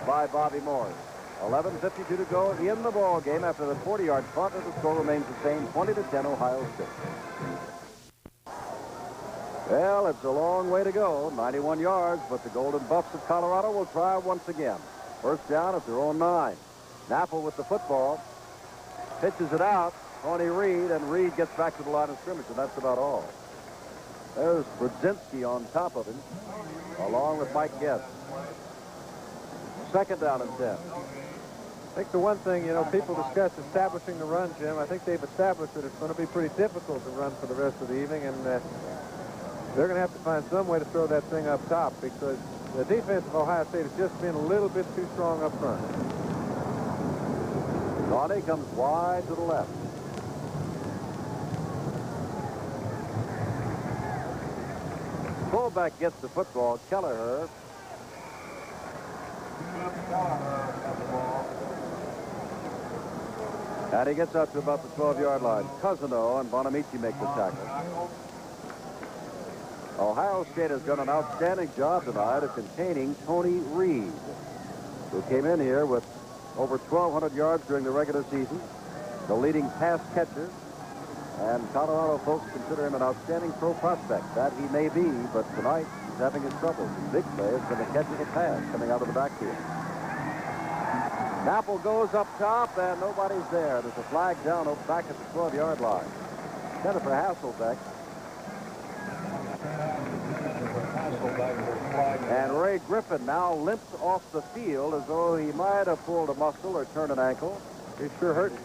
by Bobby Morris. 11:52 to go in the ball game after the 40-yard punt, and the score remains the same, 20-10 Ohio State. Well, it's a long way to go, 91 yards, but the Golden Buffs of Colorado will try once again. First down at their own 9. Knapple with the football, pitches it out. Tony Reed, and Reed gets back to the line of scrimmage, and that's about all. There's Brzezinski on top of him, along with Mike Guest. Second down and 10. I think the one thing, you know, people discuss establishing the run, Jim. I think they've established that it's going to be pretty difficult to run for the rest of the evening, and they're going to have to find some way to throw that thing up top because the defense of Ohio State has just been a little bit too strong up front. Tony comes wide to the left. Fullback gets the football. Kelleher. And he gets out to about the 12-yard line. Cousino and Bonamici make the tackle. Ohio State has done an outstanding job tonight of containing Tony Reed, who came in here with over 1,200 yards during the regular season, the leading pass catcher. And Colorado folks consider him an outstanding pro prospect. That he may be, but tonight he's having his troubles. His big play has been the catching a pass coming out of the backfield. Knapple goes up top, and nobody's there. There's a flag down back at the 12-yard line. Jennifer Hasselbeck. And Ray Griffin now limps off the field as though he might have pulled a muscle or turned an ankle. He's sure hurting.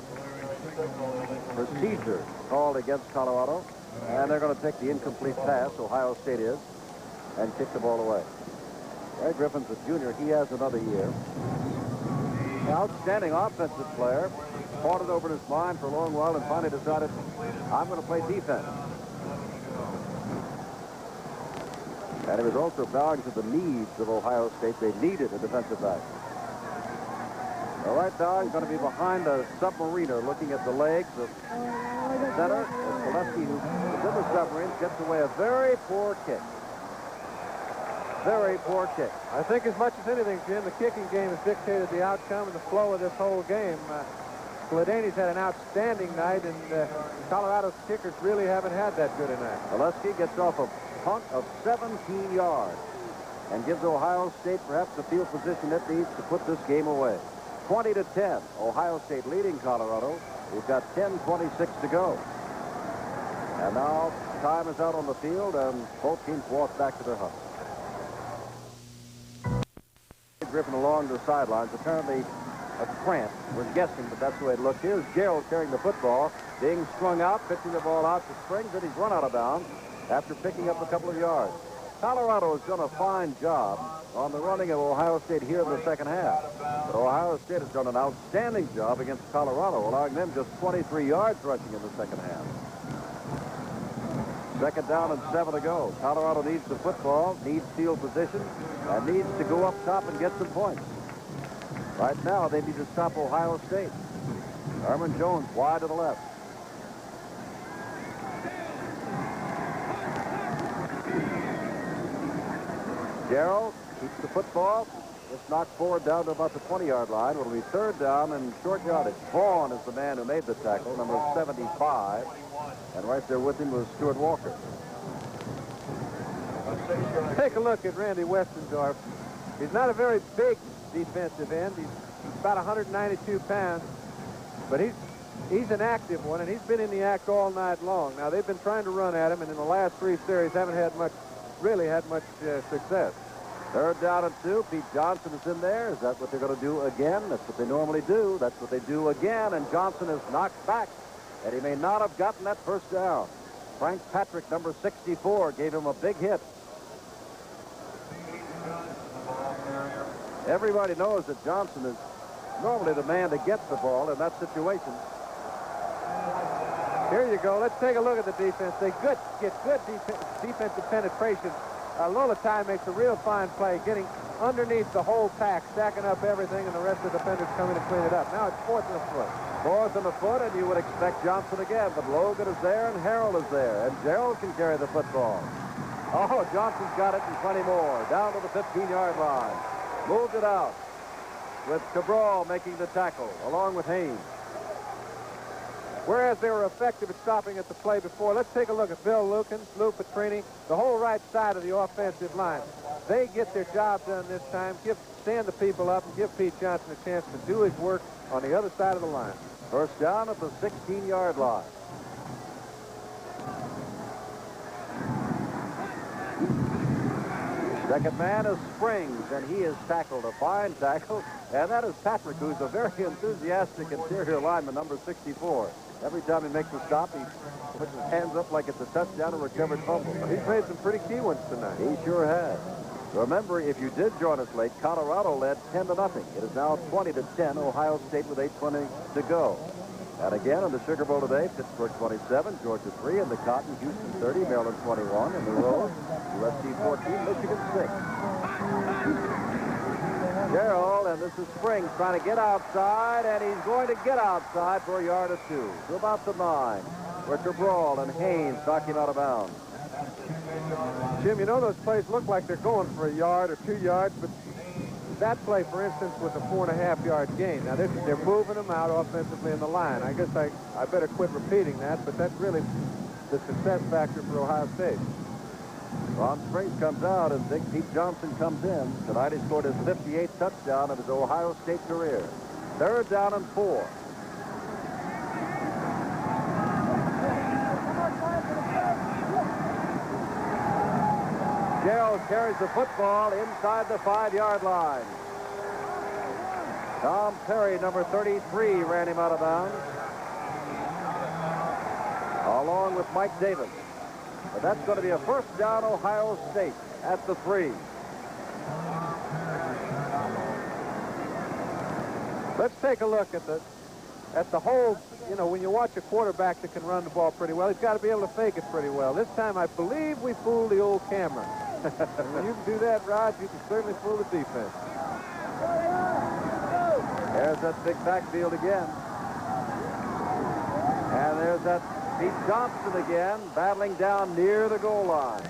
Procedure called against Colorado, and they're going to take the incomplete pass, Ohio State is, and kick the ball away. Ray Griffin's a junior. He has another year. Outstanding offensive player. Fought it over in his mind for a long while and finally decided, I'm going to play defense. And he was also bowing to the needs of Ohio State. They needed a defensive back. All right, now he's going to be behind a submariner looking at the legs of center. Gillespie, who is in the submarine, gets away a very poor kick. Very poor kick. I think as much as anything, Jim, the kicking game has dictated the outcome and the flow of this whole game. Gladani's had an outstanding night, and Colorado's kickers really haven't had that good a night. Gillespie gets off a punt of 17 yards and gives Ohio State perhaps the field position it needs to put this game away. 20-10, Ohio State leading Colorado. We've got 10:26 to go. And now time is out on the field, and both teams walk back to their huts. Griffin along the sidelines, apparently a cramp. We're guessing, but that's the way it looked. Here's Gerald carrying the football, being strung out, pitching the ball out to Springs, and he's run out of bounds after picking up a couple of yards. Colorado has done a fine job on the running of Ohio State here in the second half. But Ohio State has done an outstanding job against Colorado, allowing them just 23 yards rushing in the second half. Second down and 7 to go. Colorado needs the football, needs field position, and needs to go up top and get some points. Right now, they need to stop Ohio State. Herman Jones wide to the left. Gerald keeps the football. It's knocked forward down to about the 20-yard line. It'll be third down and short yardage. Vaughn is the man who made the tackle, number 75. And right there with him was Stuart Walker. Take a look at Randy Westendorf. He's not a very big defensive end. He's about 192 pounds. But he's an active one, and he's been in the act all night long. Now, they've been trying to run at him, and in the last 3 series haven't had much, really had much success. Third down and 2. Pete Johnson is in there. Is that what they're going to do again? That's what they normally do. That's what they do again. And Johnson is knocked back. And he may not have gotten that first down. Frank Patrick, number 64, gave him a big hit. Everybody knows that Johnson is normally the man to get the ball in that situation. Here you go. Let's take a look at the defense. They get good defensive penetration. Lolatai makes a real fine play, getting underneath the whole pack, stacking up everything, and the rest of the defenders come in and clean it up. Now it's 4th and a foot. 4th and a foot, and you would expect Johnson again, but Logan is there, and Harrell is there, and Gerald can carry the football. Oh, Johnson's got it and plenty more. Down to the 15-yard line. Moved it out with Cabral making the tackle, along with Haynes. Whereas they were effective at stopping at the play before, let's take a look at Bill Lukens, Lou Petrini, the whole right side of the offensive line. They get their job done this time, stand the people up, and give Pete Johnson a chance to do his work on the other side of the line. First down at the 16-yard line. Second man is Springs, and he is tackled, a fine tackle. And that is Patrick, who's a very enthusiastic interior lineman, number 64. Every time he makes a stop, he puts his hands up like it's a touchdown and recovered fumble. He's made some pretty key ones tonight. He sure has. Remember, if you did join us late, Colorado led 10-0. It is now 20-10, Ohio State with 8:20 to go. And again in the Sugar Bowl today, Pittsburgh 27, Georgia 3, in the Cotton, Houston 30, Maryland 21, in the Rose, USC 14, Michigan 6. Gerald, and this is Springs trying to get outside, and he's going to get outside for a yard or 2. To about the 9, where Cabral and Haynes knock him out of bounds. Jim, you know those plays look like they're going for a yard or 2 yards, but that play, for instance, was a 4.5-yard gain. Now, they're moving them out offensively in the line. I guess I better quit repeating that, but that's really the success factor for Ohio State. Ron Springs comes out, and Big Pete Johnson comes in. Tonight he scored his 58th touchdown of his Ohio State career. Third down and 4. Gerald carries the football inside the 5-yard line. Tom Perry, number 33, ran him out of bounds, along with Mike Davis. But that's going to be a first down, Ohio State at the 3. Let's take a look at the whole. You know, when you watch a quarterback that can run the ball pretty well, he's got to be able to fake it pretty well. This time, I believe we fooled the old camera. When you can do that, Rod, you can certainly fool the defense. There's that big backfield again. And there's that Pete Johnson again, battling down near the goal line.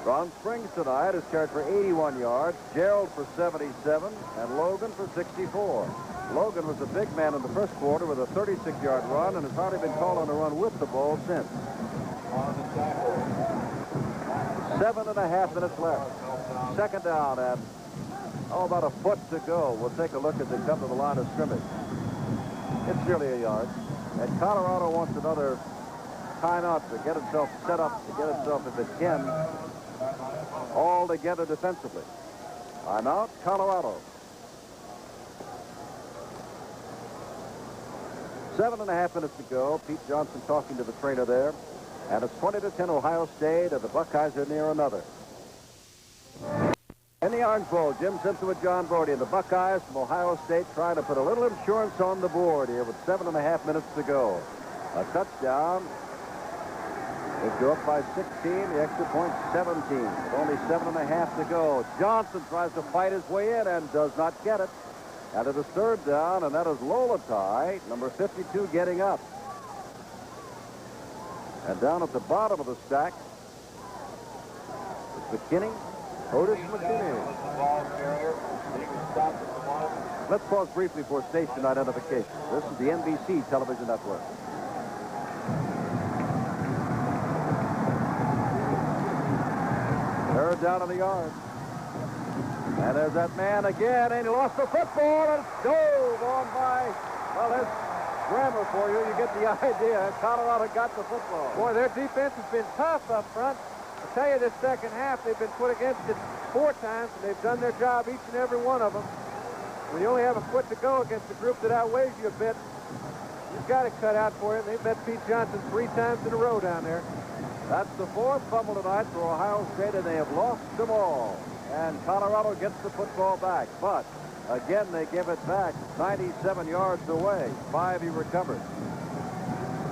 Ron Springs tonight has carried for 81 yards, Gerald for 77, and Logan for 64. Logan was a big man in the first quarter with a 36-yard run and has hardly been called on a run with the ball since. 7.5 minutes left. Second down and, about a foot to go. We'll take a look as they come to the line of scrimmage. It's nearly a yard. And Colorado wants another timeout to get itself set up, to get itself, if it can, all together defensively. Timeout, Colorado. 7.5 minutes to go. Pete Johnson talking to the trainer there. And it's 20-10 Ohio State, and the Buckeyes are near another. In the Orange Bowl, Jim Simpson with John Brody, and the Buckeyes from Ohio State trying to put a little insurance on the board here with 7.5 minutes to go. A touchdown. They go up by 16, the extra point 17. With only 7.5 to go. Johnson tries to fight his way in and does not get it. And it is third down, and that is Lolatai, number 52, getting up. And down at the bottom of the stack is McKinney, Otis McKinney. Let's pause briefly for station identification. This is the NBC television network. Third down on the yard. And there's that man again, and he lost the football and dove on by, well, there's grammar for you. You get the idea. Colorado got the football. Boy, their defense has been tough up front. I'll tell you, this second half, they've been put against it 4 times, and they've done their job, each and every one of them. When you only have a foot to go against a group that outweighs you a bit, you've got it cut out for you. They've met Pete Johnson 3 times in a row down there. That's the 4th fumble tonight for Ohio State, and they have lost them all. And Colorado gets the football back. But, again, they give it back 97 yards away. 5 he recovered.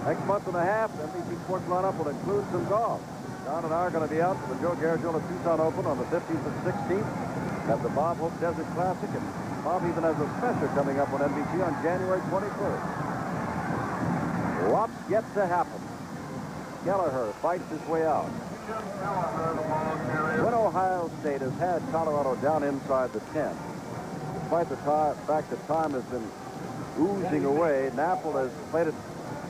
Next month and a half, NBC Sports lineup will include some golf. John and I are going to be out for the Joe Garagiola Tucson Open on the 15th and 16th at the Bob Hope Desert Classic. And Bob even has a special coming up on NBC on January 21st. What's yet to happen? Kelleher fights his way out. When Ohio State has had Colorado down inside the 10, despite the fact that time has been oozing away, Napple has played it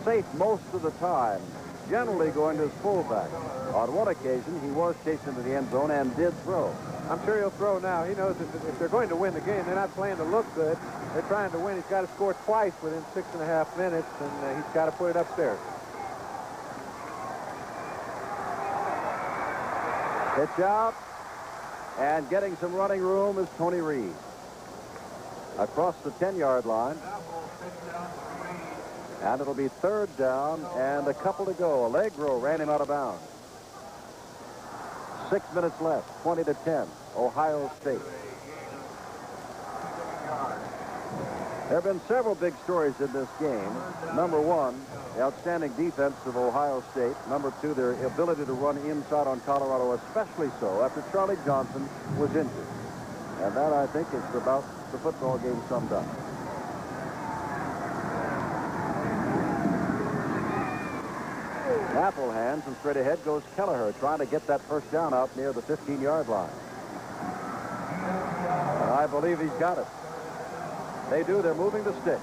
safe most of the time, generally going to his fullback. On one occasion, he was chased into the end zone and did throw. I'm sure he'll throw now. He knows that if they're going to win the game, they're not playing to look good. They're trying to win. He's got to score twice within 6.5 minutes, and he's got to put it upstairs. Pitch out, and getting some running room is Tony Reed. Across the 10-yard line. And it'll be third down and a couple to go. Allegro ran him out of bounds. 6 minutes left, 20-10, Ohio State. There have been several big stories in this game. Number 1, the outstanding defense of Ohio State. Number 2, their ability to run inside on Colorado, especially so after Charlie Johnson was injured. And that, I think, is about the football game summed up. Apple hands, and straight ahead goes Kelleher, trying to get that first down out near the 15-yard line. And I believe he's got it. They do. They're moving the sticks.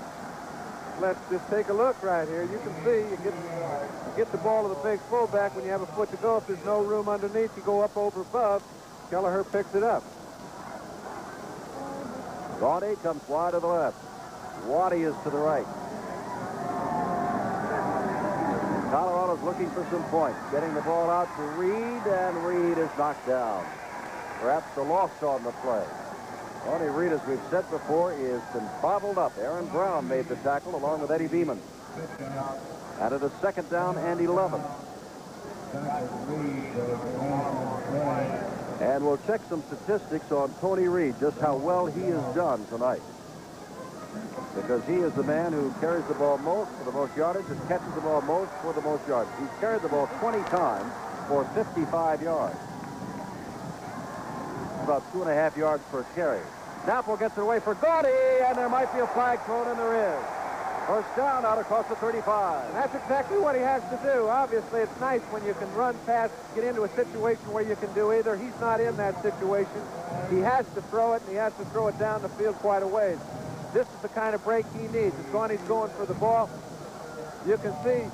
Let's just take a look right here. You can see you get the ball to the big fullback when you have a foot to go. If there's no room underneath, you go up over above. Kelleher picks it up. Gaudy comes wide to the left. Waddy is to the right. Colorado's looking for some points. Getting the ball out to Reed, and Reed is knocked down. Perhaps the loss on the play. Tony Reed, as we've said before, is been bottled up. Aaron Brown made the tackle along with Eddie Beeman. And it is second down and 11. And we'll check some statistics on Tony Reed, just how well he has done tonight. Because he is the man who carries the ball most for the most yardage and catches the ball most for the most yards. He's carried the ball 20 times for 55 yards. About 2.5 yards per carry. Napple gets it away for Gaudy, and there might be a flag thrown, and there is. First down out across the 35. That's exactly what he has to do. Obviously, it's nice when you can run past, get into a situation where you can do either. He's not in that situation. He has to throw it, and he has to throw it down the field quite a ways. This is the kind of break he needs. As Gaudy's going for the ball, you can see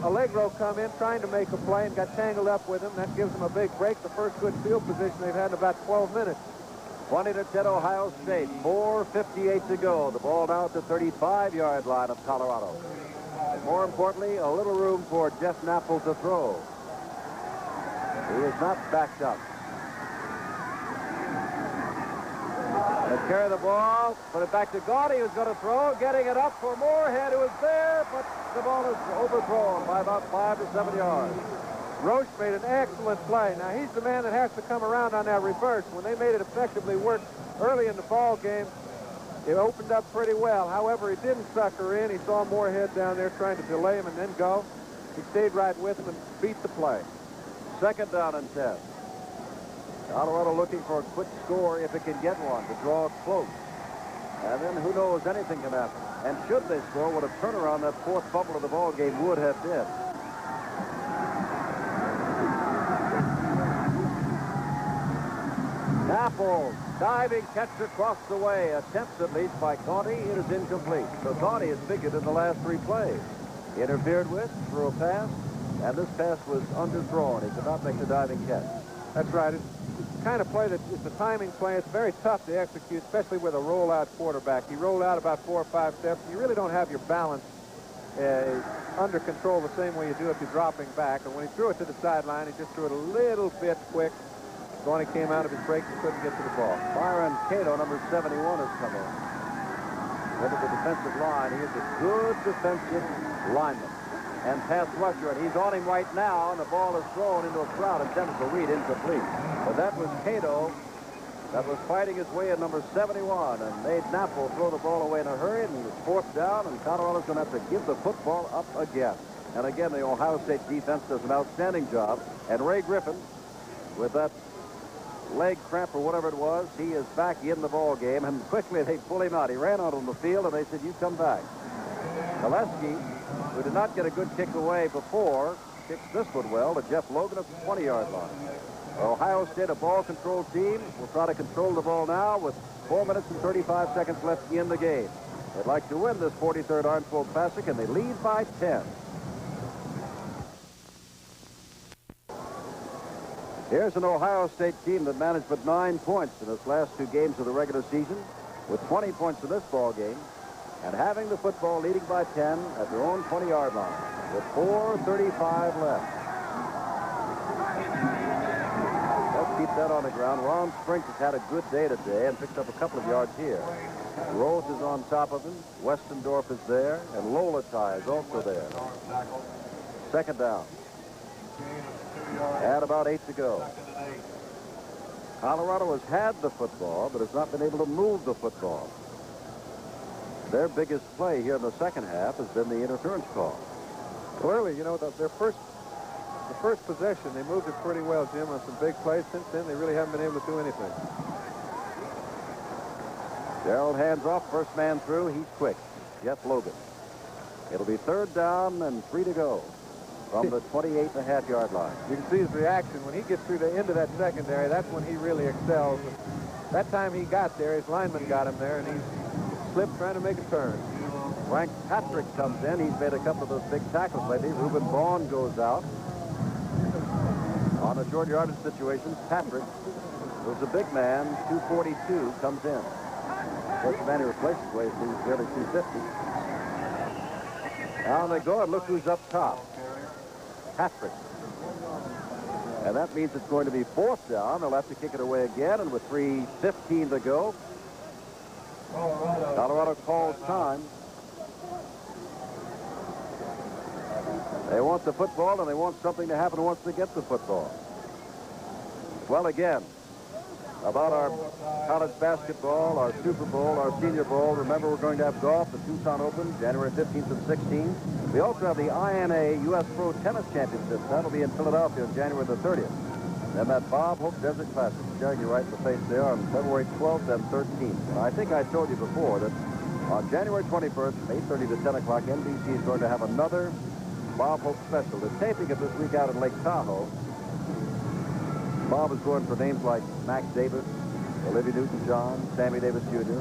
Allegro come in trying to make a play and got tangled up with him. That gives him a big break, the first good field position they've had in about 12 minutes. 20-10 Ohio State. 4:58 to go. The ball now at the 35-yard line of Colorado. And more importantly, a little room for Jeff Napple to throw. He is not backed up. They carry the ball, put it back to Gaudy, who's going to throw, getting it up for Moorhead, who is there, but the ball is overthrown by about 5 to 7 yards. Roche made an excellent play. Now, he's the man that has to come around on that reverse. When they made it effectively work early in the ball game, it opened up pretty well. However, he didn't sucker in. He saw Moorhead down there trying to delay him and then go. He stayed right with him and beat the play. Second down and 10. Colorado looking for a quick score if it can get one to draw it close. And then who knows, anything can happen. And should they score, what a turnaround that fourth fumble of the ball game would have been. Naples, diving catch across the way, attempts at least by Gaunty. It is incomplete. So Gaunty is figured in the last 3 plays. Interfered with, threw a pass, and this pass was underthrown. He could not make the diving catch. That's right. It's the kind of play that it's a timing play. It's very tough to execute, especially with a rollout quarterback. He rolled out about 4 or 5 steps. You really don't have your balance under control the same way you do if you're dropping back. And when he threw it to the sideline, he just threw it a little bit quick. Gaunty came out of his break and couldn't get to the ball. Byron Cato, number 71, has come in. Into the defensive line. He is a good defensive lineman and pass rusher, and he's on him right now, and the ball is thrown into a crowd intended to read incomplete. But that was Cato that was fighting his way at number 71 and made Naples throw the ball away in a hurry, and it was 4th down, and Colorado's going to have to give the football up again. And again, the Ohio State defense does an outstanding job, and Ray Griffin, with that leg cramp or whatever it was, he is back in the ball game, and quickly they pull him out. He ran out on the field, and they said, you come back. Gillespie, who did not get a good kick away before, kicks this one well to Jeff Logan at the 20-yard line. Ohio State, a ball control team, will try to control the ball now with 4 minutes and 35 seconds left in the game. They'd like to win this 43rd Armstrong Classic, and they lead by 10. Here's an Ohio State team that managed but 9 points in its last 2 games of the regular season, with 20 points in this ball game, and having the football leading by 10 at their own 20-yard line with 4:35 left. Let's keep that on the ground. Ron Sprink has had a good day today and picked up a couple of yards here. Rose is on top of him. Westendorf is there, and Lolatai is also there. 2nd down. And about 8 to go. Colorado has had the football, but has not been able to move the football. Their biggest play here in the second half has been the interference call. Clearly, you know, the first possession, they moved it pretty well, Jim, on some big plays. Since then, they really haven't been able to do anything. Gerald hands off, first man through. He's quick. Jeff Logan. It'll be 3rd down and 3 to go from the 28.5-yard line. You can see his reaction. When he gets through the end of that secondary, that's when he really excels. That time he got there, his lineman got him there, and he slipped trying to make a turn. Frank Patrick comes in. He's made a couple of those big tackles lately. Reuben Vaughn goes out. On a short yardage situation, Patrick, who's a big man, 242, comes in. Of course, the man he replaces weighs nearly 250. Down they go, and look who's up top. Patrick. And that means it's going to be 4th down. They'll have to kick it away again, and with 3:15 to go, Colorado calls time. They want the football, and they want something to happen once they get the football. Well, again, about our college basketball, our Super Bowl, our Senior Bowl. Remember, we're going to have golf, the Tucson Open, January 15th and 16th. We also have the INA U.S. Pro Tennis Championship. That'll be in Philadelphia on January the 30th. Then that Bob Hope Desert Classic, staring you right in the face there on February 12th and 13th. And I think I told you before that on January 21st, from 8:30 to 10 o'clock, NBC is going to have another Bob Hope special. The taping of this week out at Lake Tahoe. Bob is going for names like Max Davis, Olivia Newton-John, Sammy Davis Jr.,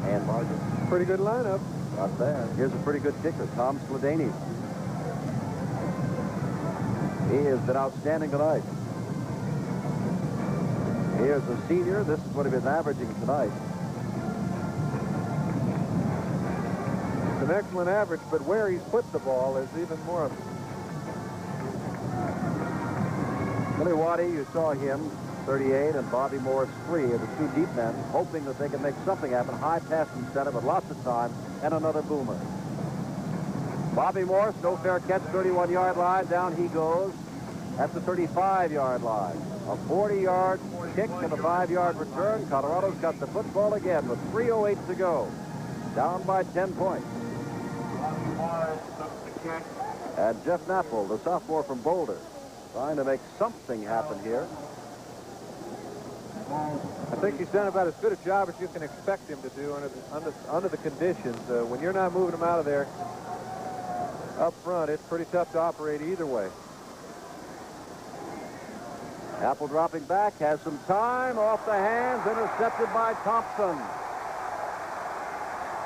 and Martin. Pretty good lineup. Not bad. Here's a pretty good kicker, Tom Sladany. He has been outstanding tonight. Here's a senior. This is what he's been averaging tonight. It's an excellent average, but where he's put the ball is even more. Billy Waddy, you saw him, 38, and Bobby Morris, 3, are the 2 deep men, hoping that they can make something happen. High passing center with lots of time, and another boomer. Bobby Morris, no fair catch, 31-yard line. Down he goes at the 35-yard line. A 40-yard kick and a 5-yard return. Colorado's got the football again with 3:08 to go. Down by 10 points. And Jeff Napple, the sophomore from Boulder, trying to make something happen here. I think he's done about as good a job as you can expect him to do under the conditions. When you're not moving him out of there up front, it's pretty tough to operate either way. Apple dropping back, has some time, off the hands, intercepted by Thompson.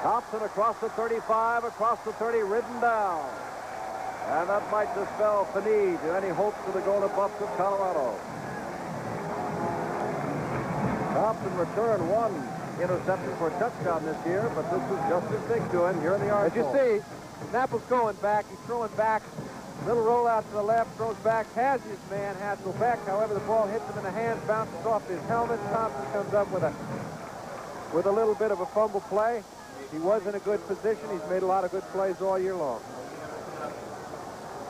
Thompson across the 35, across the 30, ridden down. And that might dispel the need to any hopes for the Golden Buffs of Colorado. Thompson returned one interception for a touchdown this year, but this is just as big to him here in the Orange Bowl. As you see, Apple's going back. He's throwing back. Little rollout to the left, throws back, has his man, has to go back. However, the ball hits him in the hands, bounces off his helmet. Thompson comes up with a little bit of a fumble play. He was in a good position. He's made a lot of good plays all year long.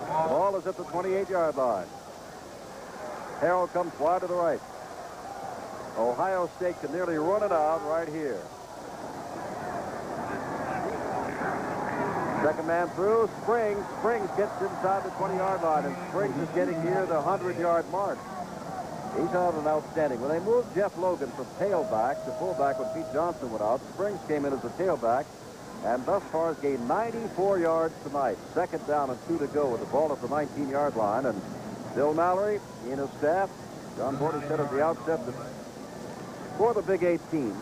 The ball is at the 28-yard line. Harrell comes wide to the right. Ohio State can nearly run it out right here. Second man through, Springs. Springs gets inside the 20-yard line, and Springs is getting near the 100-yard mark. He's out and outstanding. When they moved Jeff Logan from tailback to fullback when Pete Johnson went out, Springs came in as a tailback, and thus far has gained 94 yards tonight. Second down and 2 to go with the ball at the 19-yard line. And Bill Mallory, he and his staff, John Bordy said at the outset that for the Big 18,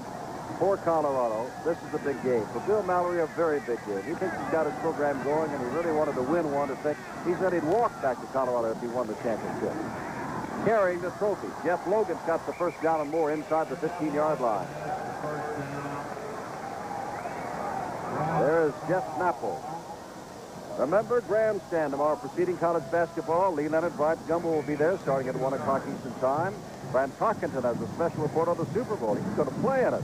for Colorado, this is a big game. For Bill Mallory, a very big game. He thinks he's got his program going, and he really wanted to win one to think he said he'd walk back to Colorado if he won the championship. Carrying the trophy, Jeff Logan's got the first down and more inside the 15-yard line. There is Jeff Napple. Remember, grandstand tomorrow preceding college basketball. Lee Leonard, Bryant Gumbel will be there starting at 1 o'clock Eastern Time. Fran Tarkenton has a special report on the Super Bowl. He's going to play in it.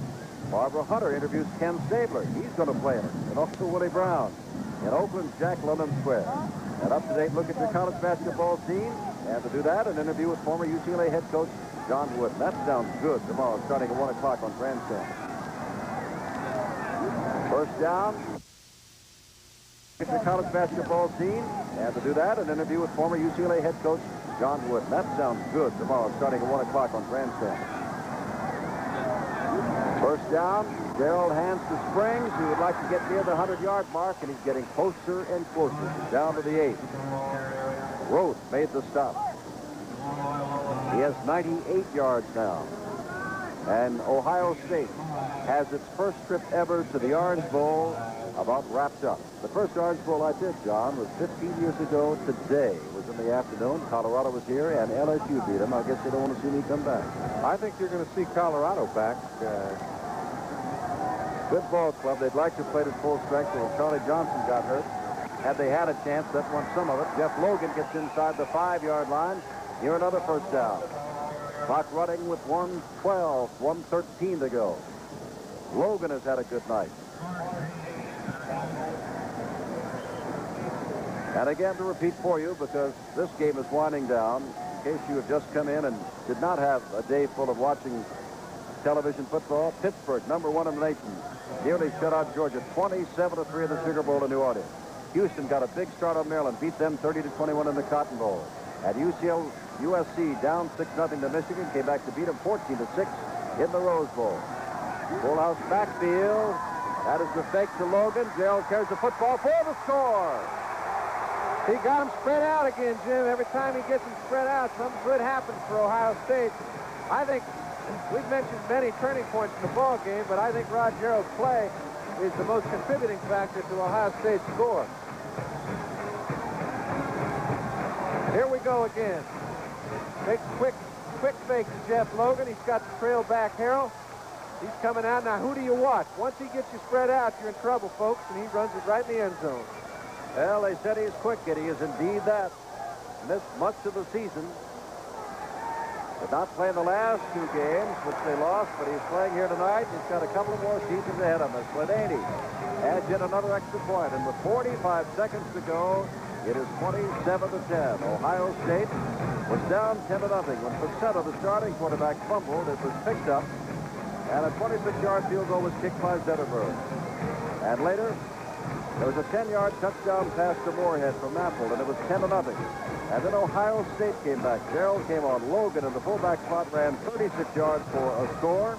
Barbara Hunter interviews Ken Stabler. He's going to play in it. And also Willie Brown. In Oakland's Jack London Square. An up-to-date look at your college basketball team. And to do that, an interview with former UCLA head coach John Wood. That sounds good tomorrow starting at 1 o'clock on Grandstand. First down. Look at your college basketball team. And to do that, an interview with former UCLA head coach John Wood. That sounds good tomorrow starting at 1 o'clock on Grandstand. First down, Gerald hands to Springs, who would like to get near the 100-yard mark, and he's getting closer and closer. Down to the 8. Roth made the stop. He has 98 yards now. And Ohio State has its first trip ever to the Orange Bowl about wrapped up. The first Orange Bowl I did, John, was 15 years ago today. It was in the afternoon. Colorado was here, and LSU beat them. I guess they don't want to see me come back. I think you're going to see Colorado back. Good ball club. They'd like to play at full strength until Charlie Johnson got hurt. Had they had a chance, that won some of it. Jeff Logan gets inside the 5-yard line. Here another first down. Clock running with 1:12, 1:13 to go. Logan has had a good night. And again, to repeat for you, because this game is winding down, in case you have just come in and did not have a day full of watching television football, Pittsburgh, #1 in the nation, nearly shut out Georgia, 27-3 in the Sugar Bowl in New Orleans. Houston got a big start on Maryland, beat them 30-21 in the Cotton Bowl. At USC down 6-0 to Michigan, came back to beat them 14-6 in the Rose Bowl. Full house backfield. That is the fake to Logan. Gerald carries the football for the score. He got him spread out again, Jim. Every time he gets him spread out, something good happens for Ohio State. I think we've mentioned many turning points in the ball game, but I think Rod Gerald's play is the most contributing factor to Ohio State's score. Here we go again. Big, quick fake to Jeff Logan. He's got the trail back Harrell. He's coming out. Now, who do you watch? Once he gets you spread out, you're in trouble, folks, and he runs it right in the end zone. Well, they said he's quick, and he is indeed that. Missed much of the season. Did not play in the last 2 games, which they lost, but he's playing here tonight. He's got a couple of more seasons ahead of him. Sledany adds yet another extra point, and with 45 seconds to go, it is 27-10. Ohio State was down 10-0 when Facetta, the starting quarterback, fumbled. It was picked up, and a 26-yard field goal was kicked by Zetterberg. And later, There was a 10-yard touchdown pass to Moorhead from Napple, and it was 10-0. And then Ohio State came back. Gerald came on. Logan in the fullback spot ran 36 yards for a score.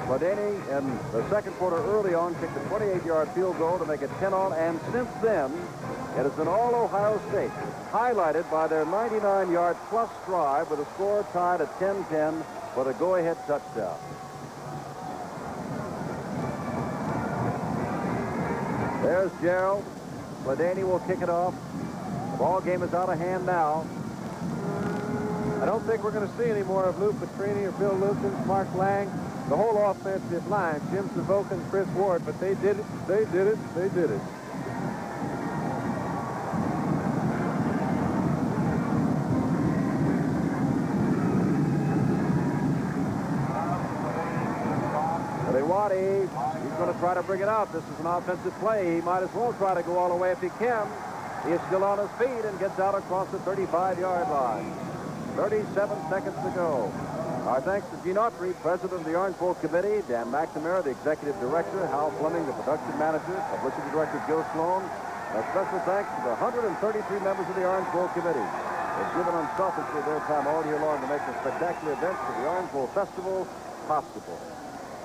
Ladaney in the second quarter early on kicked a 28-yard field goal to make it 10-0. And since then, it has been all Ohio State, highlighted by their 99-yard plus drive with a score tied at 10-10 for the go-ahead touchdown. There's Gerald. Ladaney will kick it off. The ball game is out of hand now. I don't think we're going to see any more of Lou Petrini or Bill Lukens, Mark Lang, the whole offensive line, Jim Savokin, Chris Ward, but they did it, they did it, they did it. Waddy, he's going to try to bring it out. This is an offensive play. He might as well try to go all the way if he can. He is still on his feet and gets out across the 35-yard line. 37 seconds to go. Our thanks to Gene Autry, president of the Orange Bowl Committee, Dan McNamara, the executive director, Hal Fleming, the production manager, publicity director Joe Sloan. A special thanks to the 133 members of the Orange Bowl Committee. They've given unselfishly their time all year long to make the spectacular events of the Orange Bowl Festival possible.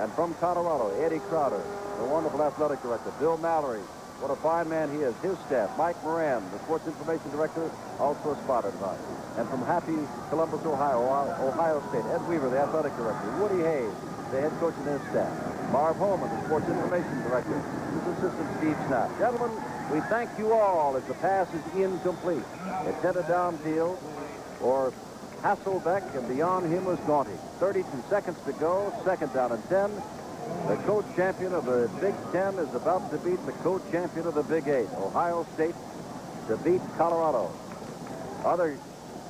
And from Colorado, Eddie Crowder, the wonderful athletic director, Bill Mallory, what a fine man he is, his staff, Mike Moran, the sports information director, also spotted by. And from happy Columbus, Ohio State, Ed Weaver, the athletic director, Woody Hayes, the head coach and his staff, Marv Holman, the sports information director, his assistant Steve Snap. Gentlemen, we thank you all as the pass is incomplete. It's headed downfield for Hasselbeck, and beyond him was Gaunty. 32 seconds to go, second down and 10. The co-champion of the Big Ten is about to beat the co-champion of the Big Eight, Ohio State, to beat Colorado. Other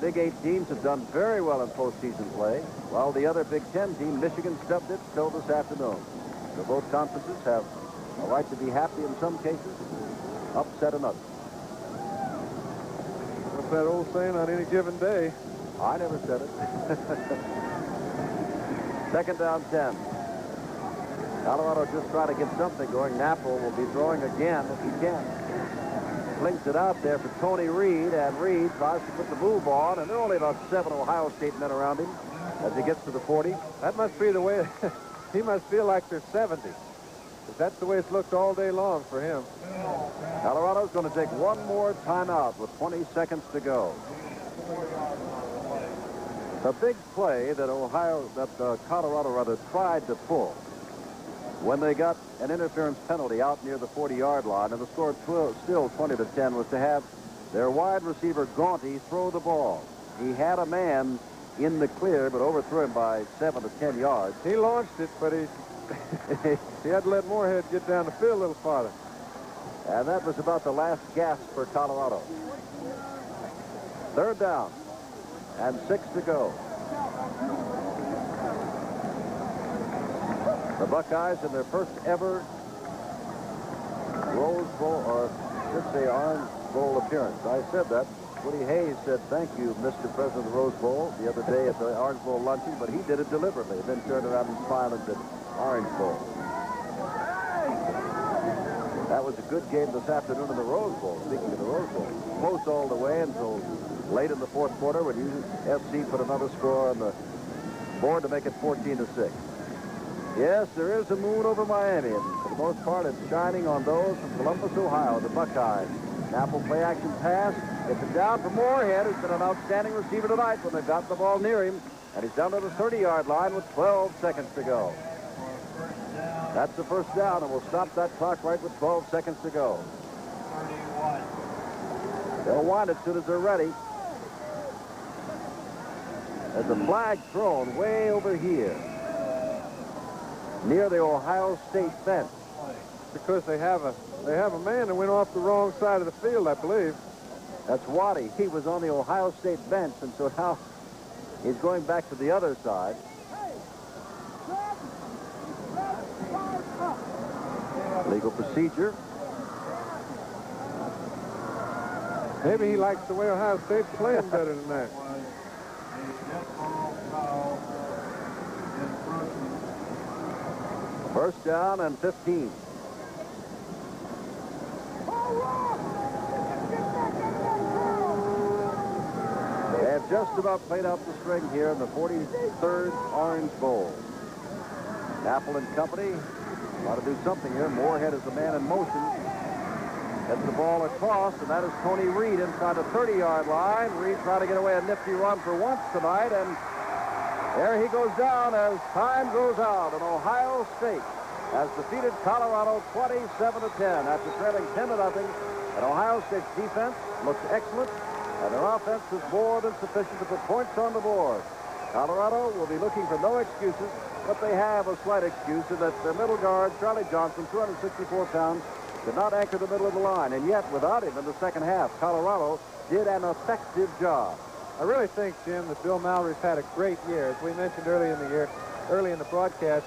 Big Eight teams have done very well in postseason play, while the other Big Ten team, Michigan, stubbed its toe this afternoon. So both conferences have a right to be happy in some cases, upset in others. What's that old saying, on any given day? I never said it. Second down 10. Colorado just trying to get something going. Napple will be throwing again if he can. Flings it out there for Tony Reed, and Reed tries to put the move on, and there are only about 7 Ohio State men around him as he gets to the 40. That must be the way. He must feel like they're 70. Because that's the way it's looked all day long for him. Colorado's going to take one more timeout with 20 seconds to go. The big play that Colorado tried to pull when they got an interference penalty out near the 40-yard line, and the score still 20-10, was to have their wide receiver Gaunty throw the ball. He had a man in the clear, but overthrew him by 7 to 10 yards. He launched it, but he had to let Moorhead get down the field a little farther. And that was about the last gasp for Colorado. Third down and 6 to go. The Buckeyes in their first ever Rose Bowl, or I should say Orange Bowl appearance. I said that. Woody Hayes said, "Thank you, Mr. President of the Rose Bowl," the other day at the Orange Bowl luncheon, but he did it deliberately. Then turned around and smiled and said, "Orange Bowl." That was a good game this afternoon in the Rose Bowl. Speaking of the Rose Bowl, close all the way until late in the fourth quarter when USC put another score on the board to make it 14-6. Yes, there is a moon over Miami, and for the most part, it's shining on those from Columbus, Ohio, the Buckeyes. Napple play-action pass. Gets it down for Moorhead, who's been an outstanding receiver tonight when they've gotten the ball near him. And he's down to the 30-yard line with 12 seconds to go. That's the first down, and we'll stop that clock right with 12 seconds to go. They'll wind it as soon as they're ready. There's a flag thrown way over here, near the Ohio State fence. Because they have a man that went off the wrong side of the field, I believe. That's Waddy. He was on the Ohio State bench, and so now he's going back to the other side. Legal procedure. Maybe he likes the way Ohio State's playing better than that. First down and 15. They have just about played out the string here in the 43rd Orange Bowl. Apple and company got to do something here. Moorhead is the man in motion. Gets the ball across, and that is Tony Reed inside the 30-yard line. Reed trying to get away a nifty run for once tonight, and there he goes down as time goes out. And Ohio State has defeated Colorado 27-10 after trailing 10-0. And Ohio State's defense looks excellent, and their offense is more than sufficient to put points on the board. Colorado will be looking for no excuses, but they have a slight excuse in that their middle guard, Charlie Johnson, 264 pounds, did not anchor the middle of the line. And yet, without him in the second half, Colorado did an effective job. I really think, Jim, that Bill Mallory's had a great year. As we mentioned early in the year, early in the broadcast,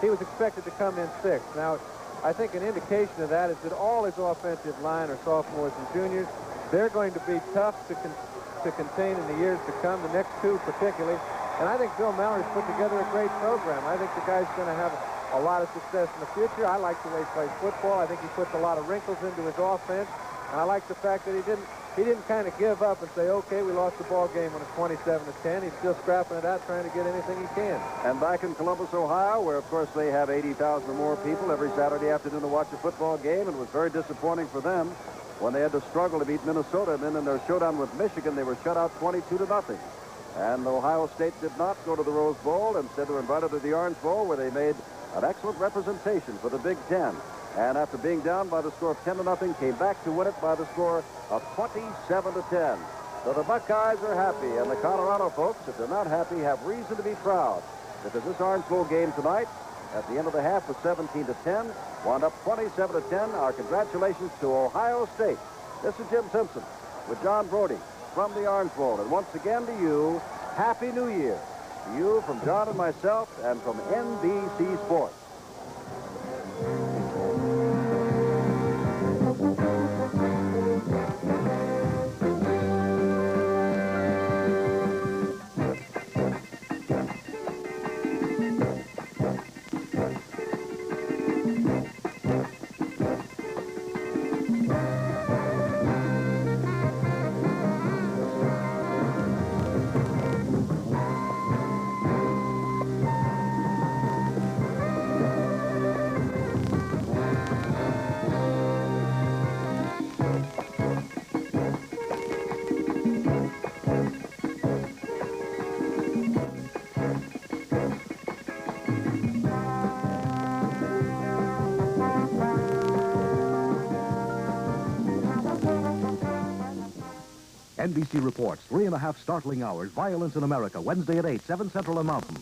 he was expected to come in sixth. Now, I think an indication of that is that all his offensive line are sophomores and juniors. They're going to be tough to contain in the years to come, the next two particularly. And I think Bill Mallory's put together a great program. I think the guy's going to have a lot of success in the future. I like the way he plays football. I think he puts a lot of wrinkles into his offense. And I like the fact that he didn't kind of give up and say, okay, we lost the ball game when it's 27-10. He's still scrapping it out, trying to get anything he can. And back in Columbus, Ohio, where, of course, they have 80,000 or more people every Saturday afternoon to watch a football game, and it was very disappointing for them when they had to struggle to beat Minnesota. And then in their showdown with Michigan, they were shut out 22-0. And Ohio State did not go to the Rose Bowl. Instead, they were invited to the Orange Bowl, where they made an excellent representation for the Big Ten. And after being down by the score of 10-0, came back to win it by the score of 27-10. So the Buckeyes are happy, and the Colorado folks, if they're not happy, have reason to be proud. Because this Orange Bowl game tonight, at the end of the half, was 17-10, wound up 27-10. Our congratulations to Ohio State. This is Jim Simpson with John Brody from the Orange Bowl. And once again to you, Happy New Year. To you from John and myself and from NBC Sports. NBC reports 3.5 startling hours, violence in America, Wednesday at 8, 7 Central and Mountain.